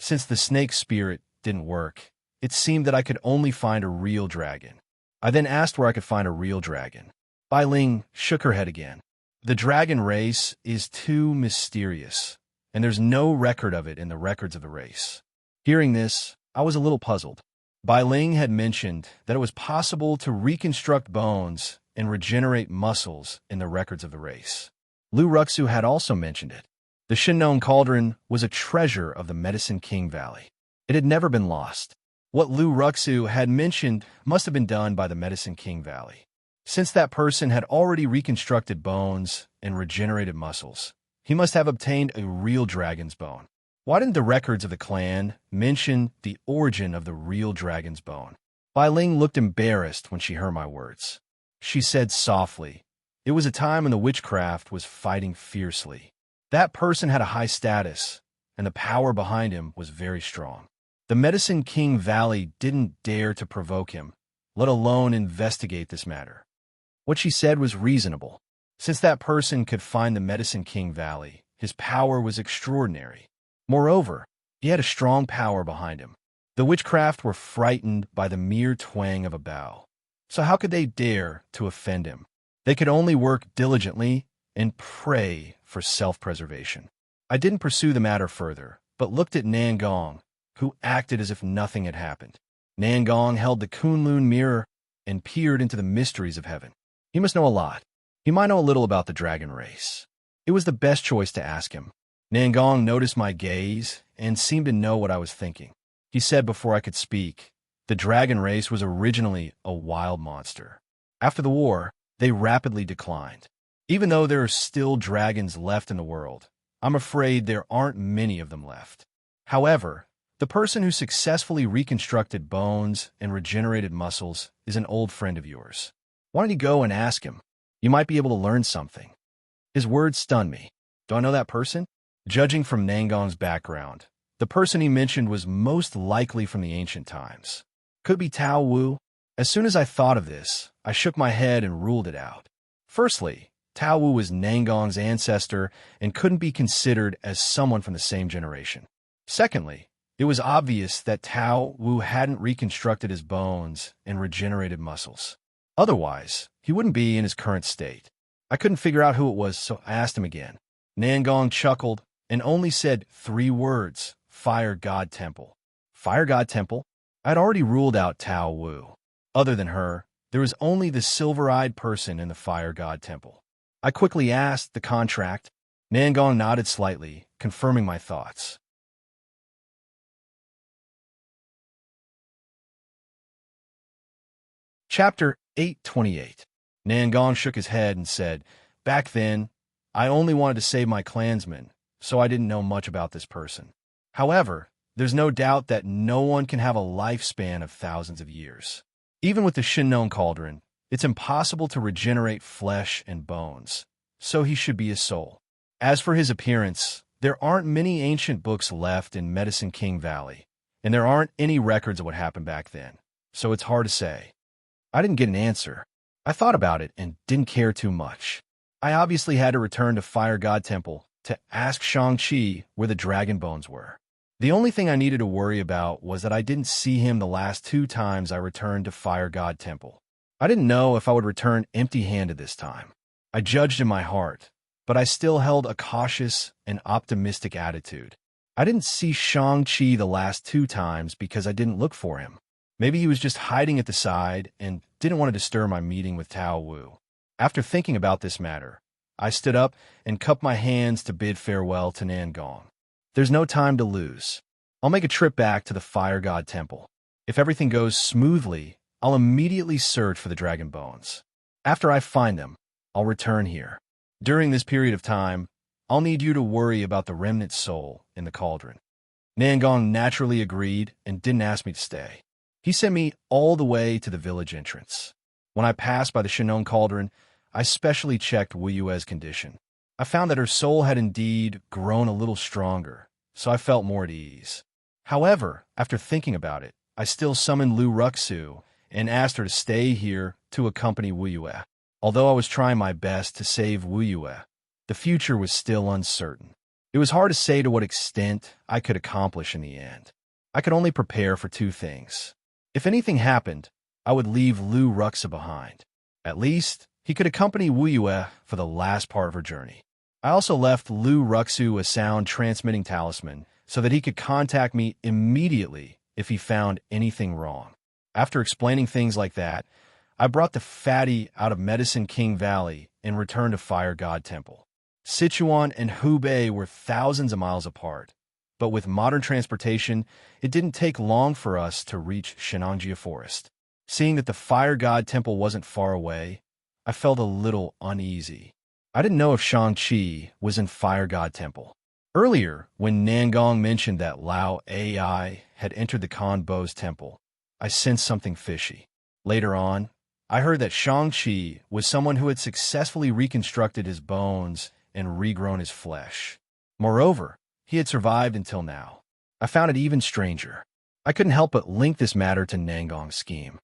Since the snake spirit didn't work, it seemed that I could only find a real dragon. I then asked where I could find a real dragon. Bai Ling shook her head again. The dragon race is too mysterious, and there's no record of it in the records of the race. Hearing this, I was a little puzzled. Bai Ling had mentioned that it was possible to reconstruct bones and regenerate muscles in the records of the race. Lu Ruxu had also mentioned it. The Shinnon Cauldron was a treasure of the Medicine King Valley. It had never been lost. What Lu Ruxu had mentioned must have been done by the Medicine King Valley. Since that person had already reconstructed bones and regenerated muscles, he must have obtained a real dragon's bone. Why didn't the records of the clan mention the origin of the real dragon's bone? Bai Ling looked embarrassed when she heard my words. She said softly, "It was a time when the witchcraft was fighting fiercely. That person had a high status, and the power behind him was very strong. The Medicine King Valley didn't dare to provoke him, let alone investigate this matter." What she said was reasonable. Since that person could find the Medicine King Valley, his power was extraordinary. Moreover, he had a strong power behind him. The witchcraft were frightened by the mere twang of a bow. So how could they dare to offend him? They could only work diligently and pray for self-preservation. I didn't pursue the matter further, but looked at Nangong, who acted as if nothing had happened. Nangong held the Kunlun mirror and peered into the mysteries of heaven. He must know a lot. He might know a little about the dragon race. It was the best choice to ask him. Nangong noticed my gaze and seemed to know what I was thinking. He said before I could speak, the dragon race was originally a wild monster. After the war, they rapidly declined. Even though there are still dragons left in the world, I'm afraid there aren't many of them left. However, the person who successfully reconstructed bones and regenerated muscles is an old friend of yours. Why don't you go and ask him? You might be able to learn something. His words stunned me. Do I know that person? Judging from Nangong's background, the person he mentioned was most likely from the ancient times. Could be Tao Wu. As soon as I thought of this, I shook my head and ruled it out. Firstly, Tao Wu was Nangong's ancestor and couldn't be considered as someone from the same generation. Secondly, it was obvious that Tao Wu hadn't reconstructed his bones and regenerated muscles. Otherwise, he wouldn't be in his current state. I couldn't figure out who it was, so I asked him again. Nangong chuckled and only said 3 words, Fire God Temple. Fire God Temple? I'd already ruled out Tao Wu. Other than her, there was only the silver-eyed person in the Fire God Temple. I quickly asked the contract. Nangong nodded slightly, confirming my thoughts. Chapter 828. Nangong shook his head and said, "Back then, I only wanted to save my clansmen, so I didn't know much about this person. However, there's no doubt that no one can have a lifespan of thousands of years. Even with the Shinnon Cauldron, it's impossible to regenerate flesh and bones, so he should be a soul. As for his appearance, there aren't many ancient books left in Medicine King Valley, and there aren't any records of what happened back then, so it's hard to say." I didn't get an answer. I thought about it and didn't care too much. I obviously had to return to Fire God Temple to ask Shang-Chi where the dragon bones were. The only thing I needed to worry about was that I didn't see him the last 2 times I returned to Fire God Temple. I didn't know if I would return empty-handed this time. I judged in my heart, but I still held a cautious and optimistic attitude. I didn't see Shang-Chi the last 2 times because I didn't look for him. Maybe he was just hiding at the side and didn't want to disturb my meeting with Tao Wu. After thinking about this matter, I stood up and cupped my hands to bid farewell to Nangong. There's no time to lose. I'll make a trip back to the Fire God Temple. If everything goes smoothly, I'll immediately search for the dragon bones. After I find them, I'll return here. During this period of time, I'll need you to worry about the remnant soul in the cauldron. Nangong naturally agreed and didn't ask me to stay. He sent me all the way to the village entrance. When I passed by the Shinong cauldron, I specially checked Wu Yue's condition. I found that her soul had indeed grown a little stronger, so I felt more at ease. However, after thinking about it, I still summoned Lu Ruxu and asked her to stay here to accompany Wu Yue. Although I was trying my best to save Wu Yue, the future was still uncertain. It was hard to say to what extent I could accomplish in the end. I could only prepare for 2 things. If anything happened, I would leave Lu Ruxu behind. At least, he could accompany Wu Yue for the last part of her journey. I also left Lu Ruxu a sound-transmitting talisman so that he could contact me immediately if he found anything wrong. After explaining things like that, I brought the fatty out of Medicine King Valley and returned to Fire God Temple. Sichuan and Hubei were thousands of miles apart, but with modern transportation, it didn't take long for us to reach Shenangjia Forest. Seeing that the Fire God Temple wasn't far away, I felt a little uneasy. I didn't know if Shang-Chi was in Fire God Temple. Earlier, when Nangong mentioned that Lao AI had entered the Khan Bo's temple, I sensed something fishy. Later on, I heard that Shang-Chi was someone who had successfully reconstructed his bones and regrown his flesh. Moreover, he had survived until now. I found it even stranger. I couldn't help but link this matter to Nangong's scheme.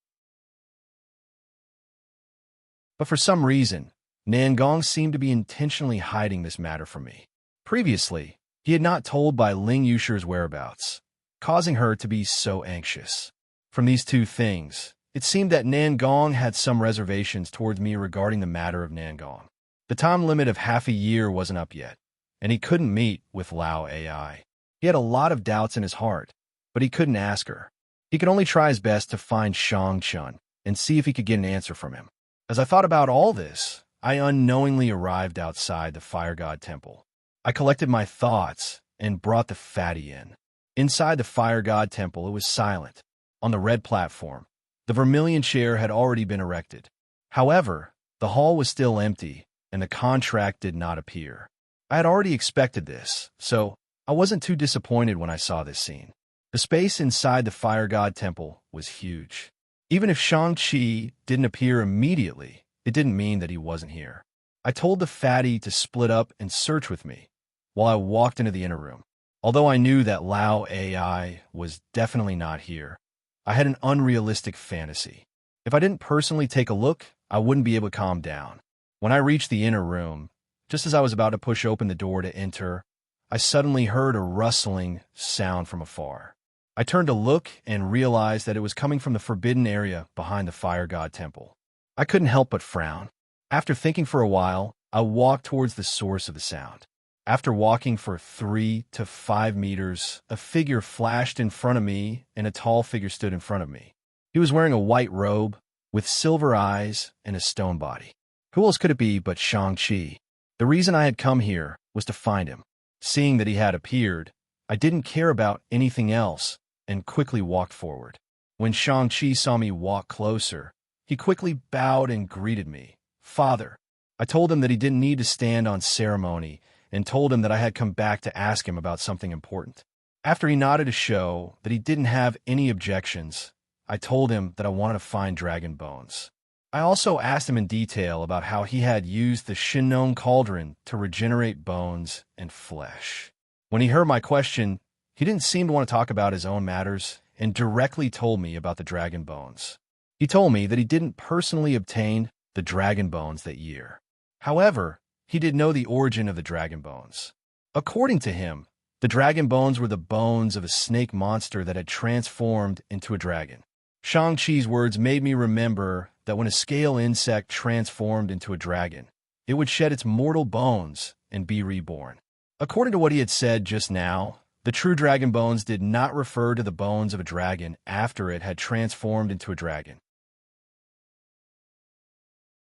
But for some reason, Nangong seemed to be intentionally hiding this matter from me. Previously, he had not told Bai Ling Yusher's whereabouts, causing her to be so anxious. From these 2 things, it seemed that Nangong had some reservations towards me regarding the matter of Nangong. The time limit of half a year wasn't up yet, and he couldn't meet with Lao AI. He had a lot of doubts in his heart, but he couldn't ask her. He could only try his best to find Shang Chun and see if he could get an answer from him. As I thought about all this, I unknowingly arrived outside the Fire God Temple. I collected my thoughts and brought the fatty in. Inside the Fire God Temple, it was silent. On the red platform, the vermilion chair had already been erected. However, the hall was still empty, and the contract did not appear. I had already expected this, so I wasn't too disappointed when I saw this scene. The space inside the Fire God Temple was huge. Even if Shang-Chi didn't appear immediately, it didn't mean that he wasn't here. I told the fatty to split up and search with me while I walked into the inner room. Although I knew that Lao AI was definitely not here, I had an unrealistic fantasy. If I didn't personally take a look, I wouldn't be able to calm down. When I reached the inner room, just as I was about to push open the door to enter, I suddenly heard a rustling sound from afar. I turned to look and realized that it was coming from the forbidden area behind the Fire God Temple. I couldn't help but frown. After thinking for a while, I walked towards the source of the sound. After walking for 3 to 5 meters, a figure flashed in front of me and a tall figure stood in front of me. He was wearing a white robe with silver eyes and a stone body. Who else could it be but Shang-Chi? The reason I had come here was to find him. Seeing that he had appeared, I didn't care about anything else and quickly walked forward. When Shang-Chi saw me walk closer, he quickly bowed and greeted me. Father. I told him that he didn't need to stand on ceremony and told him that I had come back to ask him about something important. After he nodded to show that he didn't have any objections, I told him that I wanted to find dragon bones. I also asked him in detail about how he had used the Shinong cauldron to regenerate bones and flesh. When he heard my question, he didn't seem to want to talk about his own matters and directly told me about the dragon bones. He told me that he didn't personally obtain the dragon bones that year. However, he did know the origin of the dragon bones. According to him, the dragon bones were the bones of a snake monster that had transformed into a dragon. Shang-Chi's words made me remember that when a scale insect transformed into a dragon, it would shed its mortal bones and be reborn. According to what he had said just now, the true dragon bones did not refer to the bones of a dragon after it had transformed into a dragon.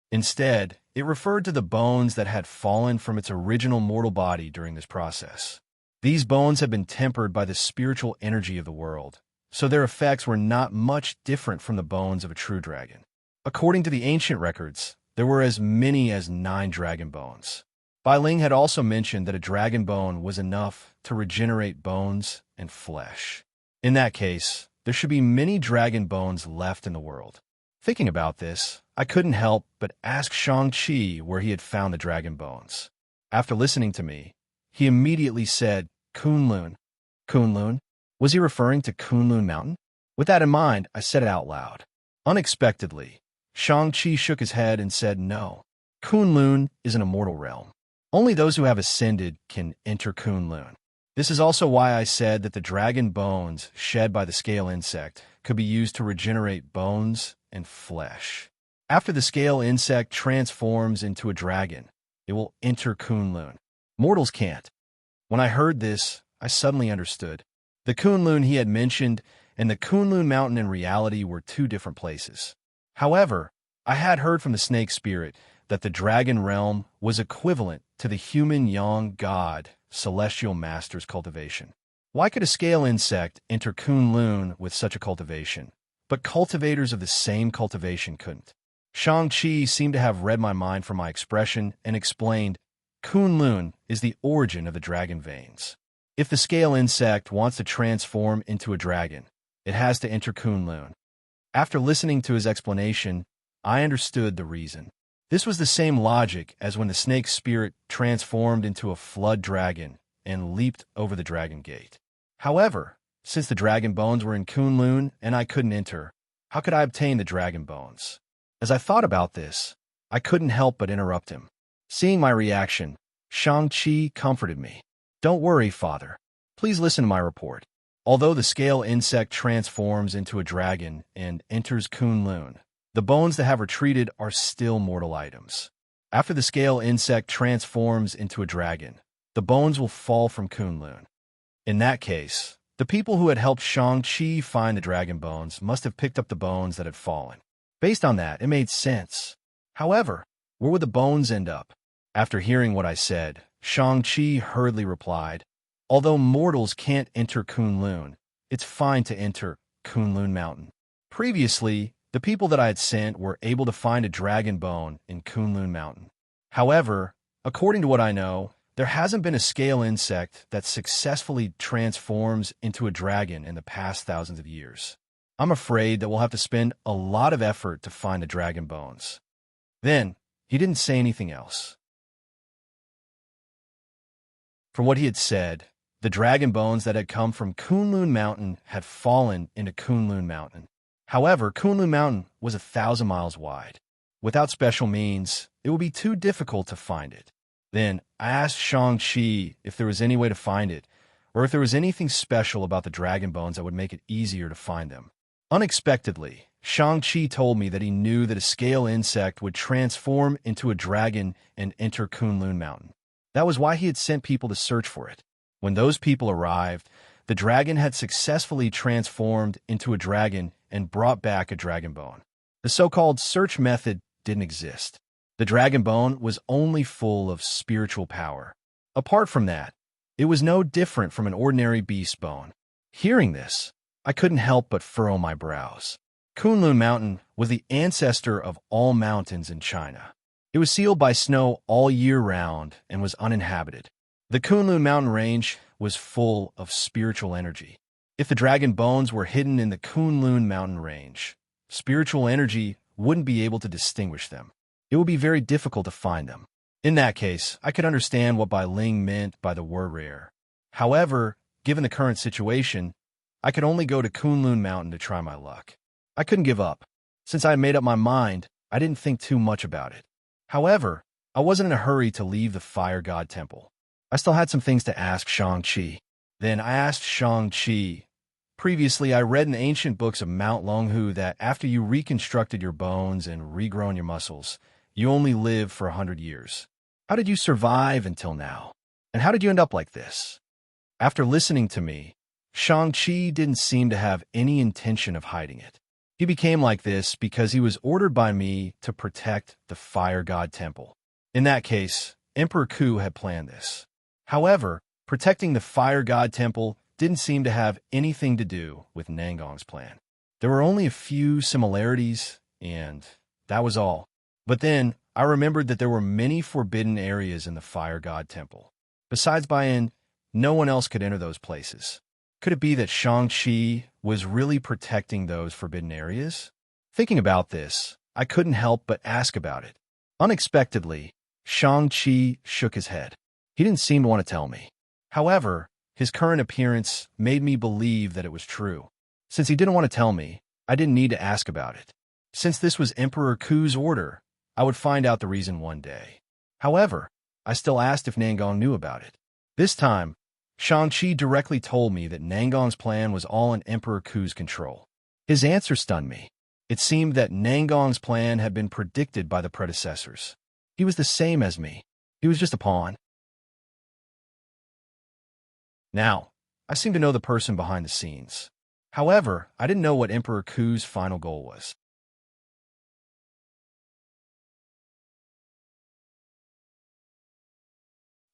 Instead, it referred to the bones that had fallen from its original mortal body during this process. These bones have been tempered by the spiritual energy of the world, so their effects were not much different from the bones of a true dragon. According to the ancient records, there were as many as 9 dragon bones. Bai Ling had also mentioned that a dragon bone was enough to regenerate bones and flesh. In that case, there should be many dragon bones left in the world. Thinking about this, I couldn't help but ask Shang-Chi where he had found the dragon bones. After listening to me, he immediately said, Kunlun. Kunlun? Was he referring to Kunlun Mountain? With that in mind, I said it out loud. Unexpectedly, Shang-Chi shook his head and said no. Kunlun is an immortal realm. Only those who have ascended can enter Kunlun. This is also why I said that the dragon bones shed by the scale insect could be used to regenerate bones and flesh. After the scale insect transforms into a dragon, it will enter Kunlun. Mortals can't. When I heard this, I suddenly understood. The Kunlun he had mentioned and the Kunlun Mountain in reality were 2 different places. However, I had heard from the snake spirit that the dragon realm was equivalent to the human young god celestial master's cultivation. Why could a scale insect enter Kunlun with such a cultivation, but cultivators of the same cultivation couldn't? Shang-Chi seemed to have read my mind from my expression and explained, Kunlun is the origin of the dragon veins. If the scale insect wants to transform into a dragon, it has to enter Kunlun. After listening to his explanation, I understood the reason. This was the same logic as when the snake spirit transformed into a flood dragon and leaped over the dragon gate. However, since the dragon bones were in Kunlun and I couldn't enter, how could I obtain the dragon bones? As I thought about this, I couldn't help but interrupt him. Seeing my reaction, Shang-Chi comforted me. Don't worry, Father. Please listen to my report. Although the scale insect transforms into a dragon and enters Kunlun, the bones that have retreated are still mortal items. After the scale insect transforms into a dragon, the bones will fall from Kunlun. In that case, the people who had helped Shang-Chi find the dragon bones must have picked up the bones that had fallen. Based on that, it made sense. However, where would the bones end up? After hearing what I said, Shang-Chi hurriedly replied, although mortals can't enter Kunlun, it's fine to enter Kunlun Mountain. Previously, the people that I had sent were able to find a dragon bone in Kunlun Mountain. However, according to what I know, there hasn't been a scale insect that successfully transforms into a dragon in the past thousands of years. I'm afraid that we'll have to spend a lot of effort to find the dragon bones. Then, he didn't say anything else. From what he had said, the dragon bones that had come from Kunlun Mountain had fallen into Kunlun Mountain. However, Kunlun Mountain was 1,000 miles wide. Without special means, it would be too difficult to find it. Then, I asked Shang-Chi if there was any way to find it, or if there was anything special about the dragon bones that would make it easier to find them. Unexpectedly, Shang-Chi told me that he knew that a scale insect would transform into a dragon and enter Kunlun Mountain. That was why he had sent people to search for it. When those people arrived, the dragon had successfully transformed into a dragon and brought back a dragon bone. The so-called search method didn't exist. The dragon bone was only full of spiritual power. Apart from that, it was no different from an ordinary beast bone. Hearing this, I couldn't help but furrow my brows. Kunlun Mountain was the ancestor of all mountains in China. It was sealed by snow all year round and was uninhabited. The Kunlun Mountain range was full of spiritual energy. If the dragon bones were hidden in the Kunlun Mountain range, spiritual energy wouldn't be able to distinguish them. It would be very difficult to find them. In that case, I could understand what Bai Ling meant by the word rare. However, given the current situation, I could only go to Kunlun Mountain to try my luck. I couldn't give up. Since I had made up my mind, I didn't think too much about it. However, I wasn't in a hurry to leave the fire god temple. I still had some things to ask Shang-Chi. Then I asked Shang-Chi. Previously, I read in the ancient books of Mount Longhu that after you reconstructed your bones and regrown your muscles, you only live for 100 years. How did you survive until now? And how did you end up like this? After listening to me, Shang-Chi didn't seem to have any intention of hiding it. He became like this because he was ordered by me to protect the Fire God Temple. In that case, Emperor Ku had planned this. However, protecting the Fire God Temple didn't seem to have anything to do with Nangong's plan. There were only a few similarities, and that was all. But then, I remembered that there were many forbidden areas in the Fire God Temple. Besides Bayan, no one else could enter those places. Could it be that Shang-Chi was really protecting those forbidden areas? Thinking about this, I couldn't help but ask about it. Unexpectedly, Shang-Chi shook his head. He didn't seem to want to tell me. However, his current appearance made me believe that it was true. Since he didn't want to tell me, I didn't need to ask about it. Since this was Emperor Ku's order, I would find out the reason one day. However, I still asked if Nangong knew about it. This time, Shang-Chi directly told me that Nangong's plan was all in Emperor Ku's control. His answer stunned me. It seemed that Nangong's plan had been predicted by the predecessors. He was the same as me. He was just a pawn. Now, I seem to know the person behind the scenes. However, I didn't know what Emperor Ku's final goal was.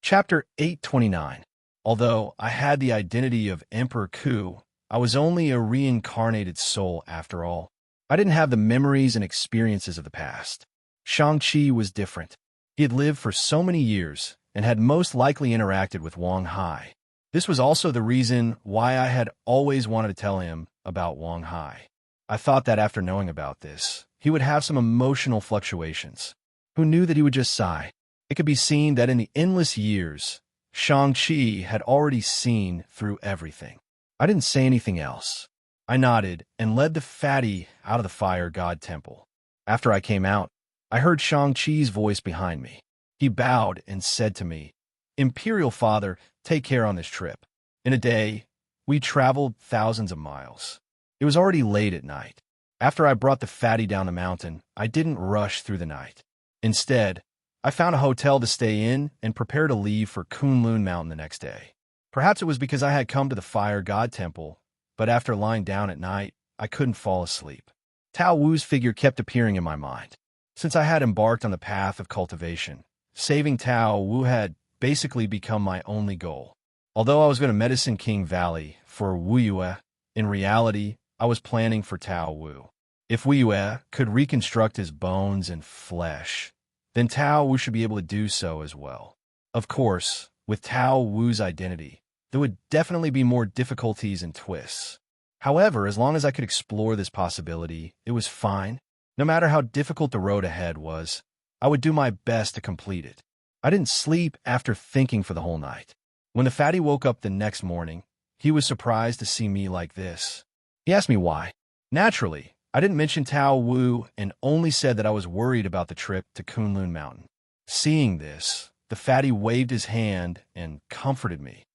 Chapter 829. Although I had the identity of Emperor Ku, I was only a reincarnated soul after all. I didn't have the memories and experiences of the past. Shang-Chi was different. He had lived for so many years and had most likely interacted with Wang Hai. This was also the reason why I had always wanted to tell him about Wang Hai. I thought that after knowing about this, he would have some emotional fluctuations. Who knew that he would just sigh? It could be seen that in the endless years, Shang-Chi had already seen through everything. I didn't say anything else. I nodded and led the fatty out of the Fire God Temple. After I came out, I heard Shang-Chi's voice behind me. He bowed and said to me, "Imperial Father, take care on this trip." In a day, we traveled thousands of miles. It was already late at night. After I brought the fatty down the mountain, I didn't rush through the night. Instead, I found a hotel to stay in and prepare to leave for Kunlun Mountain the next day. Perhaps it was because I had come to the Fire God Temple, but after lying down at night, I couldn't fall asleep. Tao Wu's figure kept appearing in my mind. Since I had embarked on the path of cultivation, saving Tao Wu had basically become my only goal. Although I was going to Medicine King Valley for Wu Yue, in reality, I was planning for Tao Wu. If Wu Yue could reconstruct his bones and flesh, then Tao Wu should be able to do so as well. Of course, with Tao Wu's identity, there would definitely be more difficulties and twists. However, as long as I could explore this possibility, it was fine. No matter how difficult the road ahead was, I would do my best to complete it. I didn't sleep after thinking for the whole night. When the fatty woke up the next morning, he was surprised to see me like this. He asked me why. Naturally, I didn't mention Tao Wu and only said that I was worried about the trip to Kunlun Mountain. Seeing this, the fatty waved his hand and comforted me.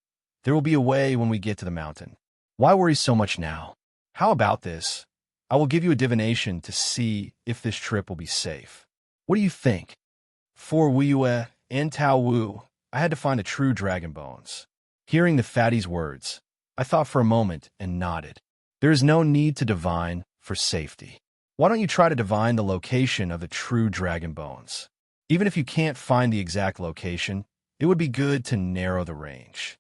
There will be a way when we get to the mountain. Why worry so much now? How about this? I will give you a divination to see if this trip will be safe. What do you think? For Wu Yue and Tao Wu, I had to find the true dragon bones. Hearing the fatty's words, I thought for a moment and nodded. There is no need to divine for safety. Why don't you try to divine the location of the true dragon bones? Even if you can't find the exact location, it would be good to narrow the range.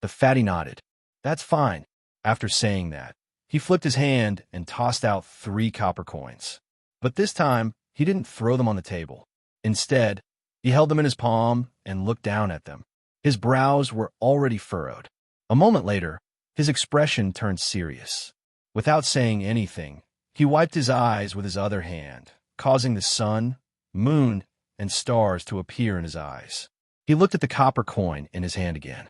The fatty nodded. That's fine. After saying that, he flipped his hand and tossed out 3 copper coins. But this time, he didn't throw them on the table. Instead, he held them in his palm and looked down at them. His brows were already furrowed. A moment later, his expression turned serious. Without saying anything, he wiped his eyes with his other hand, causing the sun, moon, and stars to appear in his eyes. He looked at the copper coin in his hand again.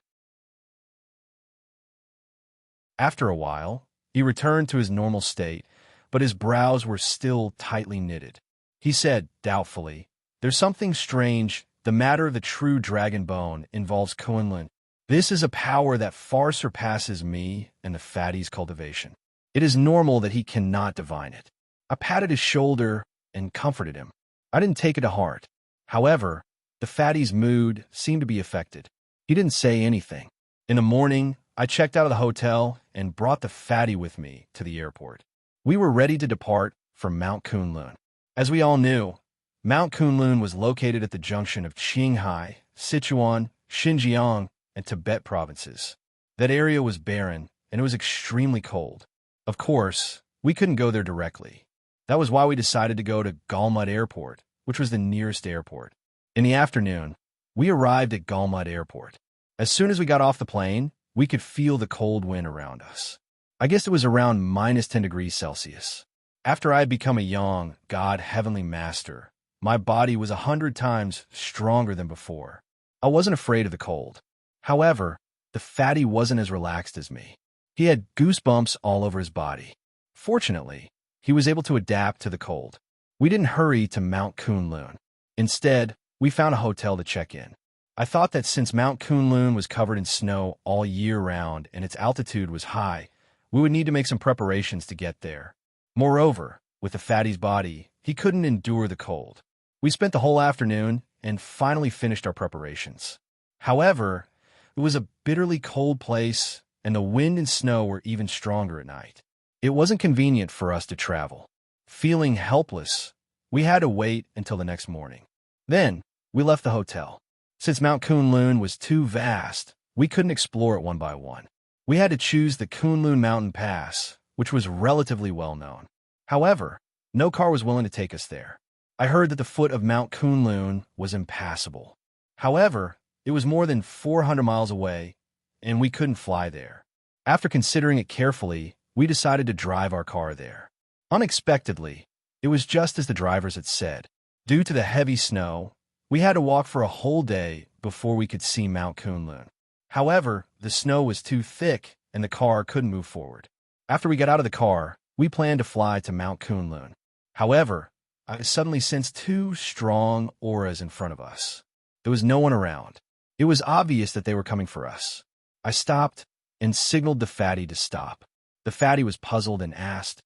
After a while, he returned to his normal state, but his brows were still tightly knitted. He said, doubtfully, "There's something strange. The matter of the true dragon bone involves Kunlun. This is a power that far surpasses me and the fatty's cultivation. It is normal that he cannot divine it." I patted his shoulder and comforted him. I didn't take it to heart. However, the fatty's mood seemed to be affected. He didn't say anything. In the morning, I checked out of the hotel and brought the fatty with me to the airport. We were ready to depart from Mount Kunlun. As we all knew, Mount Kunlun was located at the junction of Qinghai, Sichuan, Xinjiang, and Tibet provinces. That area was barren, and it was extremely cold. Of course, we couldn't go there directly. That was why we decided to go to Galmud Airport, which was the nearest airport. In the afternoon, we arrived at Galmud Airport. As soon as we got off the plane, we could feel the cold wind around us. I guess it was around -10 degrees Celsius. After I had become a young, God Heavenly Master, my body was 100 times stronger than before. I wasn't afraid of the cold. However, the fatty wasn't as relaxed as me. He had goosebumps all over his body. Fortunately, he was able to adapt to the cold. We didn't hurry to Mount Kunlun. Instead, we found a hotel to check in. I thought that since Mount Kunlun was covered in snow all year round and its altitude was high, we would need to make some preparations to get there. Moreover, with the fatty's body, he couldn't endure the cold. We spent the whole afternoon and finally finished our preparations. However, it was a bitterly cold place, and the wind and snow were even stronger at night. It wasn't convenient for us to travel. Feeling helpless, we had to wait until the next morning. Then, we left the hotel. Since Mount Kunlun was too vast, we couldn't explore it one by one. We had to choose the Kunlun Mountain Pass, which was relatively well known. However, no car was willing to take us there. I heard that the foot of Mount Kunlun was impassable. However, it was more than 400 miles away, and we couldn't fly there. After considering it carefully, we decided to drive our car there. Unexpectedly, it was just as the drivers had said. Due to the heavy snow, we had to walk for a whole day before we could see Mount Kunlun. However, the snow was too thick and the car couldn't move forward. After we got out of the car, we planned to fly to Mount Kunlun. However, I suddenly sensed two strong auras in front of us. There was no one around. It was obvious that they were coming for us. I stopped and signaled the fatty to stop. The fatty was puzzled and asked,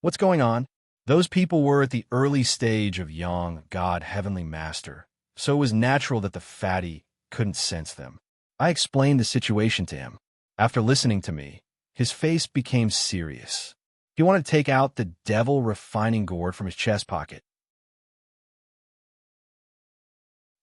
"What's going on?" Those people were at the early stage of young God Heavenly Master, so it was natural that the fatty couldn't sense them. I explained the situation to him. After listening to me, his face became serious. He wanted to take out the devil refining gourd from his chest pocket.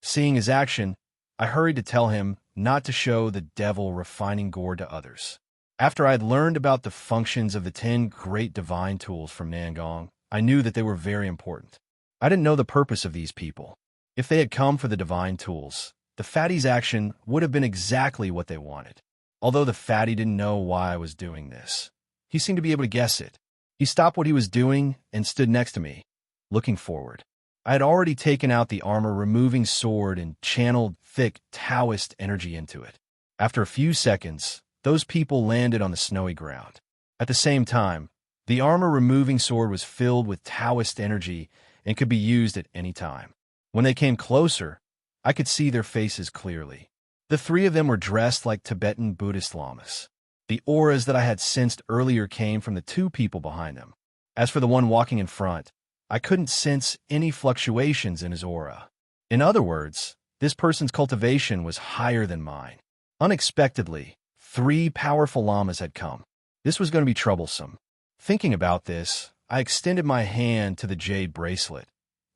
Seeing his action, I hurried to tell him not to show the devil refining gourd to others. After I had learned about the functions of the 10 great divine tools from Nangong, I knew that they were very important. I didn't know the purpose of these people. If they had come for the divine tools, the fatty's action would have been exactly what they wanted. Although the fatty didn't know why I was doing this, he seemed to be able to guess it. He stopped what he was doing and stood next to me, looking forward. I had already taken out the armor-removing sword and channeled thick Taoist energy into it. After a few seconds, those people landed on the snowy ground. At the same time, the armor-removing sword was filled with Taoist energy and could be used at any time. When they came closer, I could see their faces clearly. The three of them were dressed like Tibetan Buddhist lamas. The auras that I had sensed earlier came from the two people behind them. As for the one walking in front, I couldn't sense any fluctuations in his aura. In other words, this person's cultivation was higher than mine. Unexpectedly, 3 powerful lamas had come. This was going to be troublesome. Thinking about this, I extended my hand to the jade bracelet,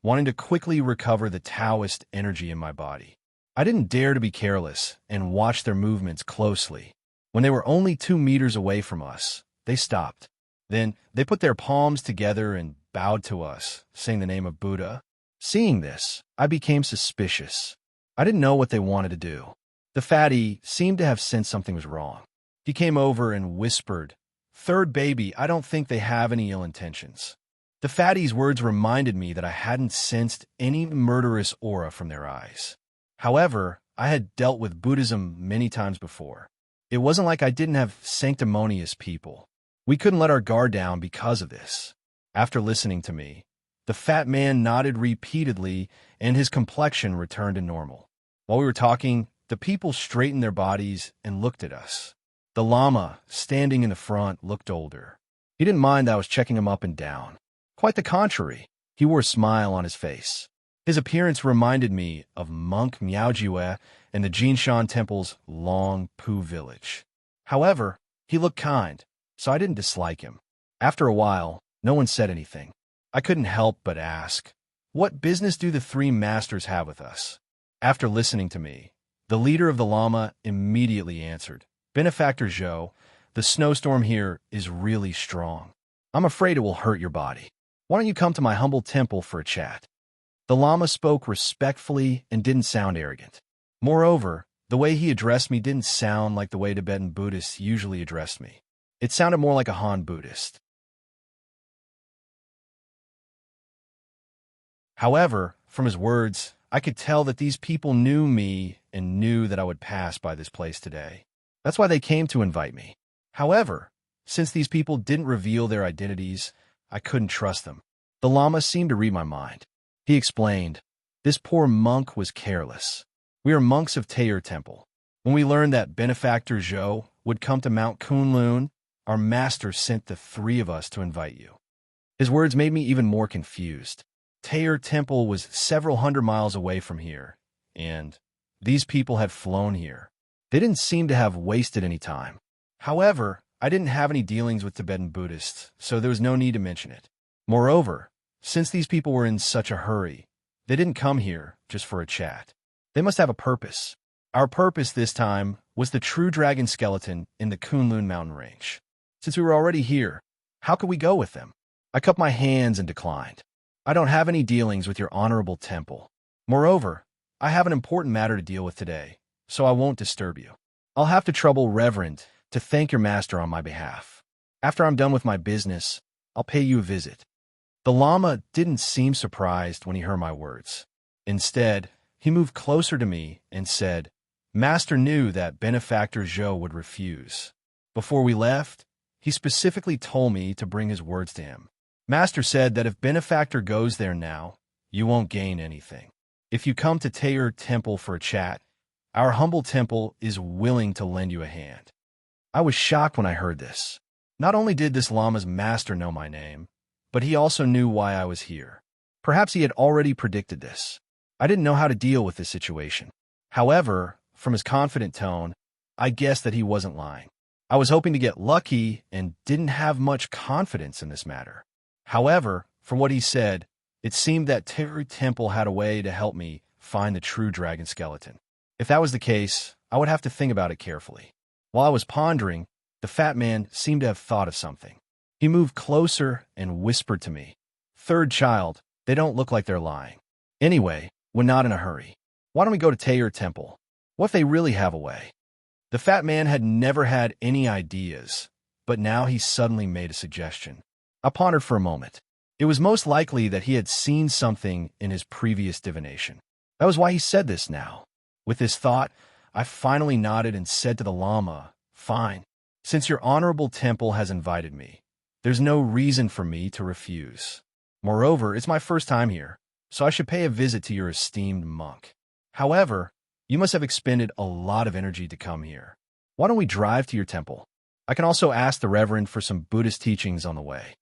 wanting to quickly recover the Taoist energy in my body. I didn't dare to be careless and watch their movements closely. When they were only 2 meters away from us, they stopped. Then they put their palms together and bowed to us, saying the name of Buddha. Seeing this, I became suspicious. I didn't know what they wanted to do. The fatty seemed to have sensed something was wrong. He came over and whispered, "Third baby, I don't think they have any ill intentions." The fatty's words reminded me that I hadn't sensed any murderous aura from their eyes. However, I had dealt with Buddhism many times before. It wasn't like I didn't have sanctimonious people. We couldn't let our guard down because of this. After listening to me, The fat man nodded repeatedly, and his complexion returned to normal. While we were talking, the people straightened their bodies and looked at us. The Lama, standing in the front, looked older. He didn't mind that I was checking him up and down. Quite the contrary, he wore a smile on his face. His appearance reminded me of Monk Miaojue in the Jinshan Temple's Long Pu village. However, he looked kind, so I didn't dislike him. After a while, no one said anything. I couldn't help but ask, "What business do the three masters have with us?" After listening to me, the leader of the Lama immediately answered, "Benefactor Zhou, the snowstorm here is really strong. I'm afraid it will hurt your body. Why don't you come to my humble temple for a chat?" The Lama spoke respectfully and didn't sound arrogant. Moreover, the way he addressed me didn't sound like the way Tibetan Buddhists usually addressed me. It sounded more like a Han Buddhist. However, from his words, I could tell that these people knew me and knew that I would pass by this place today. That's why they came to invite me. However, since these people didn't reveal their identities, I couldn't trust them. The Lama seemed to read my mind. He explained, "This poor monk was careless. We are monks of Taeyur Temple. When we learned that Benefactor Zhou would come to Mount Kunlun, our master sent the three of us to invite you." His words made me even more confused. Taeyur Temple was several hundred miles away from here, and these people had flown here. They didn't seem to have wasted any time. However, I didn't have any dealings with Tibetan Buddhists, so there was no need to mention it. Moreover, since these people were in such a hurry, they didn't come here just for a chat. They must have a purpose. Our purpose this time was the true dragon skeleton in the Kunlun mountain range. Since we were already here, how could we go with them? I cupped my hands and declined. "I don't have any dealings with your honorable temple. Moreover, I have an important matter to deal with today, so I won't disturb you. I'll have to trouble Reverend to thank your master on my behalf. After I'm done with my business, I'll pay you a visit." The Lama didn't seem surprised when he heard my words. Instead, he moved closer to me and said, "Master knew that Benefactor Zhou would refuse. Before we left, he specifically told me to bring his words to him. Master said that if Benefactor goes there now, you won't gain anything. If you come to Taeyur Temple for a chat, our humble temple is willing to lend you a hand." I was shocked when I heard this. Not only did this Lama's master know my name, but he also knew why I was here. Perhaps he had already predicted this. I didn't know how to deal with this situation. However, from his confident tone, I guessed that he wasn't lying. I was hoping to get lucky and didn't have much confidence in this matter. However, from what he said, it seemed that Taeyur Temple had a way to help me find the true dragon skeleton. If that was the case, I would have to think about it carefully. While I was pondering, the fat man seemed to have thought of something. He moved closer and whispered to me, "Third child, they don't look like they're lying. Anyway, we're not in a hurry. Why don't we go to Taeyur Temple? What if they really have a way?" The fat man had never had any ideas, but now he suddenly made a suggestion. I pondered for a moment. It was most likely that he had seen something in his previous divination. That was why he said this now. With this thought, I finally nodded and said to the Lama, "Fine. Since your honorable temple has invited me, there's no reason for me to refuse. Moreover, it's my first time here, so I should pay a visit to your esteemed monk. However, you must have expended a lot of energy to come here. Why don't we drive to your temple? I can also ask the Reverend for some Buddhist teachings on the way."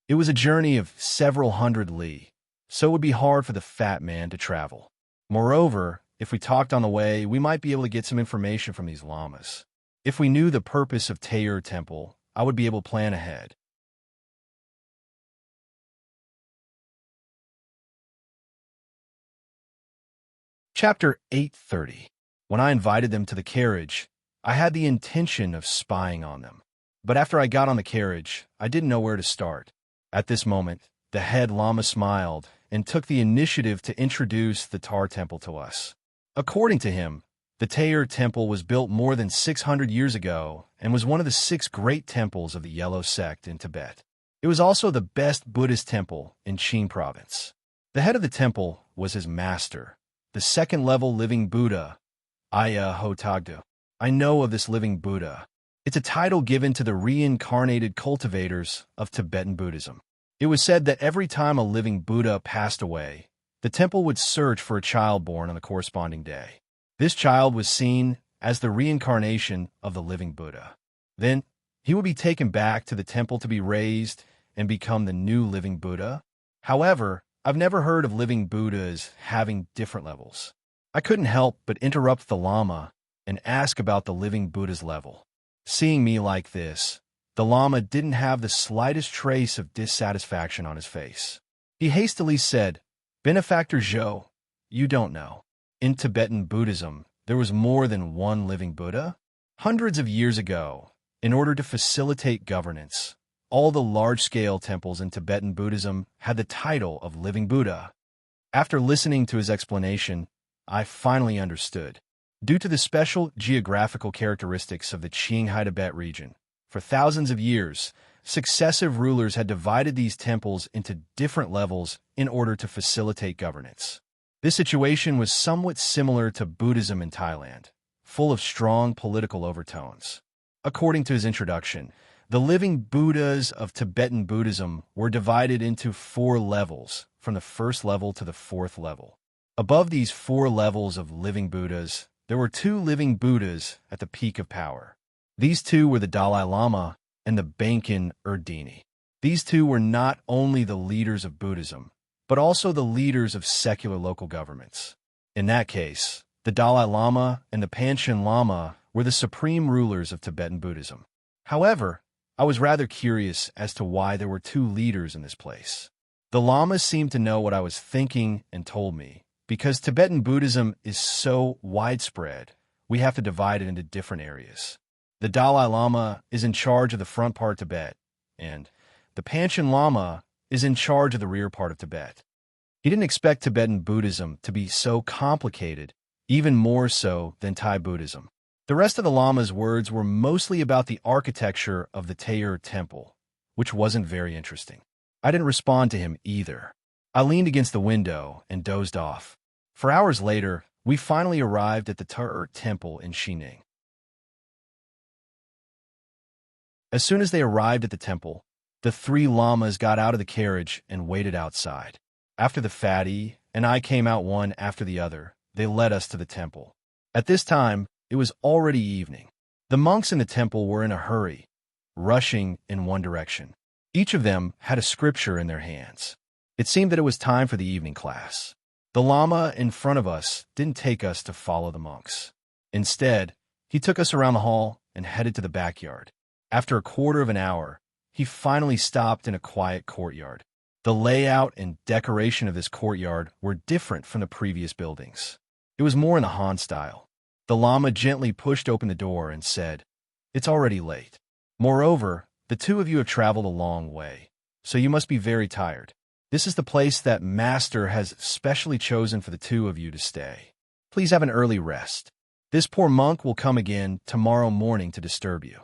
It was a journey of several hundred li, so it would be hard for the fat man to travel. Moreover, if we talked on the way, we might be able to get some information from these lamas. If we knew the purpose of Taeyur Temple, I would be able to plan ahead. Chapter 830. When I invited them to the carriage, I had the intention of spying on them. But after I got on the carriage, I didn't know where to start. At this moment, the head Lama smiled and took the initiative to introduce the Tar Temple to us. According to him, the Taeyur Temple was built more than 600 years ago and was one of the 6 great temples of the Yellow Sect in Tibet. It was also the best Buddhist temple in Qin province. The head of the temple was his master, the second-level living Buddha, Aya Hotagdu. I know of this living Buddha. It's a title given to the reincarnated cultivators of Tibetan Buddhism. It was said that every time a living Buddha passed away, the temple would search for a child born on the corresponding day. This child was seen as the reincarnation of the living Buddha. Then, he would be taken back to the temple to be raised and become the new living Buddha. However, I've never heard of living Buddhas having different levels. I couldn't help but interrupt the Lama and ask about the living Buddha's level. Seeing me like this, the Lama didn't have the slightest trace of dissatisfaction on his face. He hastily said, "Benefactor Zhou, you don't know. In Tibetan Buddhism, there was more than one living Buddha. Hundreds of years ago, in order to facilitate governance, all the large-scale temples in Tibetan Buddhism had the title of living Buddha." After listening to his explanation, I finally understood. Due to the special geographical characteristics of the Qinghai Tibet region, for thousands of years, successive rulers had divided these temples into different levels in order to facilitate governance. This situation was somewhat similar to Buddhism in Thailand, full of strong political overtones. According to his introduction, the living Buddhas of Tibetan Buddhism were divided into 4 levels, from the first level to the 4th level. Above these 4 levels of living Buddhas, there were 2 living Buddhas at the peak of power. These 2 were the Dalai Lama and the Bankin Erdeni. These 2 were not only the leaders of Buddhism, but also the leaders of secular local governments. In that case, the Dalai Lama and the Panchen Lama were the supreme rulers of Tibetan Buddhism. However, I was rather curious as to why there were 2 leaders in this place. The Lamas seemed to know what I was thinking and told me, because Tibetan Buddhism is so widespread, we have to divide it into different areas. The Dalai Lama is in charge of the front part of Tibet, and the Panchen Lama is in charge of the rear part of Tibet. He didn't expect Tibetan Buddhism to be so complicated, even more so than Thai Buddhism. The rest of the Lama's words were mostly about the architecture of the Tair Temple, which wasn't very interesting. I didn't respond to him either. I leaned against the window and dozed off. For hours later, we finally arrived at the Tair Temple in Xining. As soon as they arrived at the temple, the 3 Lamas got out of the carriage and waited outside. After the fatty and I came out one after the other, they led us to the temple. At this time, it was already evening. The monks in the temple were in a hurry, rushing in one direction. Each of them had a scripture in their hands. It seemed that it was time for the evening class. The Lama in front of us didn't take us to follow the monks. Instead, he took us around the hall and headed to the backyard. After a quarter of an hour, he finally stopped in a quiet courtyard. The layout and decoration of this courtyard were different from the previous buildings. It was more in the Han style. The Lama gently pushed open the door and said, "It's already late. Moreover, the 2 of you have traveled a long way, so you must be very tired. This is the place that Master has specially chosen for the 2 of you to stay. Please have an early rest. This poor monk will come again tomorrow morning to disturb you."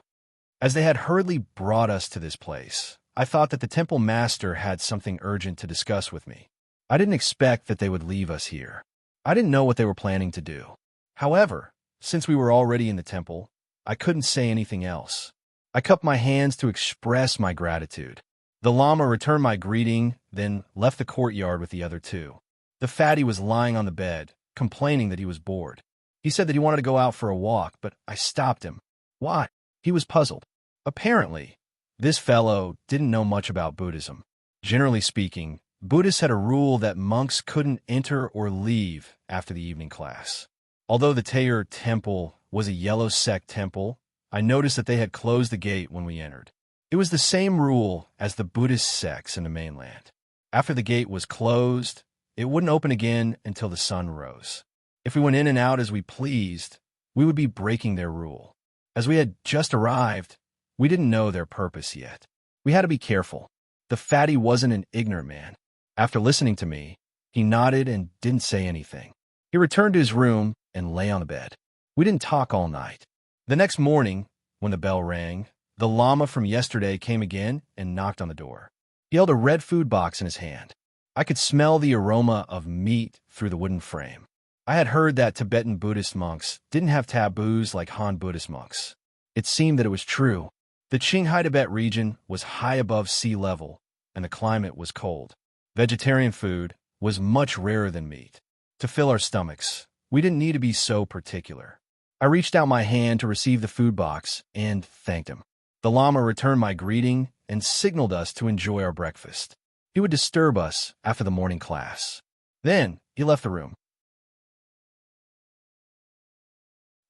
As they had hurriedly brought us to this place, I thought that the temple master had something urgent to discuss with me. I didn't expect that they would leave us here. I didn't know what they were planning to do. However, since we were already in the temple, I couldn't say anything else. I cupped my hands to express my gratitude. The Lama returned my greeting, then left the courtyard with the other 2. The fatty was lying on the bed, complaining that he was bored. He said that he wanted to go out for a walk, but I stopped him. Why? He was puzzled. Apparently, this fellow didn't know much about Buddhism. Generally speaking, Buddhists had a rule that monks couldn't enter or leave after the evening class. Although the Tair Temple was a yellow sect temple, I noticed that they had closed the gate when we entered. It was the same rule as the Buddhist sects in the mainland. After the gate was closed, it wouldn't open again until the sun rose. If we went in and out as we pleased, we would be breaking their rule. As we had just arrived, we didn't know their purpose yet. We had to be careful. The fatty wasn't an ignorant man. After listening to me, he nodded and didn't say anything. He returned to his room and lay on the bed. We didn't talk all night. The next morning, when the bell rang, the Lama from yesterday came again and knocked on the door. He held a red food box in his hand. I could smell the aroma of meat through the wooden frame. I had heard that Tibetan Buddhist monks didn't have taboos like Han Buddhist monks. It seemed that it was true. The Qinghai Tibet region was high above sea level, and the climate was cold. Vegetarian food was much rarer than meat. To fill our stomachs, we didn't need to be so particular. I reached out my hand to receive the food box and thanked him. The Lama returned my greeting and signaled us to enjoy our breakfast. He would disturb us after the morning class. Then he left the room.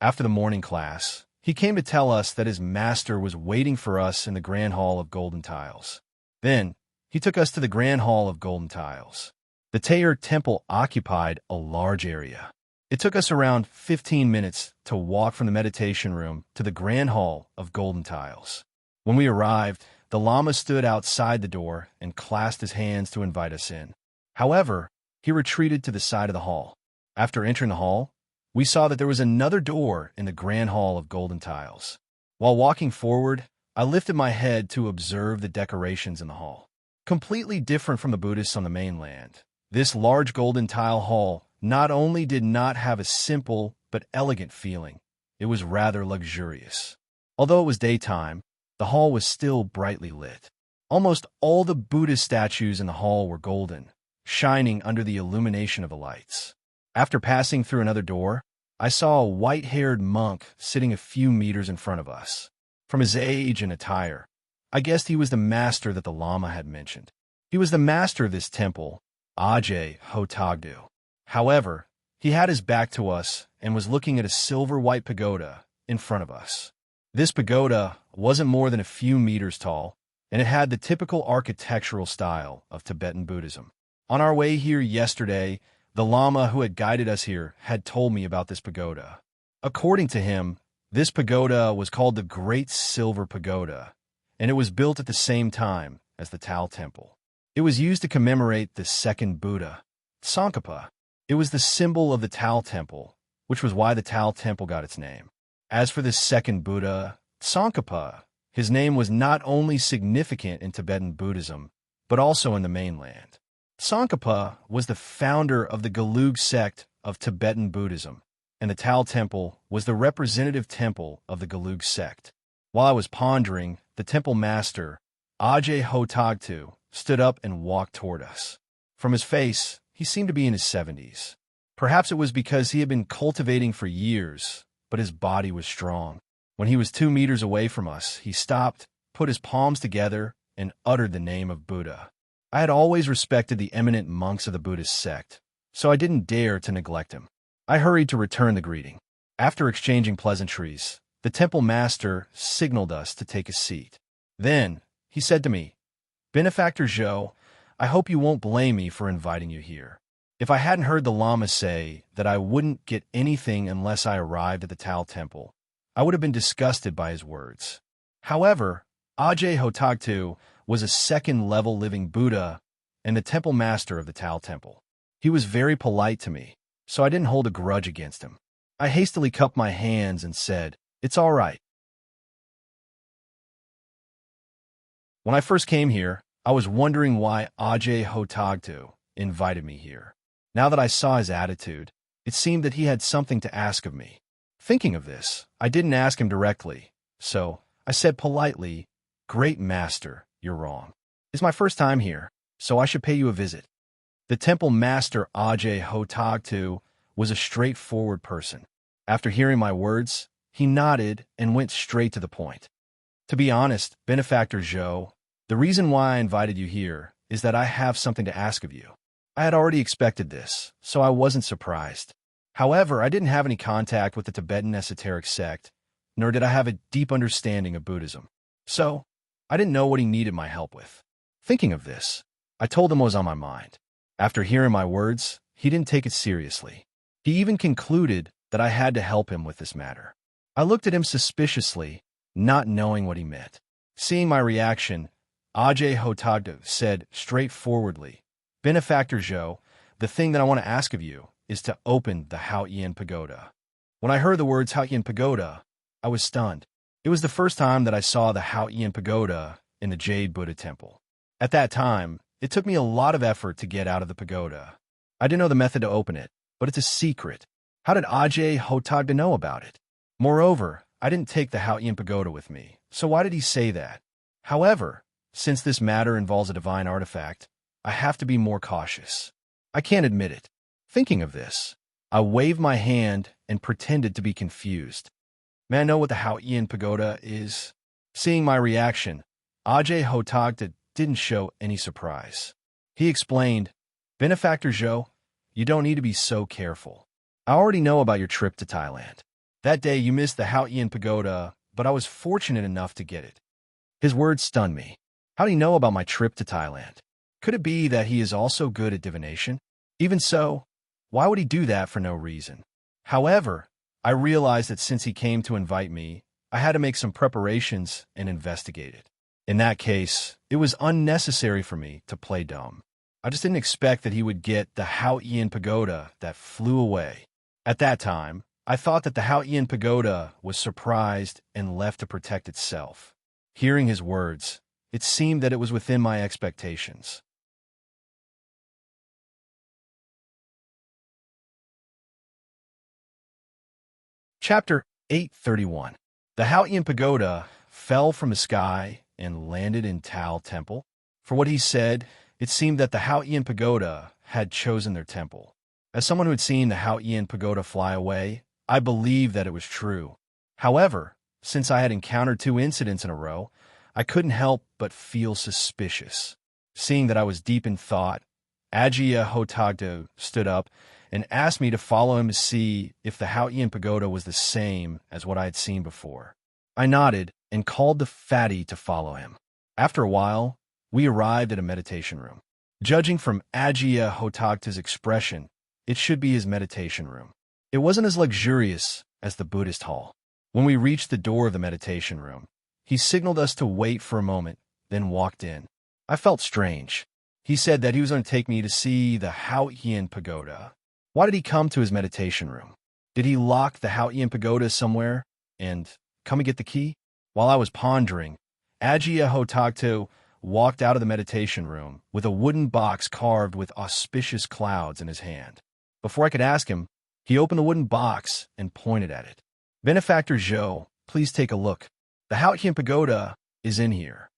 After the morning class, he came to tell us that his master was waiting for us in the Grand Hall of Golden Tiles. Then he took us to the Grand Hall of Golden Tiles. The Tair Temple occupied a large area. It took us around 15 minutes to walk from the meditation room to the Grand Hall of Golden Tiles. When we arrived, the Lama stood outside the door and clasped his hands to invite us in. However, he retreated to the side of the hall. After entering the hall, we saw that there was another door in the Grand Hall of Golden Tiles. While walking forward, I lifted my head to observe the decorations in the hall. Completely different from the Buddhists on the mainland, this large golden tile hall not only did not have a simple but elegant feeling, it was rather luxurious. Although it was daytime, the hall was still brightly lit. Almost all the Buddhist statues in the hall were golden, shining under the illumination of the lights. After passing through another door, I saw a white-haired monk sitting a few meters in front of us. From his age and attire, I guessed he was the master that the Lama had mentioned. He was the master of this temple, Ajay Hotagdu. However, he had his back to us and was looking at a silver-white pagoda in front of us. This pagoda wasn't more than a few meters tall, and it had the typical architectural style of Tibetan Buddhism. On our way here yesterday, the Lama who had guided us here had told me about this pagoda. According to him, this pagoda was called the Great Silver Pagoda, and it was built at the same time as the Tao Temple. It was used to commemorate the second Buddha, Tsongkhapa. It was the symbol of the Tao Temple, which was why the Tao Temple got its name. As for this second Buddha, Tsongkhapa, his name was not only significant in Tibetan Buddhism, but also in the mainland. Tsongkhapa was the founder of the Gelug sect of Tibetan Buddhism, and the Tao Temple was the representative temple of the Gelug sect. While I was pondering, the temple master, Ajay Hotagtu, stood up and walked toward us. From his face, he seemed to be in his 70s. Perhaps it was because he had been cultivating for years, but his body was strong. When he was 2 meters away from us, he stopped, put his palms together, and uttered the name of Buddha. I had always respected the eminent monks of the Buddhist sect, so I didn't dare to neglect him. I hurried to return the greeting. After exchanging pleasantries, the temple master signaled us to take a seat. Then, he said to me, "Benefactor Zhou, I hope you won't blame me for inviting you here. If I hadn't heard the Lama say that I wouldn't get anything unless I arrived at the Tao Temple, I would have been disgusted by his words. However, Ajay Hotagtu was a second-level living Buddha and the temple master of the Tao Temple. He was very polite to me, so I didn't hold a grudge against him. I hastily cupped my hands and said, 'It's all right.' When I first came here, I was wondering why Ajay Hotagtu invited me here. Now that I saw his attitude, it seemed that he had something to ask of me. Thinking of this, I didn't ask him directly, so I said politely, 'Great master, you're wrong. It's my first time here, so I should pay you a visit.' The temple master Ajay Hotagtu was a straightforward person. After hearing my words, he nodded and went straight to the point. 'To be honest, Benefactor Zhou, the reason why I invited you here is that I have something to ask of you. I had already expected this, so I wasn't surprised. However, I didn't have any contact with the Tibetan esoteric sect, nor did I have a deep understanding of Buddhism. So, I didn't know what he needed my help with. Thinking of this, I told him what was on my mind. After hearing my words, he didn't take it seriously. He even concluded that I had to help him with this matter. I looked at him suspiciously, not knowing what he meant. Seeing my reaction, Ajay Hotagdu said straightforwardly, 'Benefactor Zhou, the thing that I want to ask of you is to open the Haoyan Pagoda.' When I heard the words Haoyan Pagoda, I was stunned. It was the first time that I saw the Haoyan Pagoda in the Jade Buddha Temple. At that time, it took me a lot of effort to get out of the pagoda. I didn't know the method to open it, but it's a secret. How did Ajay Hotagdu know about it? Moreover, I didn't take the Haoyan pagoda with me, so why did he say that? However, since this matter involves a divine artifact, I have to be more cautious. I can't admit it. Thinking of this, I waved my hand and pretended to be confused. May I know what the Haoyan pagoda is? Seeing my reaction, Ajay Hotagda didn't show any surprise. He explained, Benefactor Zhou, you don't need to be so careful. I already know about your trip to Thailand. That day you missed the Haoyan pagoda, but I was fortunate enough to get it. His words stunned me. How did he know about my trip to Thailand? Could it be that he is also good at divination? Even so, why would he do that for no reason? However, I realized that since he came to invite me, I had to make some preparations and investigate it. In that case, it was unnecessary for me to play dumb. I just didn't expect that he would get the Haoyan pagoda that flew away. At that time, I thought that the Haoyan pagoda was surprised and left to protect itself. Hearing his words, it seemed that it was within my expectations. Chapter 831. The Haoyan pagoda fell from the sky and landed in Tao Temple. For what he said, it seemed that the Haoyan pagoda had chosen their temple. As someone who had seen the Haoyan pagoda fly away, I believed that it was true. However, since I had encountered 2 incidents in a row, I couldn't help but feel suspicious. Seeing that I was deep in thought, Ajia Hotagdo stood up and asked me to follow him to see if the Haoyan pagoda was the same as what I had seen before. I nodded and called the fatty to follow him. After a while, we arrived at a meditation room. Judging from Ajia Hotagda's expression, it should be his meditation room. It wasn't as luxurious as the Buddhist hall. When we reached the door of the meditation room, he signaled us to wait for a moment, then walked in. I felt strange. He said that he was going to take me to see the Haoyan pagoda. Why did he come to his meditation room? Did he lock the Haoyan pagoda somewhere and come and get the key? While I was pondering, Ajia Hotagto walked out of the meditation room with a wooden box carved with auspicious clouds in his hand. Before I could ask him, he opened the wooden box and pointed at it. Benefactor Zhou, please take a look. The Haoyan pagoda is in here.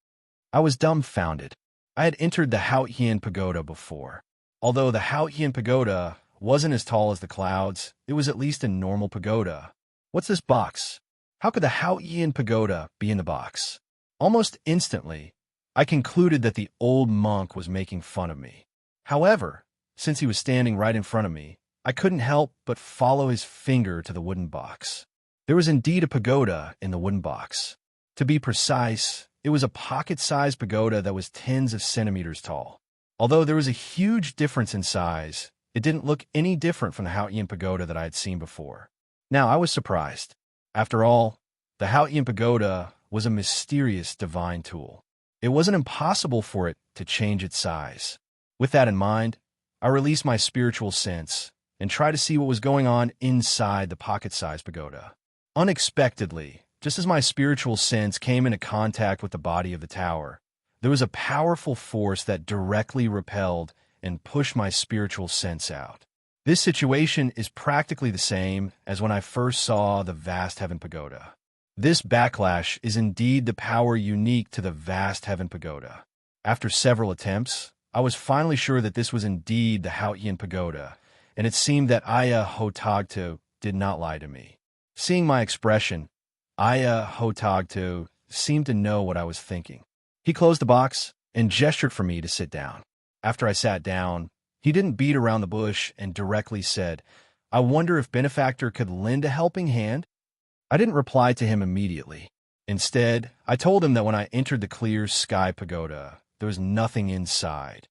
I was dumbfounded. I had entered the Haoyan pagoda before. Although the Haoyan pagoda wasn't as tall as the clouds, it was at least a normal pagoda. What's this box? How could the Haoyan pagoda be in the box? Almost instantly, I concluded that the old monk was making fun of me. However, since he was standing right in front of me, I couldn't help but follow his finger to the wooden box. There was indeed a pagoda in the wooden box. To be precise, it was a pocket-sized pagoda that was tens of centimeters tall. Although there was a huge difference in size, it didn't look any different from the Haoyan pagoda that I had seen before. Now, I was surprised. After all, the Haoyan pagoda was a mysterious divine tool. It wasn't impossible for it to change its size. With that in mind, I released my spiritual sense and tried to see what was going on inside the pocket-sized pagoda. Unexpectedly, just as my spiritual sense came into contact with the body of the tower, there was a powerful force that directly repelled and pushed my spiritual sense out. This situation is practically the same as when I first saw the Vast Heaven Pagoda. This backlash is indeed the power unique to the Vast Heaven Pagoda. After several attempts, I was finally sure that this was indeed the Haoyan Pagoda, and it seemed that Aya Hotagto did not lie to me. Seeing my expression, Aya Hotagto seemed to know what I was thinking. He closed the box and gestured for me to sit down. After I sat down, he didn't beat around the bush and directly said, I wonder if Benefactor could lend a helping hand? I didn't reply to him immediately. Instead, I told him that when I entered the clear sky pagoda, there was nothing inside.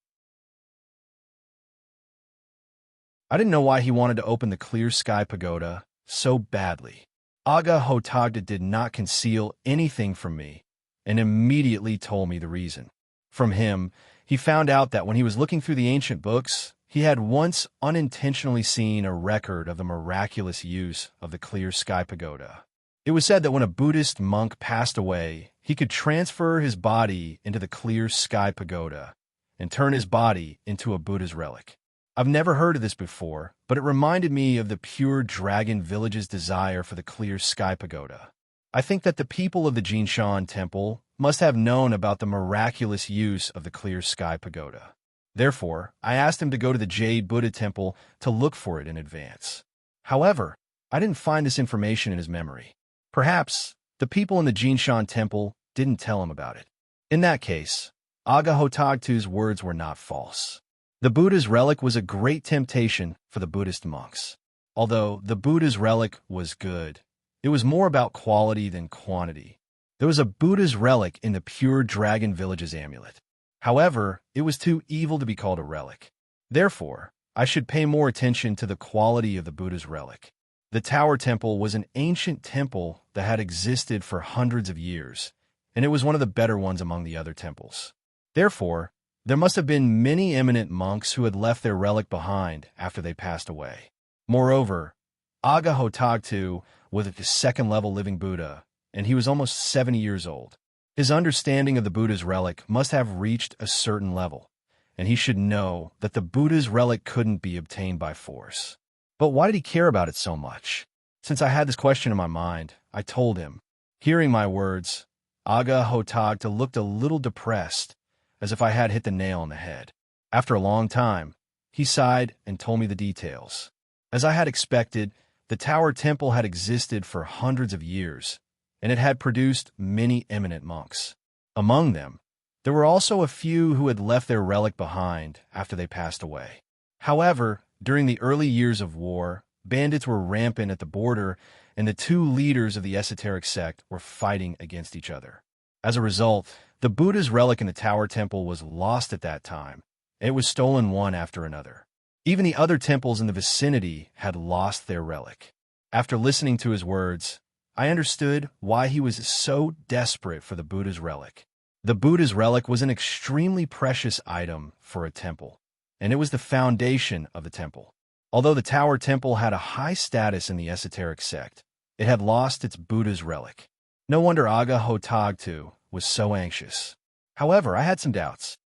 I didn't know why he wanted to open the clear sky pagoda so badly. Aga Hotagda did not conceal anything from me and immediately told me the reason. From him, he found out that when he was looking through the ancient books, he had once unintentionally seen a record of the miraculous use of the clear sky pagoda. It was said that when a Buddhist monk passed away, he could transfer his body into the clear sky pagoda and turn his body into a Buddha's relic. I've never heard of this before, but it reminded me of the pure dragon village's desire for the clear sky pagoda. I think that the people of the Jinshan Temple must have known about the miraculous use of the clear sky pagoda. Therefore, I asked him to go to the Jade Buddha Temple to look for it in advance. However, I didn't find this information in his memory. Perhaps the people in the Jinshan Temple didn't tell him about it. In that case, Aga Hotagtu's words were not false. The Buddha's relic was a great temptation for the Buddhist monks. Although the Buddha's relic was good, it was more about quality than quantity. There was a Buddha's relic in the Pure Dragon Village's amulet. However, it was too evil to be called a relic. Therefore, I should pay more attention to the quality of the Buddha's relic. The Tower Temple was an ancient temple that had existed for hundreds of years, and it was one of the better ones among the other temples. Therefore, there must have been many eminent monks who had left their relic behind after they passed away. Moreover, Aga Hotagtu was the second-level living Buddha, and he was almost 70 years old. His understanding of the Buddha's relic must have reached a certain level, and he should know that the Buddha's relic couldn't be obtained by force. But why did he care about it so much? Since I had this question in my mind, I told him. Hearing my words, Aga Hotagtu looked a little depressed, as if I had hit the nail on the head. After a long time, he sighed and told me the details. As I had expected, the Tower Temple had existed for hundreds of years, and it had produced many eminent monks. Among them, there were also a few who had left their relic behind after they passed away. However, during the early years of war, bandits were rampant at the border, and the two leaders of the esoteric sect were fighting against each other. As a result, the Buddha's relic in the Tower Temple was lost at that time, and it was stolen one after another. Even the other temples in the vicinity had lost their relic. After listening to his words, I understood why he was so desperate for the Buddha's relic. The Buddha's relic was an extremely precious item for a temple, and it was the foundation of the temple. Although the Tower Temple had a high status in the esoteric sect, it had lost its Buddha's relic. No wonder Aga Hotagtu was so anxious. However, I had some doubts.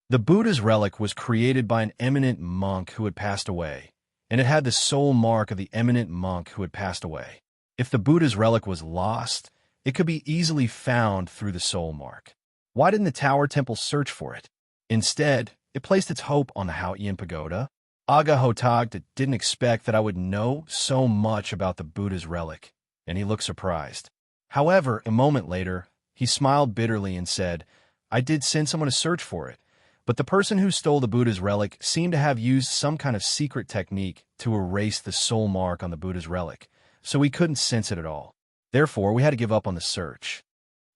The Buddha's relic was created by an eminent monk who had passed away, and it had the soul mark of the eminent monk who had passed away. If the Buddha's relic was lost, it could be easily found through the soul mark. Why didn't the Tower Temple search for it? Instead, it placed its hope on the Haoyan Pagoda. Aga Hotagtu didn't expect that I would know so much about the Buddha's relic, and he looked surprised. However, a moment later, he smiled bitterly and said, I did send someone to search for it, but the person who stole the Buddha's relic seemed to have used some kind of secret technique to erase the soul mark on the Buddha's relic, so we couldn't sense it at all. Therefore, we had to give up on the search.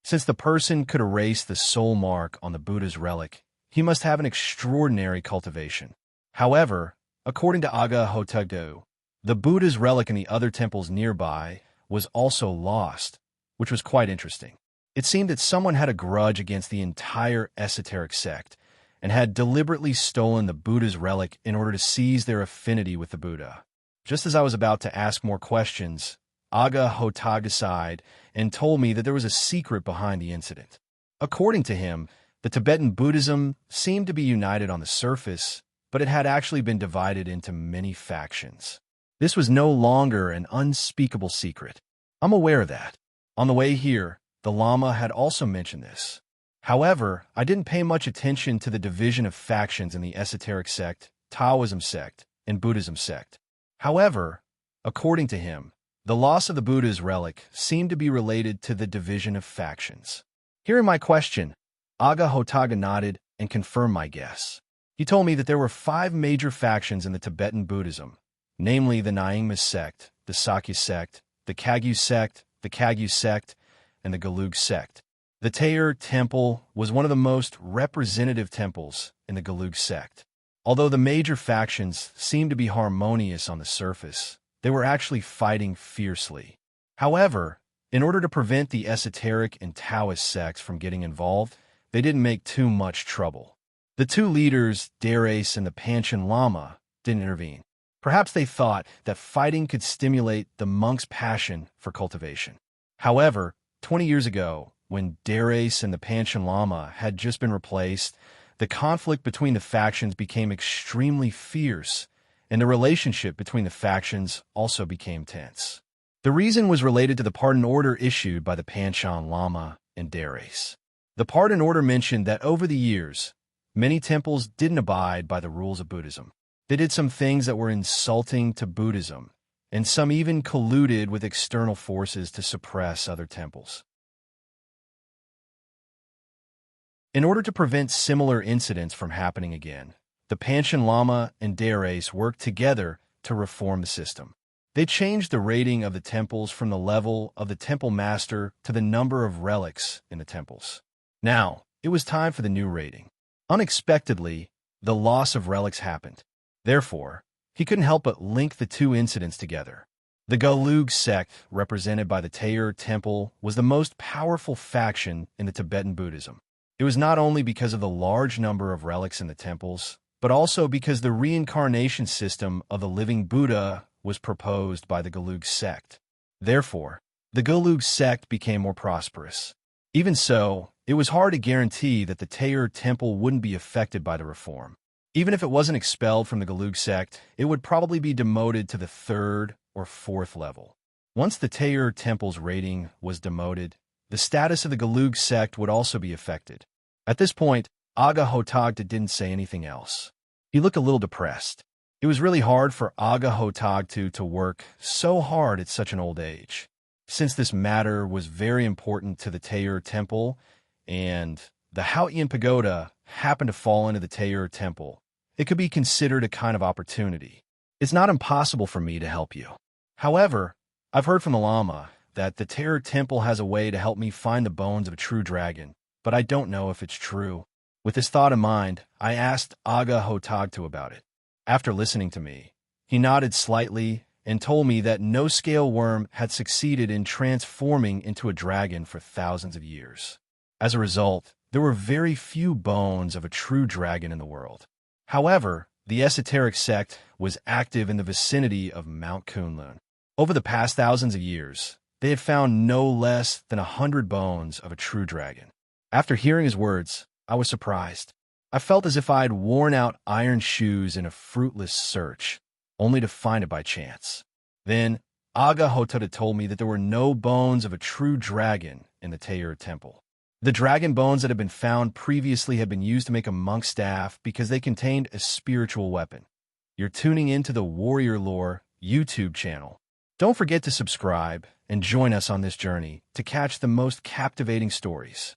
Since the person could erase the soul mark on the Buddha's relic, he must have an extraordinary cultivation. However, according to Aga Hotagtu, the Buddha's relic in the other temples nearby was also lost, which was quite interesting. It seemed that someone had a grudge against the entire esoteric sect and had deliberately stolen the Buddha's relic in order to seize their affinity with the Buddha. Just as I was about to ask more questions, Aga Hotagtu sighed and told me that there was a secret behind the incident. According to him, the Tibetan Buddhism seemed to be united on the surface, but it had actually been divided into many factions. This was no longer an unspeakable secret. I'm aware of that. On the way here, the Lama had also mentioned this. However, I didn't pay much attention to the division of factions in the esoteric sect, Taoism sect, and Buddhism sect. However, according to him, the loss of the Buddha's relic seemed to be related to the division of factions. Hearing my question, Aga Hotagtu nodded and confirmed my guess. He told me that there were 5 major factions in the Tibetan Buddhism, namely the Nyingma sect, the Sakya sect, the Kagyu sect, and the Gelug sect. The Tair Temple was one of the most representative temples in the Gelug sect. Although the major factions seemed to be harmonious on the surface, they were actually fighting fiercely. However, in order to prevent the esoteric and Taoist sects from getting involved, they didn't make too much trouble. The two leaders, Darace and the Panchen Lama, didn't intervene. Perhaps they thought that fighting could stimulate the monk's passion for cultivation. However, 20 years ago, when Darace and the Panchen Lama had just been replaced, the conflict between the factions became extremely fierce, and the relationship between the factions also became tense. The reason was related to the pardon order issued by the Panchen Lama and Deres. The pardon order mentioned that over the years, many temples didn't abide by the rules of Buddhism. They did some things that were insulting to Buddhism, and some even colluded with external forces to suppress other temples. In order to prevent similar incidents from happening again, the Panchen Lama and Deres worked together to reform the system. They changed the rating of the temples from the level of the temple master to the number of relics in the temples. Now, it was time for the new rating. Unexpectedly, the loss of relics happened. Therefore, he couldn't help but link the two incidents together. The Gelug sect, represented by the Tair Temple, was the most powerful faction in the Tibetan Buddhism. It was not only because of the large number of relics in the temples, but also because the reincarnation system of the living Buddha was proposed by the Gelug sect. Therefore, the Gelug sect became more prosperous. Even so, it was hard to guarantee that the Tair Temple wouldn't be affected by the reform. Even if it wasn't expelled from the Gelug sect, it would probably be demoted to the 3rd or 4th level. Once the Tair Temple's rating was demoted, the status of the Gelug sect would also be affected. At this point, Aga Hotagda didn't say anything else. He looked a little depressed. It was really hard for Aga Hotagda to work so hard at such an old age. Since this matter was very important to the Tair Temple, and the Haotian Pagoda happened to fall into the Tair Temple, it could be considered a kind of opportunity. It's not impossible for me to help you. However, I've heard from the Lama that the Tair Temple has a way to help me find the bones of a true dragon, but I don't know if it's true. With this thought in mind, I asked Aga Hotagda about it. After listening to me, he nodded slightly and told me that no scale worm had succeeded in transforming into a dragon for thousands of years. As a result, there were very few bones of a true dragon in the world. However, the esoteric sect was active in the vicinity of Mount Kunlun. Over the past thousands of years, they had found no less than 100 bones of a true dragon. After hearing his words, I was surprised. I felt as if I had worn out iron shoes in a fruitless search, only to find it by chance. Then, Aga Hotagda told me that there were no bones of a true dragon in the Tair Temple. The dragon bones that had been found previously had been used to make a monk's staff because they contained a spiritual weapon. You're tuning into the Warrior Lore YouTube channel. Don't forget to subscribe and join us on this journey to catch the most captivating stories.